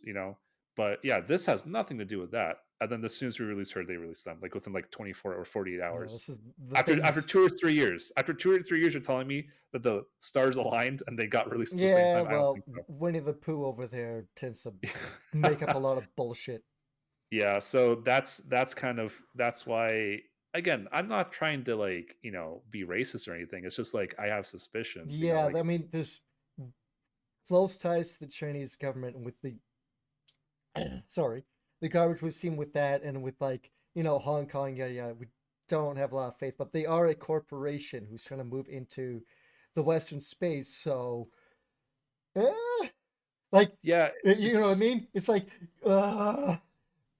B: but yeah, this has nothing to do with that. And then as soon as we release her, they release them like within like 24 or 48
A: yeah.
B: hours.
A: This is the
B: After
A: things.
B: 2 or 3 years, after 2 or 3 years, you're telling me that the stars aligned and they got released at the same
A: Yeah,
B: time. I don't
A: well,
B: think so.
A: Winnie the Pooh over there tends to make up a lot of bullshit.
B: Yeah, so that's kind of that's why, again, I'm not trying to like, be racist or anything. It's just like I have suspicions,
A: Yeah,
B: like
A: I mean, there's close ties to the Chinese government and with the sorry, the garbage we've seen with that and with like Hong Kong, yeah, yeah. We don't have a lot of faith, but they are a corporation who's trying to move into the Western space. So, eh, like,
B: yeah,
A: you know what I mean? It's like, uh,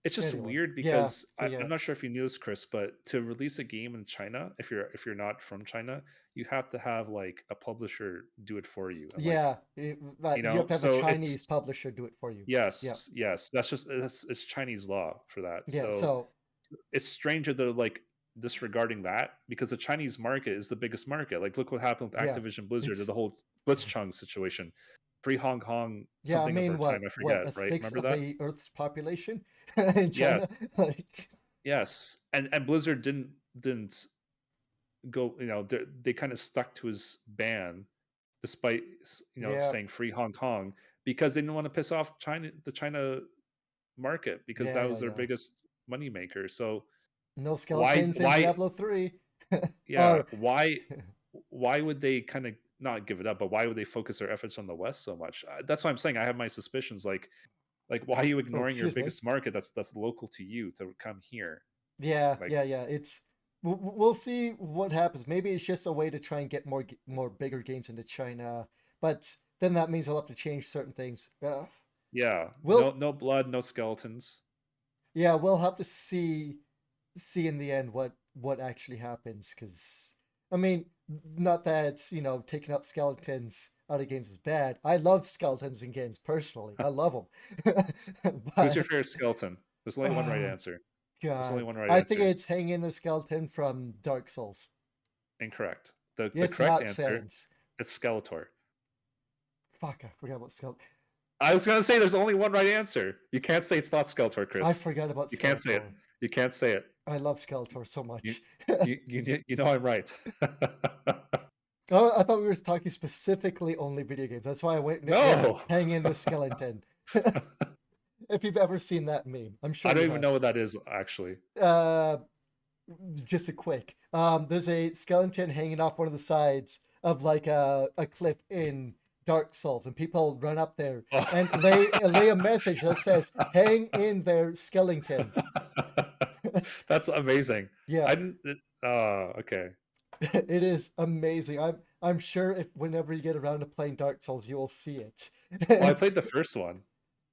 B: it's just
A: anyway,
B: weird
A: yeah,
B: because
A: but
B: I'm
A: yeah,
B: not sure if you knew this, Chris, but to release a game in China, if you're not from China, you have to have like a publisher do it for you, and like,
A: yeah. But you have to have a
B: so
A: Chinese
B: it's
A: publisher do it for you. Yeah,
B: yes, that's just it's Chinese law for that.
A: yeah.
B: So
A: So,
B: it's strange that they're like disregarding that because the Chinese market is the biggest market. Like, look what happened with
A: yeah,
B: Activision Blizzard, or
A: it's
B: the whole Blitzchung situation, free Hong Kong,
A: yeah. I
B: something of
A: mean,
B: our time. I
A: what
B: forget,
A: a
B: right?
A: sixth
B: Remember
A: of
B: that?
A: the Earth's population in
B: Yes,
A: China. Like,
B: yes. And Blizzard didn't go. They kind of stuck to his ban, despite
A: yeah,
B: saying free Hong Kong, because they didn't want to piss off the China market, because
A: yeah,
B: that
A: yeah,
B: was their
A: yeah.
B: biggest moneymaker. So
A: No
B: why
A: skeletons in
B: why
A: Diablo 3.
B: yeah,
A: Or
B: why would they kind of not give it up, but why would they focus their efforts on the West so much? That's why I'm saying I have my suspicions. Like why are you
A: oh,
B: ignoring your
A: excuse me.
B: biggest market that's local to you to come here?
A: Yeah,
B: Like,
A: yeah, yeah. It's we'll see what happens. Maybe it's just a way to try and get more bigger games into China, but then that means I'll have to change certain things.
B: yeah,
A: We'll
B: no blood, no skeletons.
A: yeah, we'll have to see in the end what actually happens. Because I mean, not that taking out skeletons out of games is bad. I love skeletons in games personally. I love them,
B: Who's your
A: but
B: favorite skeleton? There's only one right
A: oh
B: answer. There's only
A: God,
B: one right
A: I think
B: answer.
A: it's hanging in the skeleton from Dark Souls.
B: Incorrect. The
A: It's
B: correct
A: not
B: answer,
A: Sans.
B: it's Skeletor.
A: Fuck, I forgot about Skeletor.
B: I was gonna say there's only one right answer. You can't say it's not Skeletor,
A: I
B: Chris.
A: forgot about
B: You can't say it.
A: Skeletor.
B: You can't say it.
A: I love Skeletor so
B: You
A: much.
B: you know I'm right.
A: Oh, I thought we were talking specifically only video games. That's why I went in
B: No.
A: hang in the skeleton. If you've ever seen that meme, I'm sure
B: I don't
A: you
B: even
A: have.
B: know what that is, actually.
A: Uh, just a quick. There's a skeleton hanging off one of the sides of like a cliff in Dark Souls, and people run up there and
B: Oh.
A: lay a message that says "Hang in there, skeleton."
B: That's amazing.
A: Yeah,
B: I didn't. Oh, okay.
A: it is amazing. I'm sure if whenever you get around to playing Dark Souls, you will see it.
B: Well, I
A: And
B: played the first one.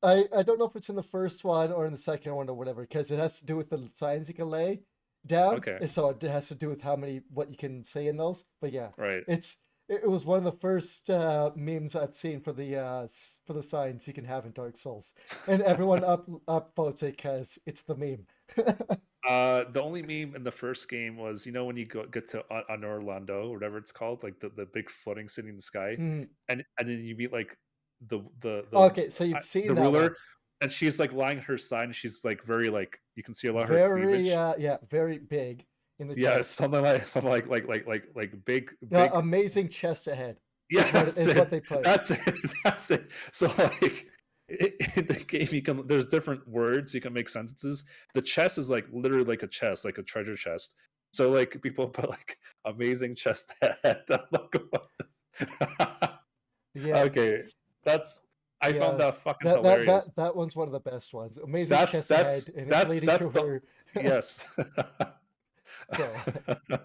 A: I don't know if it's in the first one or in the second one or whatever, because it has to do with the signs you can lay down,
B: Okay,
A: and so it has to do with what you can say in those. But yeah,
B: right.
A: it was one of the first memes I've seen for for the signs you can have in Dark Souls, and everyone upvotes it because it's the meme.
B: The only meme in the first game was, when you get to on Orlando or whatever it's called, like the big floating city in the sky,
A: Mhm.
B: and then you meet like
A: Okay, so you've seen
B: the
A: that one.
B: ruler, and she's like lying her side, and she's like very like you can see a lot of her
A: Very
B: cleavage.
A: yeah, very big in the
B: Yeah,
A: chest.
B: something like big.
A: Amazing chest ahead
B: Yeah, that's
A: is what
B: it.
A: they put.
B: That's it. That's it. So like in the game, there's different words you can make sentences. The chest is like literally like a chest, like a treasure chest. So like people put like amazing chest head. I'm like, what
A: Yeah,
B: okay, that's I found
A: yeah.
B: that fucking hilarious.
A: That one's one of the best ones. Amazing
B: That's
A: chest ahead,
B: that's
A: and it's
B: that's
A: leading
B: that's
A: to
B: the
A: her.
B: yes.
A: So yeah,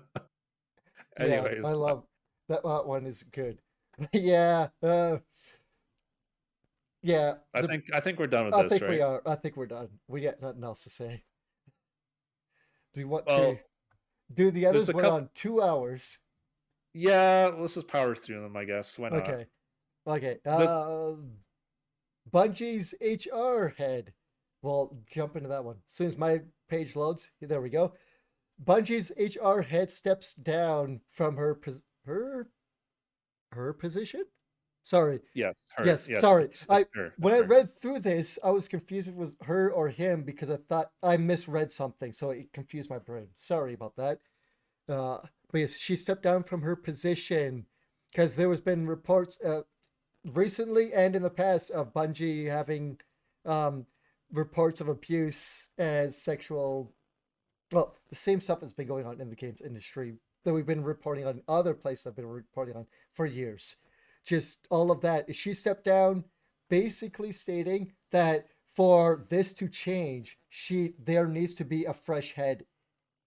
A: I
B: Anyways,
A: love that one is good. Yeah, yeah.
B: I think we're done with this, right?
A: I think we're done. We got nothing else to say. Do you want to
B: Well,
A: do the
B: there's
A: others?
B: a
A: We're
B: couple.
A: on 2 hours.
B: Yeah, let's just power through them, I guess. Why not?
A: Okay. Okay.
B: The
A: Bungie's HR head. We'll jump into that one. As soon as my page loads, there we go. Bungie's HR head steps down from her position. Sorry.
B: yes, her.
A: Yes,
B: Yes,
A: sorry.
B: it's
A: I
B: her.
A: when
B: It's
A: I
B: her.
A: read through this, I was confused if it was her or him because I thought I misread something, so it confused my brain. Sorry about that. But yes, she stepped down from her position because there has been reports recently and in the past of Bungie having um, reports of abuse and sexual. Well, the same stuff that's been going on in the games industry that we've been reporting on, other places have been reporting on for years. Just all of that. She stepped down, basically stating that for this to change, there needs to be a fresh head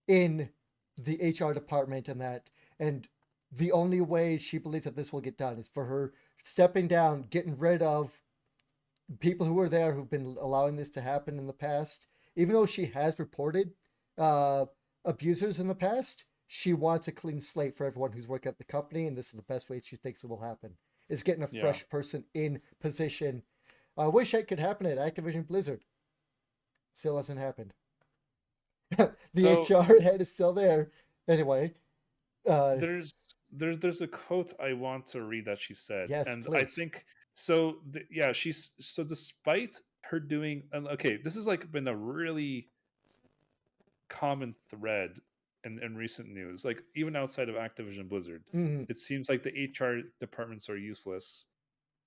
A: in the HR department and that. And the only way she believes that this will get done is for her stepping down, getting rid of people who were there who've been allowing this to happen in the past. Even though she has reported uh, abusers in the past, she wants a clean slate for everyone who's working at the company, and this is the best way she thinks it will happen. Is getting a
B: Yeah.
A: fresh person in position. I wish it could happen at Activision Blizzard. Still hasn't happened. The
B: So
A: HR head is still there. Anyway,
B: there's there's a quote I want to read that she said,
A: yes,
B: and I
A: please.
B: think so. Yeah, she's so despite her doing, and okay, this has like been a really common thread in recent news. Like even outside of Activision Blizzard,
A: Mm.
B: it seems like the HR departments are useless.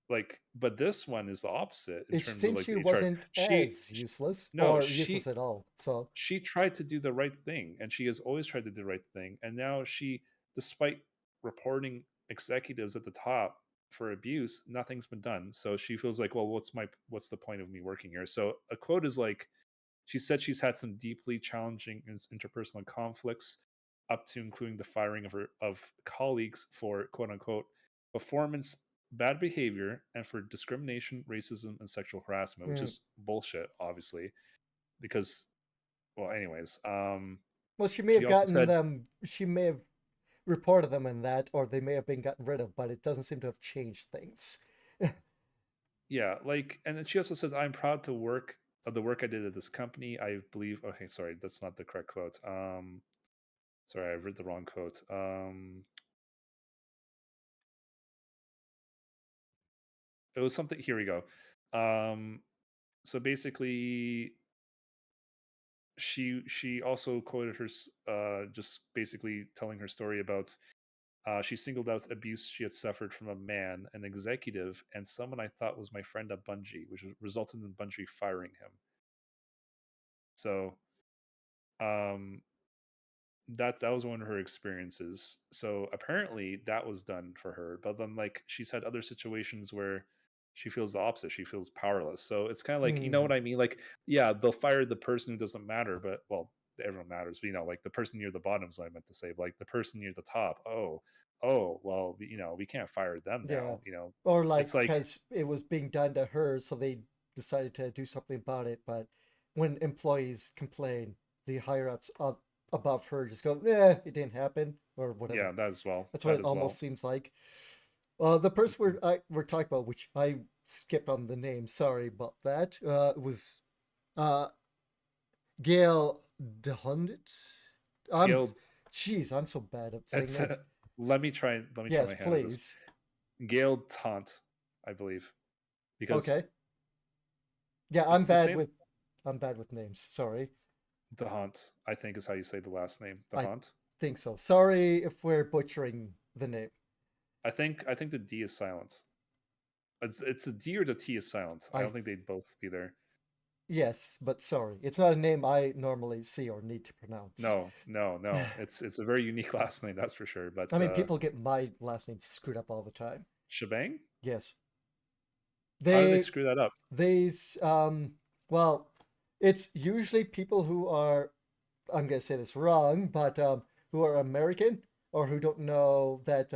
B: Like, but this one is the opposite in
A: It
B: terms of
A: seems
B: like
A: she
B: the HR.
A: wasn't
B: She,
A: as
B: she
A: useless
B: no,
A: or useless at all. So,
B: she tried to do the right thing, and she has always tried to do the right thing, and now she, despite reporting executives at the top for abuse, nothing's been done. So she feels like, well, what's the point of me working here? So a quote is like, she said she's had some deeply challenging interpersonal conflicts, up to including the firing of colleagues for quote unquote performance bad behavior and for discrimination, racism, and sexual harassment, which
A: mm.
B: is bullshit, obviously, because, well, anyways,
A: Well, she may
B: she
A: have
B: also
A: gotten
B: said,
A: them, she may have reported them in that, or they may have been gotten rid of, but it doesn't seem to have changed things.
B: yeah, like, and then she also says, I'm proud to work of the work I did at this company. I believe, okay, sorry, that's not the correct quote. Sorry, I read the wrong quote. It was something, here we go. So basically, she also quoted her just basically telling her story about she singled out abuse she had suffered from a man, an executive, and someone I thought was my friend at Bungie, which resulted in Bungie firing him. So um, that was one of her experiences. So apparently that was done for her. But then like she's had other situations where she feels the opposite. She feels powerless. So it's kind of like, you know
A: Mm,
B: what I mean? Like, yeah, they'll fire the person who doesn't matter, but well, everyone matters. But you know, like the person near the bottom is what I meant to say. But like the person near the top, well, you know, we can't fire them
A: yeah.
B: now. You know,
A: Or like,
B: it's like,
A: because it was being done to her, so they decided to do something about it. But when employees complain, the higher ups up above her just go, "Yeah, it didn't happen," or whatever.
B: yeah, that as well.
A: That's what
B: That
A: it
B: as well.
A: almost seems like. The person
B: Mhm.
A: we're talking about, which I skipped on the name, sorry about that, was uh, Gail DeHundit. I'm,
B: Gail,
A: jeez, I'm so bad at saying
B: it's
A: names.
B: let me try
A: Yes,
B: my hand at this.
A: please.
B: Gail Taunt, I believe, because
A: Okay. Yeah,
B: it's the same.
A: I'm bad with names. Sorry.
B: Dehant, I think, is how you say the last name.
A: I
B: Dehant.
A: think so. Sorry if we're butchering the name.
B: I think the D is silent. It's the D or the T is silent. I
A: I
B: don't think they'd both be there.
A: Yes, but sorry. It's not a name I normally see or need to pronounce.
B: No, no, no. It's a very unique last name, that's for sure. But
A: I mean, people get my last name screwed up all the time.
B: Shebang?
A: Yes.
B: How did they
A: They
B: screw that up?
A: these well, it's usually people who are, I'm gonna say this wrong, but who are American or who don't know that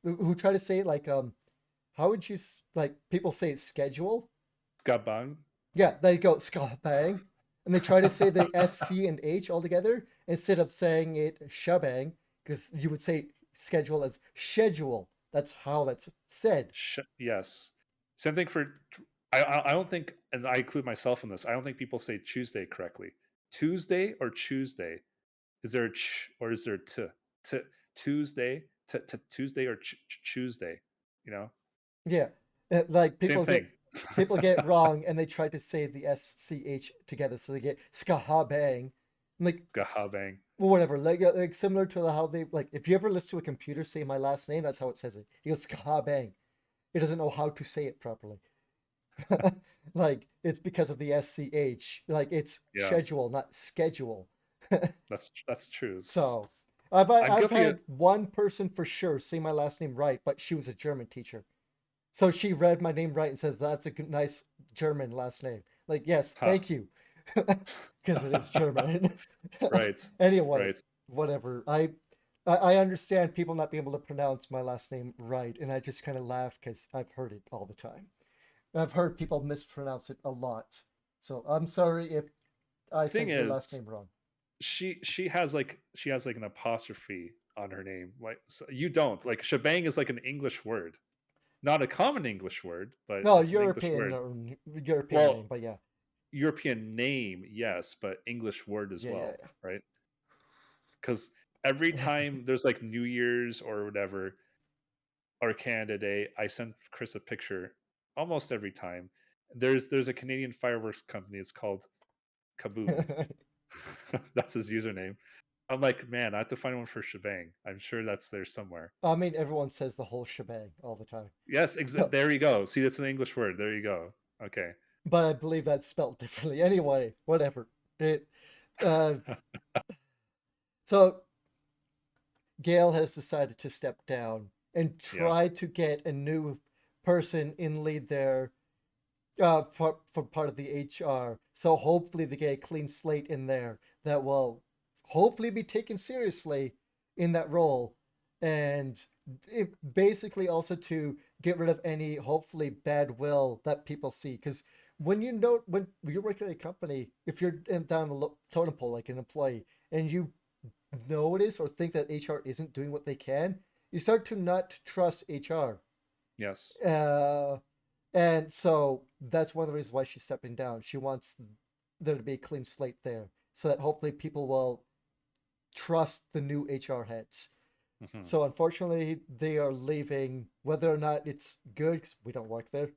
A: who try to say it like how would you like people say it's schedule?
B: Skabang?
A: Yeah, they go ska bang, and they try to say the S C and H all together. instead of saying it shebang, because you would say schedule as schedule. That's how that's said.
B: Yes. Same thing for. I don't think, and I include myself in this. I don't think people say Tuesday correctly. Tuesday or Tuesday? Is there a or is there a Tuesday Tuesday or Tuesday? You know,
A: Yeah, like
B: same thing.
A: people get wrong and they try to say the sch together, so they get skahabang, like
B: Gahabang.
A: well, whatever, like similar to how they like. If you ever listen to a computer say my last name, that's how it says it. He goes skahabang. It doesn't know how to say it properly. Like it's because of the sch. Like it's
B: Yeah,
A: schedule, not schedule.
B: that's true.
A: So
B: I'm
A: I've
B: guilty of.
A: had one person for sure say my last name right, but she was a German teacher. So she read my name right and says that's a nice German last name. Like, yes,
B: Huh.
A: thank you, because it is German.
B: Right,
A: Anyway,
B: right.
A: whatever. I understand people not being able to pronounce my last name right, and I just kind of laugh because I've heard it all the time. I've heard people mispronounce it a lot. So I'm sorry if I
B: Thing
A: said your
B: is,
A: last name wrong.
B: she has like an apostrophe on her name. Like so you don't like shebang is like an English word, not a common English word, but
A: No,
B: it's an English
A: European
B: word.
A: or European
B: Well,
A: name, but yeah,
B: European name, yes, but English word as
A: yeah,
B: well, right? Because every time there's like New Year's or whatever or Canada Day, I send Chris a picture almost every time. There's a Canadian fireworks company. It's called Kaboom.
A: yeah.
B: That's his username. I'm like, man, I have to find one for shebang. I'm sure that's there somewhere.
A: I mean, everyone says the whole shebang all the time.
B: Yes, there you go. See, that's an English word. There you go. Okay.
A: But I believe that's spelled differently. Anyway, whatever. It uh, so Gail has decided to step down and
B: Yeah.
A: try to get a new person in lead there for part of the HR. So hopefully they get a clean slate in there that will hopefully be taken seriously in that role, and basically also to get rid of any hopefully bad will that people see. Because when you're working at a company, if you're down the totem pole like an employee, and you notice or think that HR isn't doing what they can, you start to not trust HR.
B: Yes.
A: Uh, and so that's one of the reasons why she's stepping down. She wants there to be a clean slate there so that hopefully people will trust the new HR heads.
B: Hmm.
A: So unfortunately, they are leaving. Whether or not it's good, 'cause we don't work there.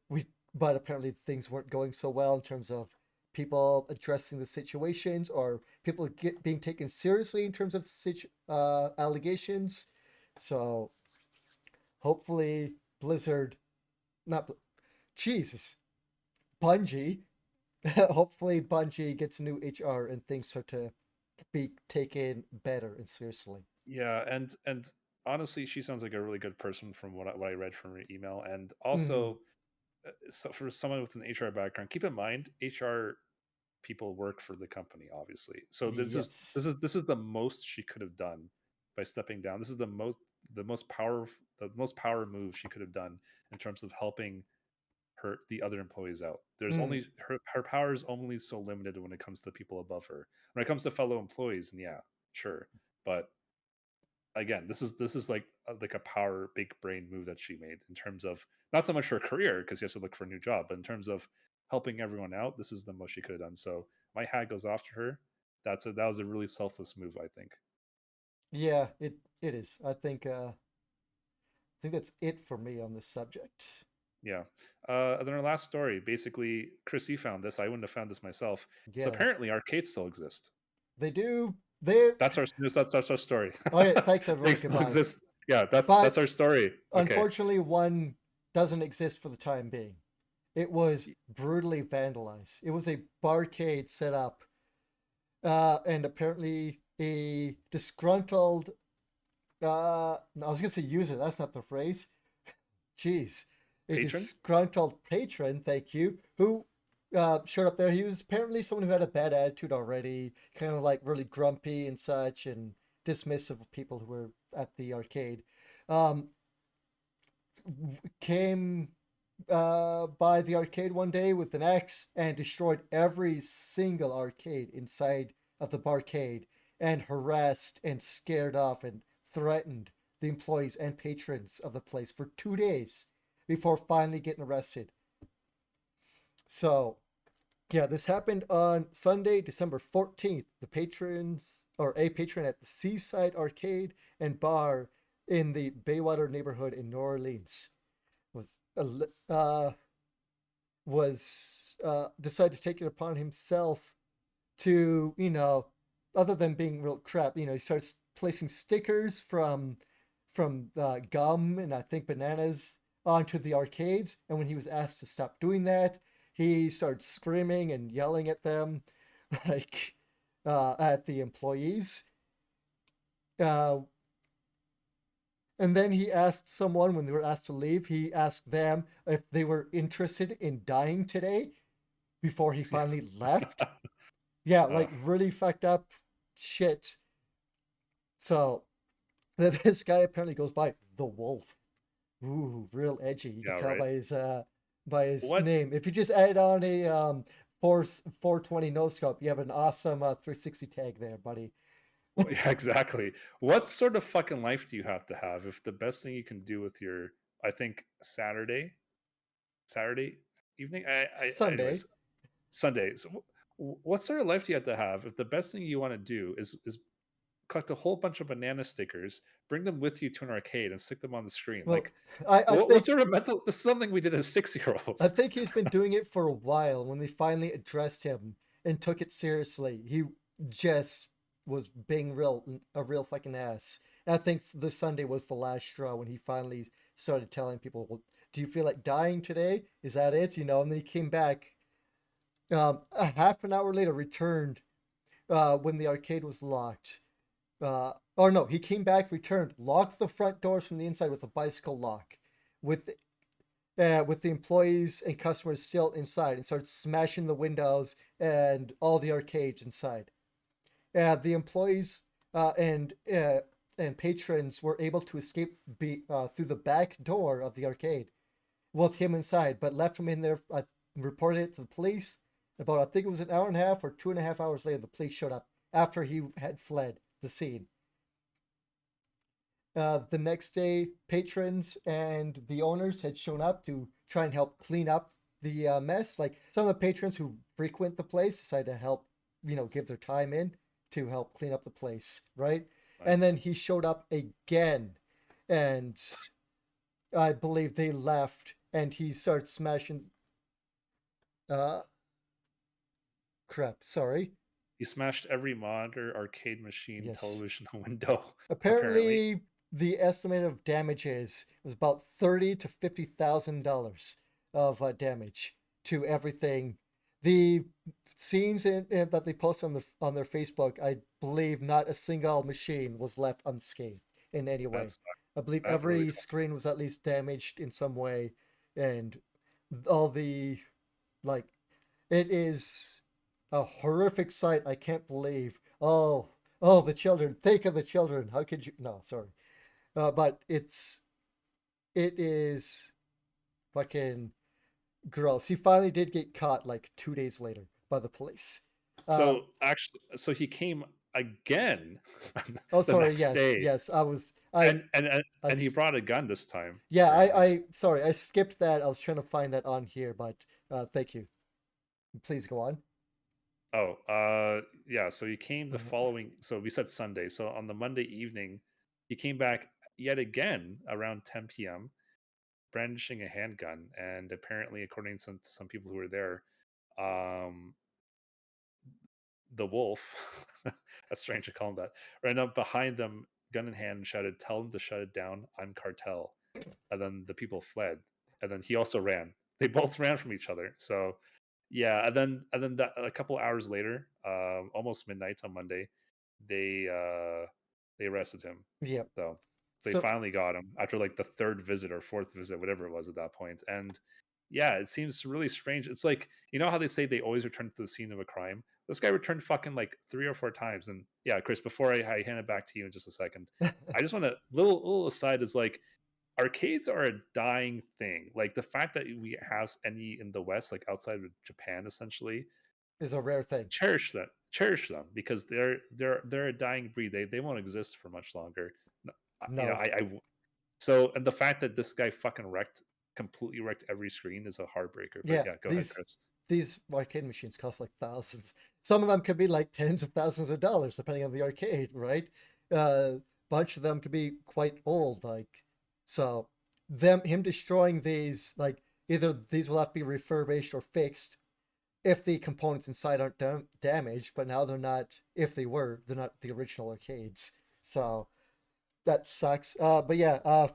A: But apparently things weren't going so well in terms of people addressing the situations or people being taken seriously in terms of allegations. So hopefully Blizzard, not Jesus, Bungie. Hopefully Bungie gets a new HR and things start to be taken better and seriously.
B: Yeah, and honestly, she sounds like a really good person from what I read from her email. And
A: Mm,
B: also, so for someone with an HR background, keep in mind HR people work for the company, obviously. So
A: yes.
B: this is the most she could have done by stepping down. This is the most power move she could have done in terms of helping the other employees out. There's
A: Mm,
B: only her power is only so limited when it comes to people above her. When it comes to fellow employees, and yeah, sure, but again, this is like a power big brain move that she made in terms of not so much her career because she has to look for a new job, but in terms of helping everyone out, this is the most she could have done. So my hat goes off to her. That was a really selfless move, I think.
A: yeah, it is. I think that's it for me on this subject.
B: Yeah. And then our last story, basically, Chris, you found this. I wouldn't have found this myself. So
A: Yeah,
B: apparently, arcades still exist.
A: they do. They
B: That's our story.
A: okay. Thanks
B: They
A: everyone.
B: still
A: Goodbye.
B: exist. Yeah, that's our
A: But
B: story. Okay.
A: unfortunately, one doesn't exist for the time being. It was brutally vandalized. It was a barcade set up, and apparently a disgruntled. I was gonna say user. That's not the phrase. Jeez, a
B: Patron.
A: disgruntled patron. Thank you. Who showed up there? He was apparently someone who had a bad attitude already, kind of like really grumpy and such, and dismissive of people who were at the arcade. Um, came by the arcade one day with an axe and destroyed every single arcade inside of the barcade. and harassed and scared off and threatened the employees and patrons of the place for 2 days before finally getting arrested. So, yeah, this happened on Sunday, December 14th. The patrons, or a patron at the Seaside Arcade and Bar in the Baywater neighborhood in New Orleans, was decided to take it upon himself to, other than being real crap, he starts placing stickers from gum and I think bananas onto the arcades. And when he was asked to stop doing that, he started screaming and yelling at them, like at the employees. Uh, and then he asked someone when they were asked to leave, he asked them if they were interested in dying today before he finally left. Yeah,
B: Uh,
A: like really fucked up shit. So this guy apparently goes by the Wolf. Ooh, real edgy. You can
B: yeah,
A: tell
B: right.
A: by his
B: What
A: name. If you just add on a 420 no scope, you have an awesome 360 tag there, buddy.
B: Yeah, exactly. What sort of fucking life do you have to have if the best thing you can do with your, I think Saturday evening,
A: Sunday.
B: anyways, Sunday. So, what sort of life do you have to have if the best thing you want to do is collect a whole bunch of banana stickers, bring them with you to an arcade, and stick them on the screen?
A: Well,
B: Like,
A: I
B: what
A: think
B: sort of mental? This is something we did as 6 year
A: I
B: olds.
A: think he's been doing it for a while. When they finally addressed him and took it seriously, he just was being a real fucking ass. And I think this Sunday was the last straw when he finally started telling people, "Well, do you feel like dying today? Is that it?" And then he came back a half an hour later, returned when the arcade was locked. Or no, he came back, returned, locked the front doors from the inside with a bicycle lock, with with the employees and customers still inside, and started smashing the windows and all the arcades inside. The employees and patrons were able to escape through the back door of the arcade with him inside, but left him in there. I reported it to the police. About I think it was an hour and a half or 2.5 hours later, the police showed up after he had fled the scene. The next day, patrons and the owners had shown up to try and help clean up the mess. Like some of the patrons who frequent the place decided to help, give their time in to help clean up the place, right?
B: Right.
A: And then he showed up again, and I believe they left, and he started smashing. Uh, crap. Sorry.
B: You smashed every monitor, arcade machine,
A: Yes.
B: television window. Apparently,
A: Apparently, the estimate of damages was about $30,000 to $50,000 of damage to everything. The scenes that they post on their Facebook, I believe not a single machine was left unscathed in any way.
B: that's
A: I believe
B: that really
A: every screen was at least damaged in some way, and all the like, it is a horrific sight. I can't believe. Oh, the children. Think of the children. How could you? No, sorry. But it is fucking gross. He finally did get caught like 2 days later by the police. Um,
B: so actually. So he came again
A: oh,
B: the
A: sorry.
B: next
A: Yes,
B: day,
A: yes.
B: and and and,
A: I
B: and he brought a gun this time.
A: yeah.
B: Apparently.
A: Sorry. I skipped that. I was trying to find that on here, but thank you. Please go on.
B: Oh, yeah. So he came the
A: Uh,
B: following. So we said Sunday. So on the Monday evening, he came back yet again around 10 p.m. brandishing a handgun, and apparently, according to some people who were there, um, the wolf, that's strange to call him that, ran up behind them, gun in hand, and shouted, "Tell him to shut it down. I'm cartel." And then the people fled, and then he also ran. They both ran from each other. So yeah, and then a couple hours later, almost midnight on Monday, they they arrested him.
A: yep.
B: So they
A: So
B: finally got him after like the third visit or fourth visit, whatever it was at that point. And yeah, it seems really strange. It's like, you know how they say they always return to the scene of a crime? This guy returned fucking like 3 or 4 times. And yeah, Chris, before I hand it back to you in just a second, I just want to little aside is like arcades are a dying thing. Like the fact that we have any in the West, like outside of Japan, essentially,
A: is a rare thing.
B: cherish that. cherish them because they're a dying breed. They won't exist for much longer. You know,
A: No.
B: so, and the fact that this guy fucking completely wrecked every screen is a heartbreaker. But
A: Yeah,
B: yeah, go ahead, Chris.
A: these arcade machines cost like thousands. Some of them could be like tens of thousands of dollars, depending on the arcade, right? Bunch of them could be quite old, like so. Him destroying these, like either these will have to be refurbished or fixed if the components inside aren't damaged. But now they're not. If they were, they're not the original arcades. So that sucks. But yeah,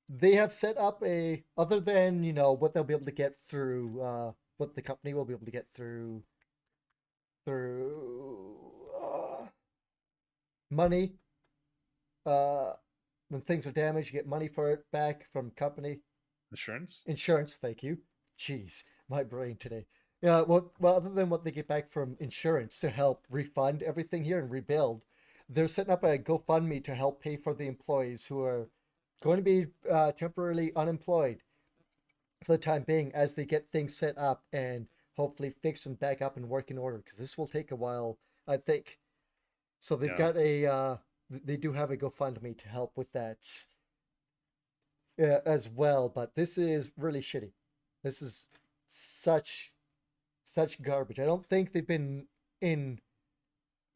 A: they have set up a other than what they'll be able to get through what the company will be able to get through money when things are damaged. You get money for it back from company insurance. Thank you. Jeez, my brain today. Yeah, well, other than what they get back from insurance to help refund everything here and rebuild, they're setting up a GoFundMe to help pay for the employees who are going to be temporarily unemployed for the time being as they get things set up and hopefully fix them back up and work in order, because this will take a while, I think. So they've got they do have a GoFundMe to help with that as well. But this is really shitty. This is such garbage. I don't think they've been in.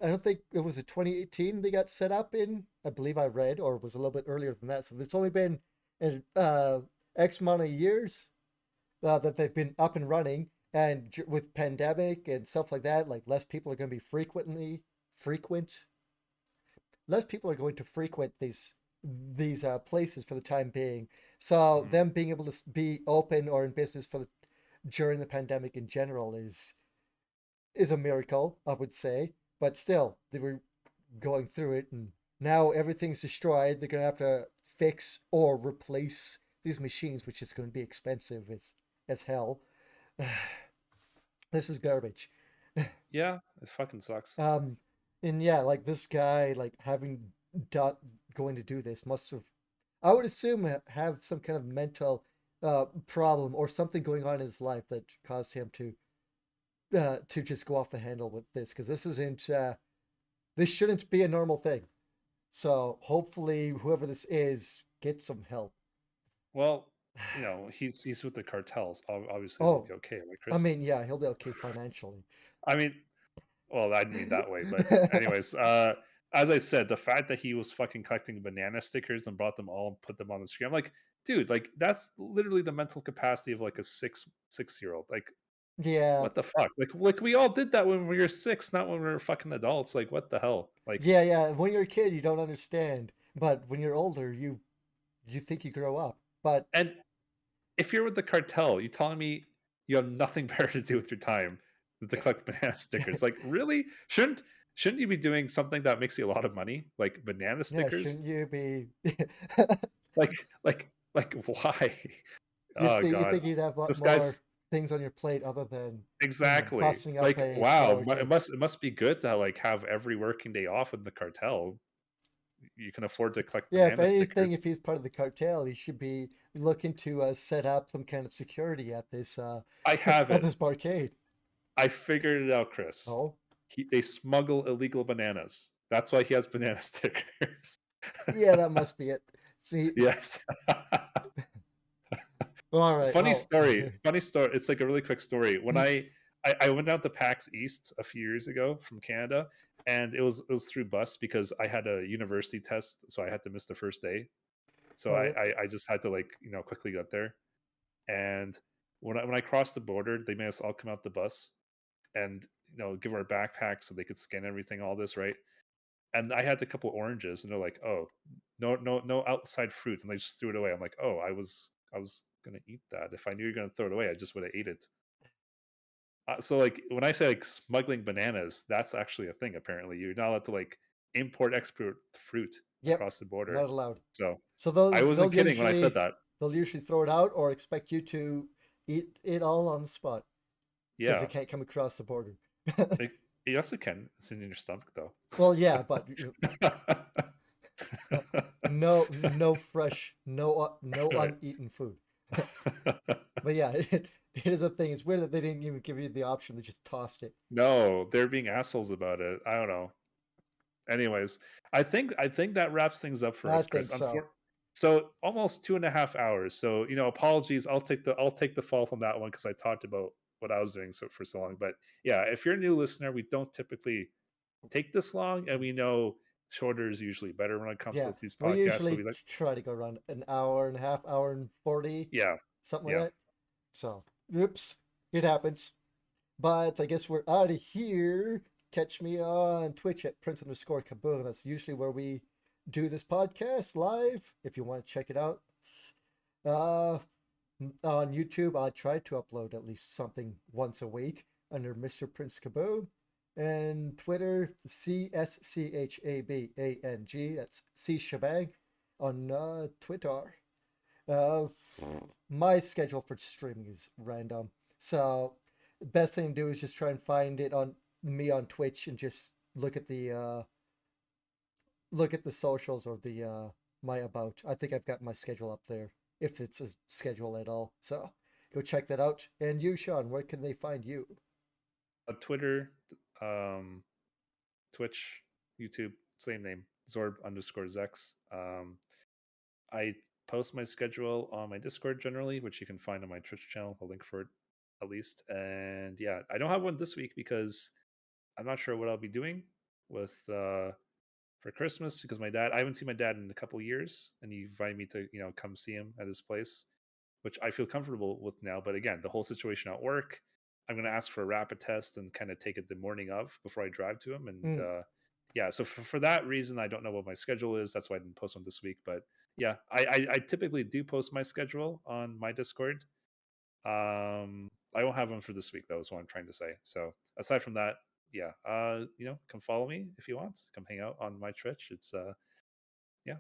A: I don't think it was a 2018 they got set up in. I believe I read, or it was a little bit earlier than that. So it's only been X amount of years that they've been up and running. And with pandemic and stuff like that, like less people are going to be frequent. Less people are going to frequent these places for the time being. So them being able to be open or in business during the pandemic in general is a miracle, I would say. But still, they were going through it, and now everything's destroyed. They're going to have to fix or replace these machines, which is going to be expensive as hell. This is garbage.
B: Yeah, it fucking sucks.
A: And yeah, like this guy, like going to do this must have, I would assume, have some kind of mental problem or something going on in his life that caused him to just go off the handle with this, because this shouldn't be a normal thing. So hopefully whoever this is gets some help.
B: Well, he's with the cartels. Obviously, he'll be okay, right, Chris?
A: I mean, yeah, he'll be okay financially.
B: I mean, well, I mean that way, but anyways, as I said, the fact that he was fucking collecting banana stickers and brought them all and put them on the screen, I'm like, dude, like that's literally the mental capacity of like a 6-year-old. Like,
A: yeah,
B: what the fuck? Like we all did that when we were 6, not when we were fucking adults. Like, what the hell? Like,
A: yeah. When you're a kid, you don't understand, but when you're older, you think you grow up. But
B: and if you're with the cartel, you telling me you have nothing better to do with your time than to collect banana stickers? Like, really? Shouldn't you be doing something that makes you a lot of money, like banana stickers?
A: Yeah, shouldn't you be?
B: like why? Oh
A: You
B: god,
A: think you'd have a lot
B: this
A: more
B: guy's
A: things on your plate other than
B: exactly
A: busting up
B: like,
A: a
B: wow.
A: sour
B: It
A: kid.
B: must be good to like have every working day off in the cartel. You can afford to collect
A: Yeah, if
B: banana
A: anything,
B: stickers.
A: if he's part of the cartel, he should be looking to set up some kind of security at this
B: I have
A: at
B: it.
A: this barcade.
B: I figured it out, Chris.
A: Oh,
B: They smuggle illegal bananas. That's why he has banana stickers.
A: yeah, that must be it. See,
B: Yes.
A: all right.
B: Funny
A: Well,
B: story. Funny story. It's like a really quick story. When I went out to PAX East a few years ago from Canada, and it was through bus because I had a university test, so I had to miss the first day. So
A: all right.
B: I just had to like quickly get there. And when I crossed the border, they made us all come out the bus and give our backpacks so they could scan everything, all this, right? And I had a couple oranges, and they're like, "Oh, no outside fruit," and they just threw it away. I'm like, "Oh, I was gonna eat that. If I knew you were gonna throw it away, I just would have ate it." So like when I say like smuggling bananas, that's actually a thing. Apparently, you're not allowed to like export fruit
A: Yep,
B: across the border.
A: not allowed.
B: So
A: So
B: I wasn't kidding when I said that.
A: they'll usually throw it out or expect you to eat it all on the spot because
B: Yeah,
A: it can't come across the border.
B: like, yes, it can. It's in your stomach though.
A: Well, yeah, but no fresh, no uneaten food. But yeah, It is a thing. It's weird that they didn't even give you the option. They just tossed it.
B: No, they're being assholes about it. I don't know. Anyways, I think that wraps things up for
A: I
B: us, Chris.
A: think so.
B: So almost 2.5 hours. So apologies. I'll take the fall from that one because I talked about what I was doing for so long. But yeah, if you're a new listener, we don't typically take this long, and we know shorter is usually better when it comes
A: Yeah,
B: to these
A: we
B: podcasts. So
A: usually
B: we like,
A: try to go around an hour and a half, hour and 40,
B: yeah,
A: something like
B: yeah.
A: that. So, oops, it happens. But I guess we're out of here. Catch me on Twitch at Prince_Kaboom. That's usually where we do this podcast live. If you want to check it out, uh, on YouTube, I try to upload at least something once a week under MrPrinceKaboom. And Twitter, CSCHABANG. That's C Shabang on Twitter. Uh, my schedule for streaming is random. So the best thing to do is just try and find it on me on Twitch and just look at the socials or the my about. I think I've got my schedule up there if it's a schedule at all. So go check that out. And you, Shawn, where can they find you?
B: Twitter, um, Twitch, YouTube, same name, Zorb_Zex. I post my schedule on my Discord generally, which you can find on my Twitch channel. A link for it, at least. And yeah, I don't have one this week because I'm not sure what I'll be doing with for Christmas because I haven't seen my dad in a couple years, and he invited me to come see him at his place, which I feel comfortable with now. But again, the whole situation at work, I'm going to ask for a rapid test and kind of take it the morning of before I drive to him. And
A: Mm,
B: yeah, so for that reason, I don't know what my schedule is. That's why I didn't post one this week. But yeah, I typically do post my schedule on my Discord. I won't have one for this week though, is what I'm trying to say. So aside from that, yeah, come follow me if you want. Come hang out on my Twitch. It's yeah,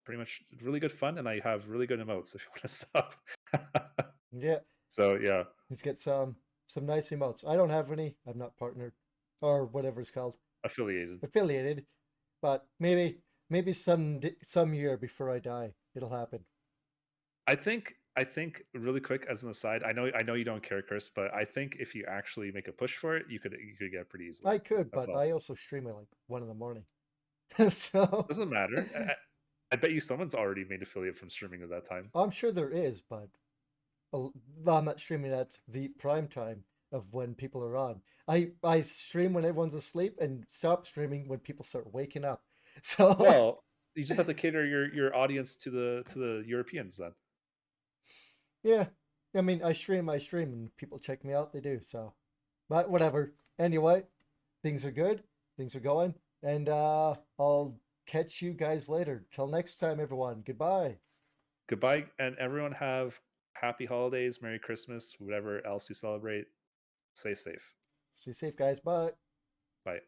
B: pretty much really good fun, and I have really good emotes if you want to stop.
A: yeah,
B: So yeah,
A: let's get some nice emotes. I don't have any. I'm not partnered or whatever it's called,
B: affiliated.
A: affiliated. But maybe some year before I die, it'll happen.
B: I think really quick as an aside, I know you don't care, Chris, but I think if you actually make a push for it, you could get it pretty easily.
A: I could,
B: That's
A: but
B: all.
A: I also stream at like 1 in the morning. So
B: Doesn't matter. I bet you someone's already made affiliate from streaming at that time.
A: I'm sure there is, but I'm not streaming at the prime time of when people are on. I stream when everyone's asleep and stop streaming when people start waking up. So
B: Well, you just have to cater your audience to the Europeans then.
A: yeah, I mean I stream, and people check me out. They do so, but whatever. Anyway, things are good. Things are going, and I'll catch you guys later. Till next time, everyone. Goodbye.
B: Goodbye, and everyone have happy holidays, Merry Christmas, whatever else you celebrate. Stay safe.
A: Stay safe, guys. Bye.
B: Bye.